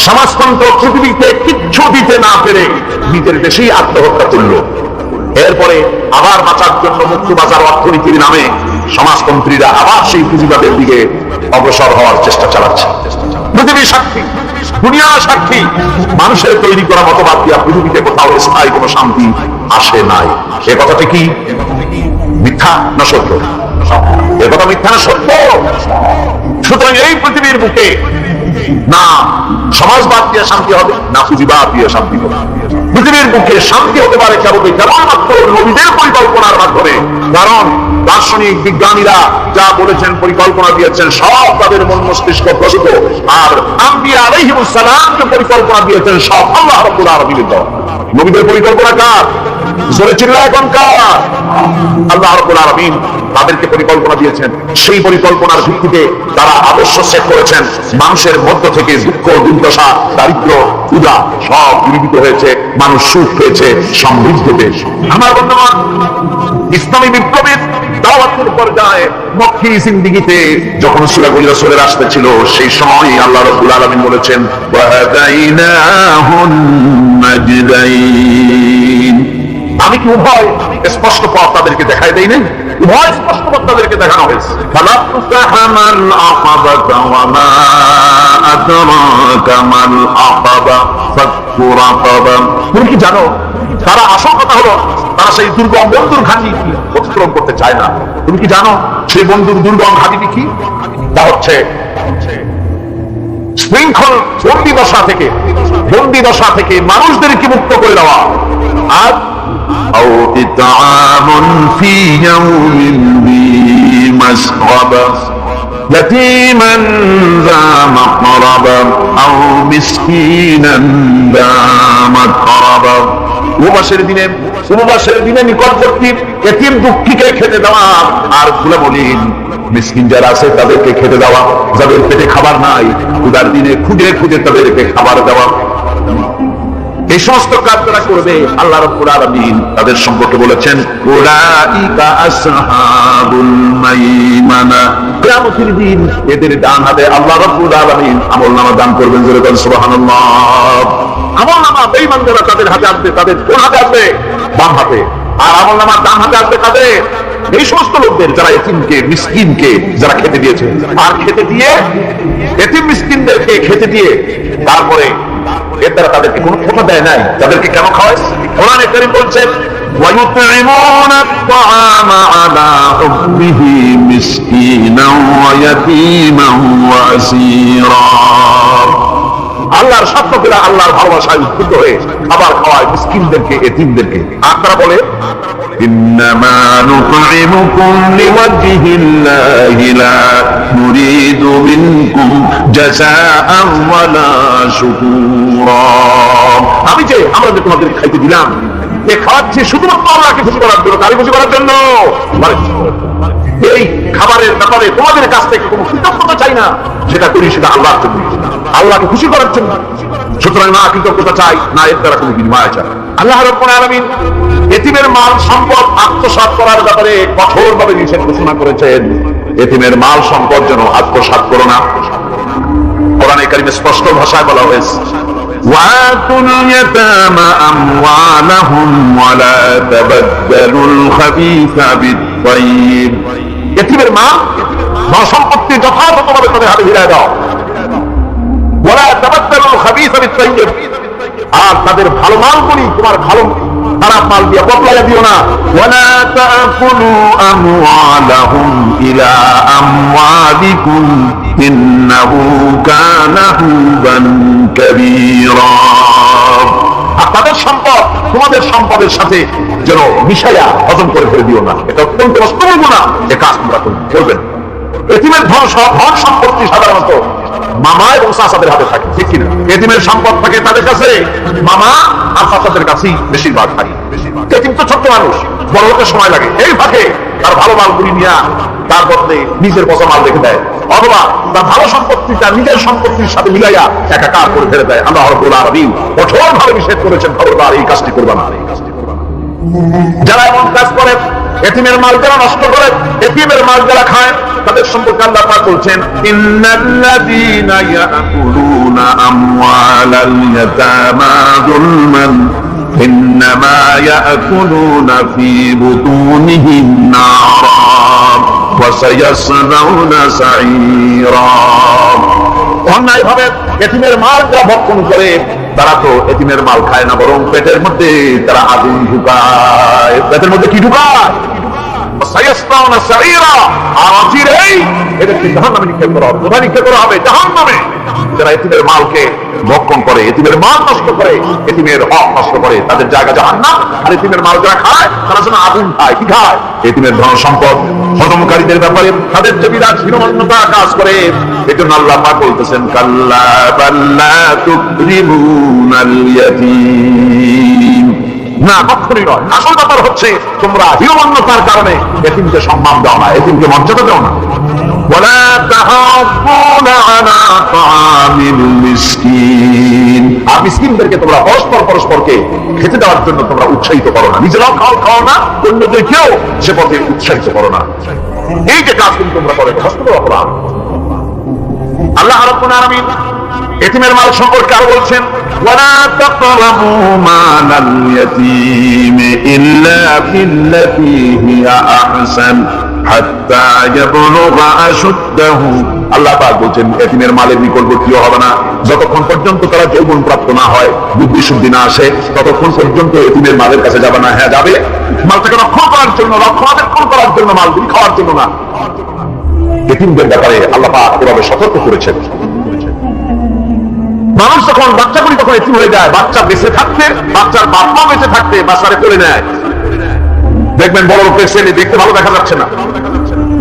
সমাজতন্ত্র পৃথিবীতে কিচ্ছু দিতে না পেরে নিজের দেশেই আত্মহত্যা করল। এরপরে আবার বাঁচার জন্য মুক্ত বাজার অর্থনীতির নামে সমাজতন্ত্রীরা আবার সেই পুঁজিবাদের দিকে অগ্রসর হওয়ার চেষ্টা চালাচ্ছে। পৃথিবী সাক্ষী, দুনিয়া সাক্ষী, মানুষের তৈরি করা মতবাদ দিয়া পৃথিবীতে কোথাও স্থায়ী কোনো শান্তি আসে নাই। এ কথাটি কি মিথ্যা না সত্য? এ কথা মিথ্যা না সত্য? সুতরাং এই পৃথিবীর বুকে না সমাজবাদ দিয়ে শান্তি হবে, না পুঁজিবাদ দিয়ে শান্তি হবে। পৃথিবীর বুকে শান্তি হতে পারে কেবলমাত্র নবীদের পরিকল্পনার মাধ্যমে। কারণ দার্শনিক বিজ্ঞানীরা যা বলেছেন, পরিকল্পনা দিয়েছেন, সব তাদের মন মস্তিষ্ক প্রসূত। আর আম্বিয়া আলাইহিমুস সালামকে পরিকল্পনা দিয়েছেন সব আল্লাহ রাব্বুল আলামিনের দেওয়া। নবীদের পরিকল্পনা কার? জোরে চিল্লায় এখন কার? আল্লাহ রাব্বুল আলামিন তাদেরকে পরিকল্পনা দিয়েছেন। সেই পরিকল্পনার ভিত্তিতে তারা আদর্শ সেট করেছেন। মানুষের মধ্য থেকে দুঃখ, দুর্দশা, দারিদ্র, ক্ষুধা সব দূরীভূত হয়েছে, মানুষ সুখ পেয়েছে, সমৃদ্ধ পেয়েছে। আমার বন্ধুগণ, ইসলামী বিপ্লবের দাওয়াতের পর্যায়ে মক্কি জিন্দেগিতে যখন সূরা রাসূলের আসতেছিল, সেই সময় আল্লাহ রাব্বুল আলামিন বলেছেন ওয়াহাদাইনাহুন নাজদাইন, আমি কি উভয় স্পষ্ট পথ তাদেরকে দেখাই দেই নাই? উভয় স্পষ্ট পথ তাদেরকে দেখানো হয়েছে। ফালাতুকাহামাল আকাবাতা ওয়া মা আদরাকা মাল আকাবা ফাক্কু রাকাবা। তুমি কি জানো, তারা আসল কথা হলো তারা সেই দুর্গম বন্ধুর ঘাঁটি অতিক্রম করতে চায় না। তুমি কি জানো সেই বন্ধুর দুর্গম ঘাঁটিটি কি? তা হচ্ছে শৃঙ্খল বন্দি দশা থেকে মানুষদেরকে মুক্ত করে দেওয়া। আর أو إطعام في يوم ذي مسغبة يتيما ذا مقربة أو مسكينا ذا متربة। উপবাসের দিনে নিকটবর্তী এতিম দুঃখীকে খেতে দেওয়া, আর খুলে বলিন মিসকিন যারা আছে তাদেরকে খেতে দেওয়া, যাদের পেটে খাবার নাই ক্ষুধার দিনে খুঁজে খুঁজে তাদেরকে খাবার দেওয়া। এই সমস্ত কাজ যারা করবে আল্লাহ রাব্বুল আলামিন তাদের সম্পর্কে বলেছেন উলাইকা আসহাবুল মাইমানা। কিয়ামতের দিন এদের ডান হাতে আল্লাহ রাব্বুল আলামিন আমলনামা দান করবেন। জোরে বলেন সুবহানাল্লাহ। আমলনামা বেঈমানরা তাদের হাতে আসবে, তাদের কোন হাতে আসবে? বাম হাতে। আর আমলনামা ডান হাতে আসবে কাদের? এই সমস্ত লোকদের যারা এতিমকে মিসকিনকে যারা খেতে দিয়েছে। আর খেতে দিয়ে এতিম মিসকিনদেরকে খেতে দিয়ে তারপরে এর দ্বারা তাদেরকে কোনো খোটা দেয় নাই। তাদেরকে কেন খাওয়ায়? কোরআনে কারীম বলছেন وَيُطْعِمُونَ الطَّعَامَ عَلَى حُبِّهِ مِسْكِينًا وَيَتِيمًا وَأَسِيرًا। আল্লাহর স্বপ্নগুলা আল্লাহর ভালোবাসায় উদ্বুদ্ধ হয়ে খাবার খাওয়ায় মিসকিনদেরকে, এতিমদেরকে। আর তারা বলে ইন্নামা নুতঈমুকুম লিওয়াজহিল্লাহি লা নুরিদু মিনকুম জাযাআন ওয়ালা শুকুরা। আমি যে আমরা যে তোমাদের খাইতে দিলাম, এ খাওয়াচ্ছি শুধুমাত্র আল্লাহকে খুশি করার জন্য, তারই খুশি করার জন্য। এই খাবারের ব্যাপারে তোমাদের কাছ থেকে কোনো কৃতজ্ঞতা চাই না, সেটা করি সেটা আল্লাহর জন্য, আল্লাহকে খুশি করার জন্য। সুতরাং না কৃতজ্ঞতা চাই, না এর দ্বারা কোনো বিনিময় চাই। আল্লাহ রাব্বুল আলামিন এতিমের মাল সম্পদ আত্মসাৎ করার ব্যাপারে কঠোরভাবে নিষেধ ঘোষণা করেছেন। এতিমের মাল সম্পদ যেন আত্মসাৎ করো না। কোরআনে কারীমে স্পষ্ট ভাষায় বলা হয়েছে وَآتُوا الْيَتَامَى أَمْوَالَهُمْ وَلَا تَبَدَّلُوا الْخَبِيثَ بِالطَّيِّبِ। এতিমের মাল বা সম্পত্তি যথাযথভাবে তাদের হাতে ফিরিয়ে দাও। وَلَا تَبَدَّلُوا الْخَبِيثَ بِالطَّيِّبِ। আর তাদের ভালো মালগুলি তোমার ভালো খারাপ মাল দিয়ে বদলাইয়া দিও না। وَلَا تَأْكُلُوا أَمْوَالَهُمْ إِلَى أَمْوَالِكُمْ إِنَّهُ كَانَ حُوبًا كَبِيرًا। আর তাদের সম্পদ তোমাদের সম্পদের সাথে যেন মিশাইয়া হজম করে ফেলে দিও না। এটা অত্যন্ত কষ্টকর গুনাহ, এ কাজ তোমরা করবেন। এতিমের ধন সম্পত্তি সাধারণত মামা এবং চাচাদের হাতে থাকে, ঠিক কিনা? এতিমের সম্পদ থাকে তাদের কাছে, মামা আর চাচাদের কাছেই বেশিরভাগ থাকে। এতিম তো ছোট্ট মানুষ, বড় হতে সময় লাগে। এই ফাঁকে তার ভালো মালগুলি নিয়ে তার বদলে নিজের পচা মাল রেখে দেয়, অথবা তার ভালো সম্পত্তিটা নিজের সম্পত্তির সাথে মিলাইয়া একাকার করে ফেলে দেয়। আল্লাহ রাব্বুল আলামিন কঠোরভাবে নিষেধ করেছেন, খবরদার এই কাজটি করবা না। যারা এমন কাজ করে, এতিমের মাল যারা নষ্ট করে, এতিমের মাল যারা খায়, তাদের সম্পর্কে আল্লাহ পাক বলছেন ইন্নাল্লাযীনা ইয়াকুলুনা আমওয়ালাল ইয়াতামা যুলমান ইন্নামা ইয়াকুলুনা ফী বুতুনিহিম নারা ওয়া সায়াসলাউনা সাঈরা। অন্যায়ভাবে এতিমের মাল যারা ভক্ষণ করে, তারা তো এতিমের মাল খায় না, বরং পেটের মধ্যে তারা আগুন ঢুকায়। পেটের মধ্যে কি ঢুকায়? আর অচিরেই এদেরকে জাহান্নামে নিক্ষেপ করা হবে। কোথায় নিক্ষেপ করা হবে? জাহান্নামে। যারা এতিমের মালকে ভক্ষণ করে, এতিমের মাল নষ্ট করে, এতিমের হক নষ্ট করে, তাদের জায়গা জাহান্নাম। আর এতিমের মাল যারা খায়, তারা যেন আগুন খায়। কি খায়? এতিমের ধন সম্পদ হজমকারীদের ব্যাপারে তাদের যে বিরাট হীনমন্যতা কাজ করে। এজন্য আল্লাহ পাক বলতেছেন কাল্লা বাল্লা তুকরিমুনাল ইয়াতীম। না, কখনোই নয়। আসল ব্যাপার হচ্ছে তোমরা হীনমন্যতার কারণে এতিমকে সম্মান দাও না, এতিমকে মর্যাদা দাও না। ওয়ালা তাহাব্বুনা আলা তাআমিল মিসকিন। আর মিসকিনদেরকে তোমরা পরস্পরকে খেতে দেওয়ার জন্য তোমরা উৎসাহিত করো না। নিজেরাও খাও না, অন্যদেরকেও সে পথে উৎসাহিত করো না। এই যে কাজ তোমরা করে, বাস্তব অপরাধ। আল্লাহ রাব্বুল আলামিন এতিমের মাল সম্পর্কে আরো বলছেন ওয়ালা তাকরাবু মালাল ইয়াতীম ইল্লা বিল্লাতী হিয়া আহসান হাত্তা ইয়াবলুগা আশুদ্দাহু। আল্লাহ পাক বলেন এতিমের মালের নিকটবর্তীও হবে না যতক্ষণ পর্যন্ত তারা যৌবন প্রাপ্ত না হয়, বুদ্ধি শুদ্ধি না আসে, ততক্ষণ পর্যন্ত এতিমের মালের কাছে যাবে না। হ্যাঁ যাবে, মালটাকে রক্ষণ করার জন্য, রক্ষণাবেক্ষণ করার জন্য, মালগুলি খাওয়ার জন্য না। এতিমদের ব্যাপারে আল্লাহ পাক এভাবে সতর্ক করেছেন। মানুষ যখন বাচ্চাগুলি তখন এতিম হয়ে যায়, বাচ্চা বেঁচে থাকতে, বাচ্চার বাপ মা বেঁচে থাকতে বাচ্চারে তুলে নেয়। দেখবেন বড় লোকের ছেলে দেখতে ভালো দেখা যাচ্ছে না,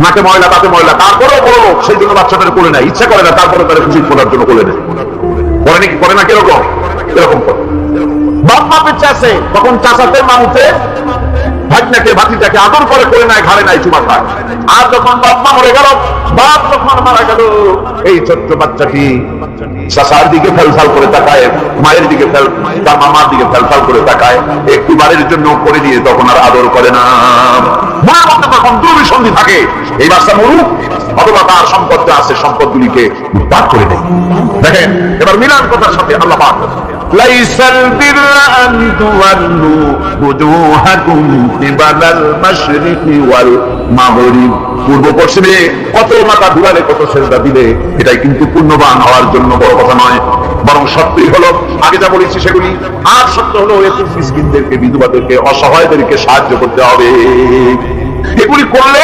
নাকে ময়লা তাতে ময়লা, তারপরেও বড় লোক সেই জন্য বাচ্চাটাকে কোলে নেয়। ইচ্ছা করে না, তারপরে তারা খুশি করার জন্য কোলে নেয়। করে না কিরকম? এরকম করে বাপ মা বেঁচে আছে, তখন চাচাতে মানুষে ভাগনাকে ভাতিটাকে আদর করে কোলে নেয়, ঘাড়ে নাই চুমা খায়। আর যখন বাপ মা মরে গেল, বাপ যখন মারা গেল, এই ছোট্ট বাচ্চাটি চাচার দিকে ফেলফাল করে তাকায়, মায়ের দিকে তার মামার দিকে ফেলফাল করে তাকায়, একটু বাড়ির জন্য করে দিয়ে তখন আর আদর করে না। মনের মধ্যে তখন দুর্বিসন্ধি থাকে, এই বাচ্চা মরুক অথবা তার সম্পদ আছে সম্পদগুলিকে উদ্ধার করে দেয়। দেখেন এবার মিলান কথার সাথে আল্লাহ পাক লাইসাল বিররা আন তুওয়াল্লু বুজুহাকুম কিবালাল মাশরিকি ওয়াল মাগরিব। পূর্ব পশ্চিমে কত মাথা ধুলালে কত সেজদা দিলে এটাই কিন্তু পুণ্যবান হওয়ার জন্য বড় কথা নয়, বরং সত্যই হলো আগে যা বলেছি সেগুলি। আর সত্য হলো এতিম মিসকিনদেরকে, বিধবাদেরকে, অসহায়দেরকে সাহায্য করতে হবে। এগুলি করলে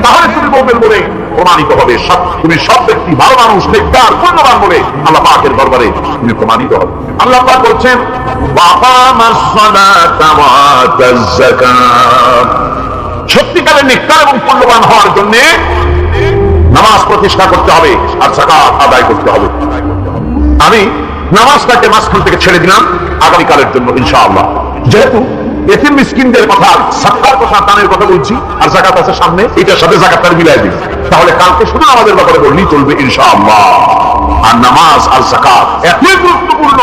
তাহলে তুমি বলবেন বলে প্রমাণিত হবে, তুমি সব ব্যক্তি ভালো মানুষ, নেককার, পুণ্যবান বলে আল্লাহ পাকের দরবারে তুমি প্রমাণিত হবে। আল্লাহ পাক বলছেন ওয়াকামাস সালাতা ওয়া আতাজ যাকাত। সত্যিকারের নেককার এবং পুণ্যবান হওয়ার জন্য নামাজ প্রতিষ্ঠা করতে হবে আর যাকাত আদায় করতে হবে। আমি নামাজটাকে মাঝখান থেকে ছেড়ে দিলাম আগামীকালের জন্য ইনশাআল্লাহ, যেহেতু এতিম মিসকিনদের কথা, সাদকার কথা, দানের কথা বলছি আর যাকাত আছে সামনে, এটার সাথে যাকাতটা মিলাই দিই, তাহলে কালকে শুধু আমাদের ব্যাপারে বললেই চলবে ইনশাআল্লাহ। আর নামাজ আর যাকাত এতই গুরুত্বপূর্ণ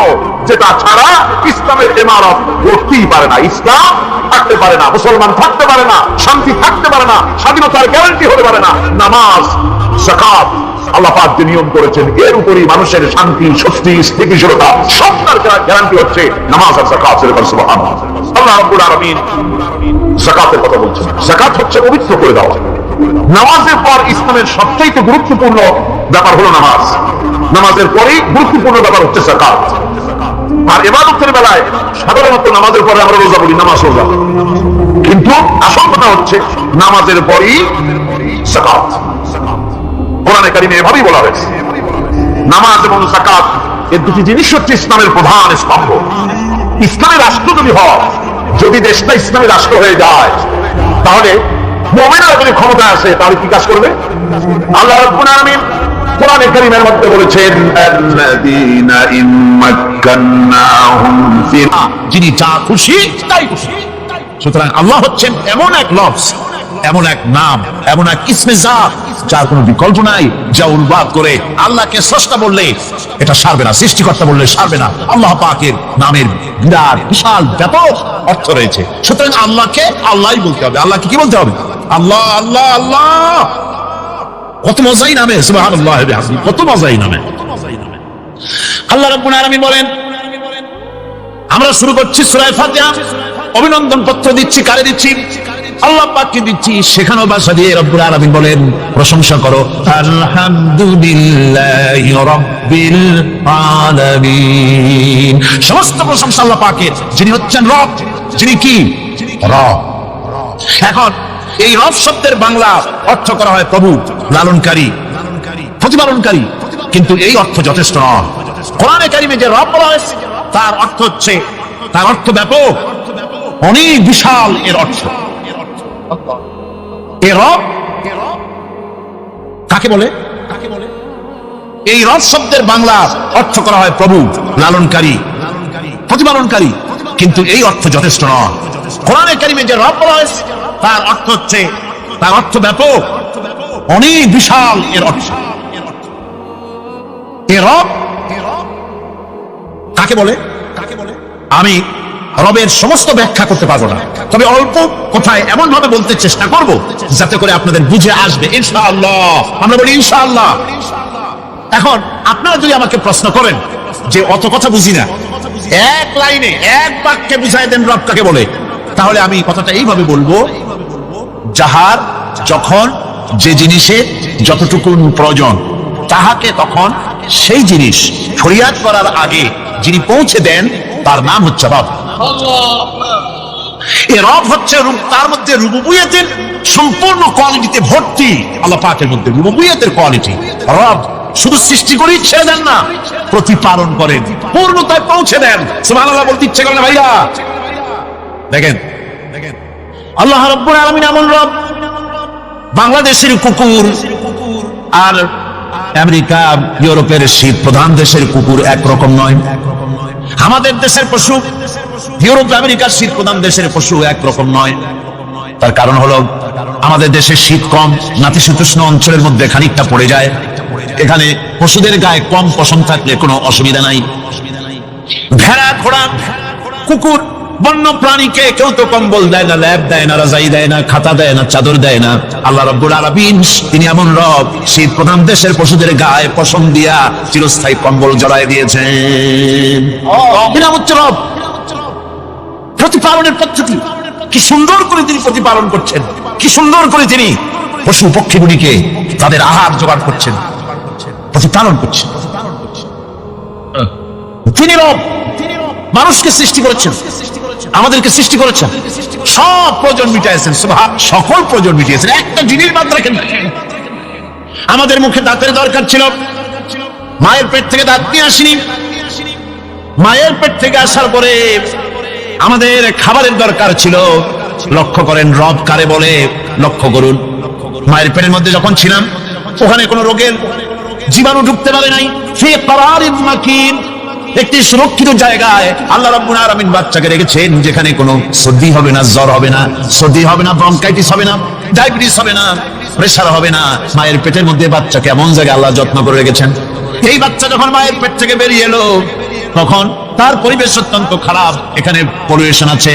যেটা ছাড়া ইসলামের ইমারত গড়তেই পারে না, ইসলাম থাকতে পারে না, মুসলমান থাকতে পারে না, শান্তি থাকতে পারে না, স্বাধীনতার গ্যারান্টি হতে পারে না। নামাজ, যাকাত আল্লাহ পাক যে নিয়ম করেছেন এর উপরই মানুষের শান্তি, স্বস্তি, স্থিতিশীলতা সবটার গ্যারান্টি হচ্ছে নামাজ আর যাকাত। সুবহানাল্লাহ। আল্লাহ রাব্বুল আলামিন যাকাতের কথা বলছেন। যাকাত হচ্ছে পবিত্র করে দেওয়া। নামাজের পর ইসলামের সবচেয়ে গুরুত্বপূর্ণ ব্যাপার হলো নামাজ, নামাজের পরেই গুরুত্বপূর্ণ ব্যাপার হচ্ছে যাকাত। আর ইবাদতের বেলায় সাধারণত নামাজের পরে আমরা রোজা বলি, নামাজ রোজা, কিন্তু আসল কথা হচ্ছে নামাজের পরেই যাকাত। কোরআনে কারিমে এভাবেই বলা হয়েছে নামাজ এবং যাকাত এই দুটি জিনিস হচ্ছে ইসলামের প্রধান স্তম্ভ। ইসলামের রাষ্ট্র যদি হয়, যদি দেশটা ইসলামী রাষ্ট্র হয়ে যায়, তাহলে মুমিনরা যদি ক্ষমতা আসে তাহলে কি কাজ করবে? আল্লাহ রাব্বুল আলামিন কোরআনে কারীমের মধ্যে বলেছেন আল্লাযীনা ইম্মাক্কান্নাহুম ফিল, যিনি যা খুশি তাই খুশি। সুতরাং আল্লাহ হচ্ছেন এমন এক লফজ, এমন এক নাম, এমন এক ইসমে জাত যার কোনো বিকল্প নাই, যা উল্বাদ করে আল্লাহকে স্রষ্টা বললে এটা সারবে না, সৃষ্টিকর্তা বললে সারবে না। আল্লাহ পাকের নামের বিরাট বিশাল ব্যাপক অর্থ রয়েছে। সুতরাং আল্লাহকে আল্লাহই বলতে হবে। আল্লাহকে কি বলতে হবে? আল্লাহ আল্লাহ আল্লাহ। কত মজাই নামে, সুবহানাল্লাহ, কত মজাই নামে। আল্লাহ রাব্বুল আলামিন বলেন, আমরা শুরু করছি সূরা ফাতিহা, অভিনন্দন পত্র দিচ্ছি, কারে দিচ্ছি? আল্লাহ পাককে দিচ্ছি। সেখানেও ভাষা দিয়ে রব্বুল আলামিন বলেন প্রশংসা করো, আলহামদুলিল্লাহি রাব্বিল আলামিন। সমস্ত প্রশংসা আল্লাহ পাকের, যিনি হচ্ছেন রব, যিনি কি রব। এখন এই রব শব্দের বাংলা অর্থ করা হয় প্রভু, লালনকারী, প্রতিপালনকারী, কিন্তু এই অর্থ যথেষ্ট নয়। কোরআনে কারিমে যে রব বলা হয়েছে তার অর্থ হচ্ছে, তার অর্থ ব্যাপক, অনেক বিশাল এর অর্থ। এ রব কাকে বলে? এই রব শব্দের বাংলা অর্থ করা হয় প্রভু, লালনকারী, প্রতিপালনকারী, কিন্তু এই অর্থ যথেষ্ট নয়। কোরআনে কারিমে যে রব বলা হয়েছে তার অর্থ হচ্ছে, তার অর্থ ব্যাপক, অনেক বিশাল এর অর্থ। এ রব কাকে বলে? আমি রবের সমস্ত ব্যাখ্যা করতে পারবো না, তবে অল্প কথায় এমন ভাবে বলতে চেষ্টা করব যাতে করে আপনাদের বুঝে আসবে ইনশাআল্লাহ। আমরা বলি ইনশাআল্লাহ। এখন আপনারা যদি আমাকে প্রশ্ন করেন যে অত কথা বুঝি না, এক লাইনে এক বাক্যে বুঝাই দেন রব কাকে বলে, তাহলে আমি কথাটা এইভাবে বলবো, যাহার যখন যে জিনিসের যতটুকু প্রয়োজন তাহাকে তখন সেই জিনিস ফরিয়াদ করার আগে যিনি পৌঁছে দেন তার নাম হচ্ছে রব। এই রব হচ্ছে তার মধ্যে রুবুবিয়তের সম্পূর্ণ কোয়ালিটিতে ভর্তি। আল্লাহ পাকের মধ্যে রুবুবিয়তের কোয়ালিটি। রব শুধু সৃষ্টি করেই ছেড়ে দেন না, প্রতিপালন করেন, পূর্ণতায় পৌঁছে দেন। সুবহানাল্লাহ বলতে ইচ্ছে করে না ভাইয়া? দেখেন আল্লাহ রাব্বুল আলামিন এমন রব, বাংলাদেশের কুকুর আর আমেরিকা, ইউরোপের শীত প্রধান দেশের কুকুর একরকম নয়। আমাদের দেশের পশু, ইউরোপ আমেরিকার শীত প্রধান দেশের পশু একরকম নয়। তার কারণ হলো আমাদের দেশে শীত কম, নাতিশীতোষ্ণ অঞ্চলের মধ্যে খানিকটা পড়ে যায়। এখানে পশুদের গায়ে কম পশম থাকলে কোনো অসুবিধা নাই। ভেড়া, ঘোড়া, কুকুর বন্য প্রাণীকে কেউ তো কম্বল দেয় না, ল্যাব দেয় না, রাজাই দেয় না, খাতা দেয় না, চাদর দেয় না। আল্লাহ রাব্বুল আলামিন তিনি এমন রব, শীত প্রধান দেশের পশুদের গায়ে পশম দিয়া চিরস্থায়ী কম্বল জড়ায় দিয়েছেন। এটা হচ্ছে রব। প্রতিপালনের পদ্ধতি কি সুন্দর করে তিনি প্রতিপালন করছেন, কি সুন্দর করে তিনি পশু পক্ষীগুলিকে তাদের আহার জোগাড় করছেন, প্রতিপালন করছেন। তিনি রব, মানুষকে সৃষ্টি করেছেন, আমাদেরকে সৃষ্টি করেছেন, সব প্রয়োজন মিটাইছেন, সকল প্রয়োজন মিটিয়েছেন, একটা জিনিস বাদ রাখেন না। আমাদের মুখে দাঁতের দরকার ছিল, মায়ের পেট থেকে দাঁত নিয়ে আসিনি। মায়ের পেট থেকে আসার পরে আমাদের খাবারের দরকার ছিল। লক্ষ্য করেন রব কারে বলে, লক্ষ্য করুন। মায়ের পেটের মধ্যে যখন ছিলাম ওখানে কোনো রোগের জীবাণু ঢুকতে পারে নাই। ফি করারিন মাকিন, একটি সুরক্ষিত জায়গায় আল্লাহ রাব্বুল আলামিন বাচ্চাকে রেখেছেন, যেখানে কোনো সর্দি হবে না, জ্বর হবে না, সর্দি হবে না, ব্রঙ্কাইটিস হবে না, ডায়াবেটিস হবে না, প্রেসার হবে না। মায়ের পেটের মধ্যে বাচ্চাকে এমন জায়গায় আল্লাহ যত্ন করে রেখেছেন। এই বাচ্চা যখন মায়ের পেট থেকে বেরিয়ে এলো তখন তার পরিবেশ অত্যন্ত খারাপ। এখানে পলিউশন আছে,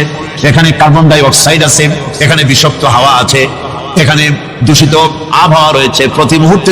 এখানে কার্বন ডাই অক্সাইড আছে, এখানে বিষাক্ত হাওয়া আছে, এখানে দূষিত আবহাওয়া রয়েছে। প্রতি মুহূর্তে